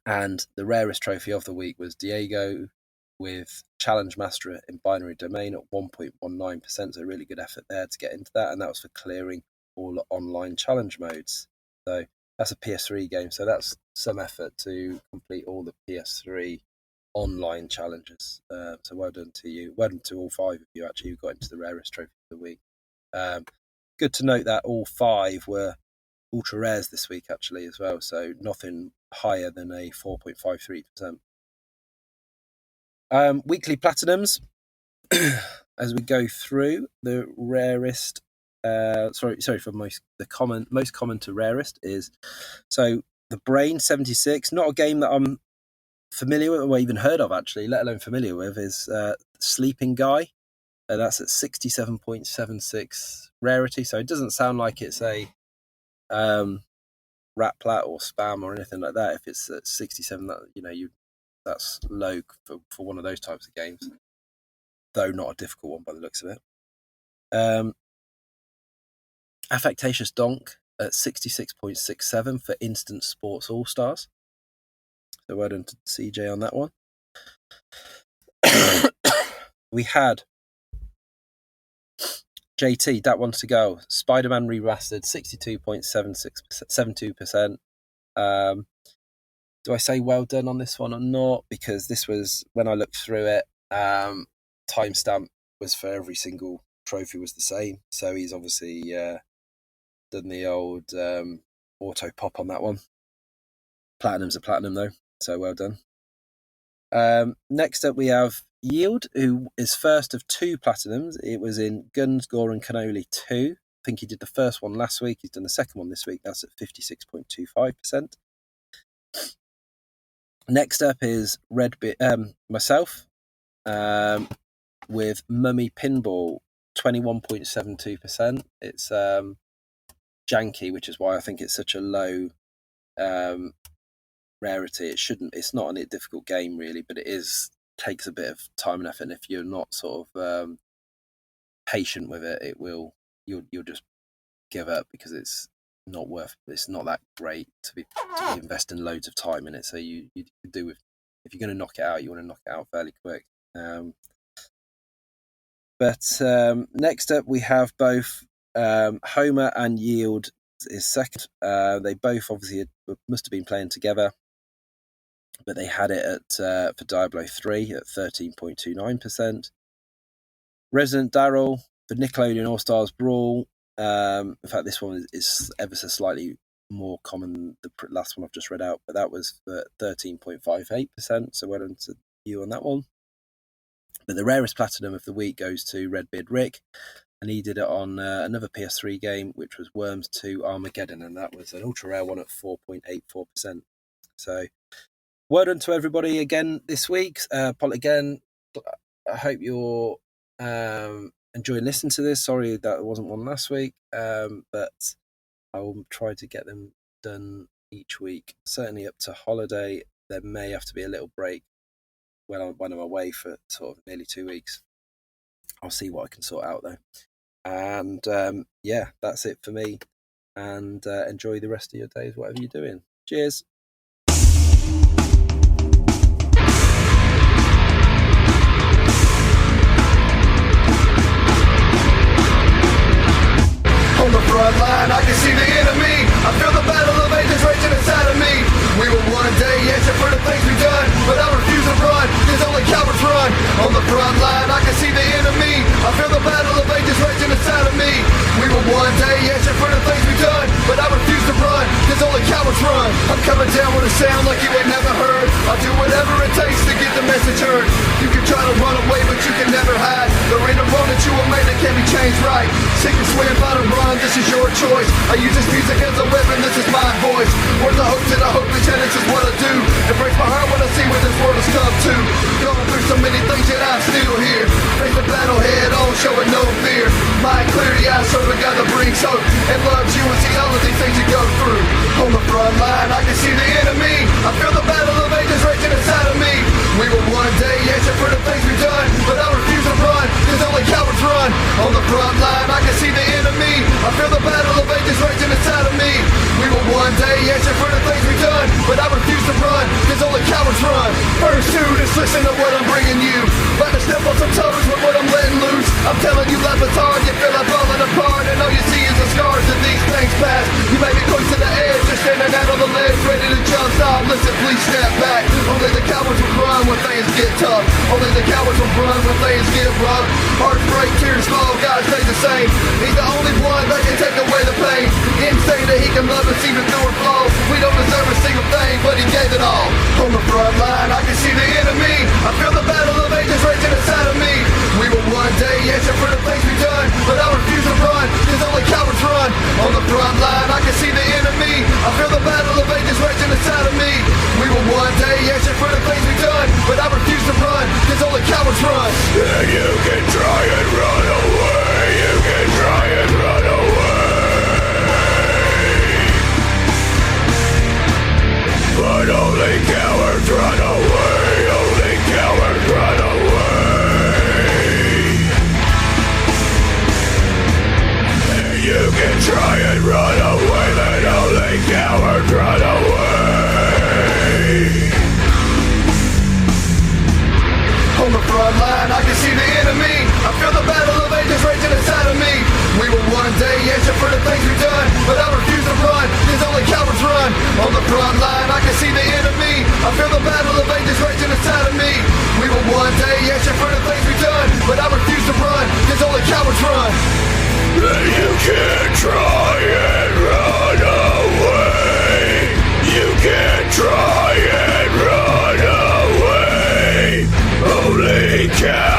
And the rarest trophy of the week was Diego with Challenge Master in Binary Domain at 1.19%, so a really good effort there to get into that, and that was for clearing all the online challenge modes. So that's a PS3 game, so that's some effort to complete all the PS3 online challenges. So well done to you. Well done to all 5 of you, actually, who got into the rarest trophy of the week. Good to note that all 5 were ultra rares this week, actually, as well, so nothing higher than a 4.53%. Weekly platinums. As we go through the rarest, for most common to rarest is, so the Brain 76, not a game that I'm familiar with or even heard of, actually, let alone familiar with, is Sleeping Guy. That's at 67.76 rarity, so it doesn't sound like it's a rat plat or spam or anything like that. If it's at 67, that's low for one of those types of games, though not a difficult one by the looks of it. Affectatious Donk at 66.67 for Instant Sports All-Stars. So well done to CJ on that one. We had JT, that wants to go. Spider-Man Remastered, 62.72%. Do I say well done on this one or not? Because this was, when I looked through it, timestamp was for every single trophy was the same. So he's obviously done the old auto pop on that one. Platinum's a platinum though, so well done. Next up we have Yield, who is first of 2 platinums. It was in Guns, Gore and Cannoli 2. I think he did the first one last week. He's done the second one this week. That's at 56.25%. Next up is myself, with Mummy Pinball, 21.72%. It's janky, which is why I think it's such a low rarity. It's not a difficult game really, but it takes a bit of time and effort, and if you're not sort of patient with it, you'll just give up because it's not that great to be investing loads of time in it. So you could do with, if you're going to knock it out, you want to knock it out fairly quick. But next up we have both Homer and Yield is second. They both obviously must have been playing together, but they had it at for Diablo 3 at 13.29%. Resident Daryl for Nickelodeon All-Stars Brawl. In fact, this one is ever so slightly more common than the last one I've just read out, but that was for 13.58%, so well done to you on that one. But the rarest platinum of the week goes to Redbeard Rick, and he did it on another PS3 game, which was Worms 2 Armageddon, and that was an ultra rare one at 4.84%. So well done to everybody again this week. Paul, again, I hope you're enjoying listening to this. Sorry that wasn't one last week, but I will try to get them done each week. Certainly up to holiday, there may have to be a little break when I'm away for sort of nearly 2 weeks. I'll see what I can sort out though. And that's it for me. And enjoy the rest of your days, whatever you're doing. Cheers. cowards run. I'm coming down with a sound like you ain't never heard. I'll do whatever it takes to get the message heard. You can try to run away, but you can never hide. There ain't a wrong that you will make that can be changed right. Sink or swim, fight or run, this is your choice. I use this music as a weapon, this is my voice. Where's the hope to the hopeless, and this is what I do. It breaks my heart when I see what this world has come to. Going through so many things yet I'm still here. Face the battle head on, showing no fear. Mind clear, the eyes serve a God that brings hope and loves you and see all of these things you go through. On the front line, I can see the enemy. I feel the battle of ages raging inside of me. We will one day answer for the things we've done, but I refuse to run, cause only cowards run. On the front line, I can see the enemy. I feel the battle of ages raging inside of me. We will one day answer for the things we've done, but I refuse to run, cause only cowards run. First dude, just listen to what I'm bringing you. About to step on some toes with what I'm letting loose. I'm telling you life is hard, you feel like falling apart, and all you see is the scars of these things pass. You may be close to the edge, just standing out on the ledge, ready to jump. Stop, listen, please step back. Only the cowards will run when things get tough. Only the cowards will run when things get rough. Hearts break, tears flow, God stays the same. He's the only one that can take away the pain. Insane that he can love us even through our flaws. We don't deserve a single thing, but he gave it all. On the front line, I can see the enemy. I feel the battle of ages raging inside of me. We will one day answer for the things we've done, but I refuse to run, cause only cowards run. On the front line, I can see the enemy. I feel the battle of ages raging inside of me. We will one day answer for the things we've done, but I refuse to run, cause only cowards run. Yeah, you can try and run away. You can try and run away, but only cowards run away. Only cowards run away. Yeah, you can try and run away, but only cowards run away. On the front line, I can see the enemy. I feel the battle of ages raging inside of me. We will one day answer for the things we've done, but I refuse to run, cause only cowards run. On the front line, I can see the enemy. I feel the battle of ages raging inside of me. We will one day answer for the things we've done, but I refuse to run, cause only cowards run. You can try and run away. You can try and run away. Only cowards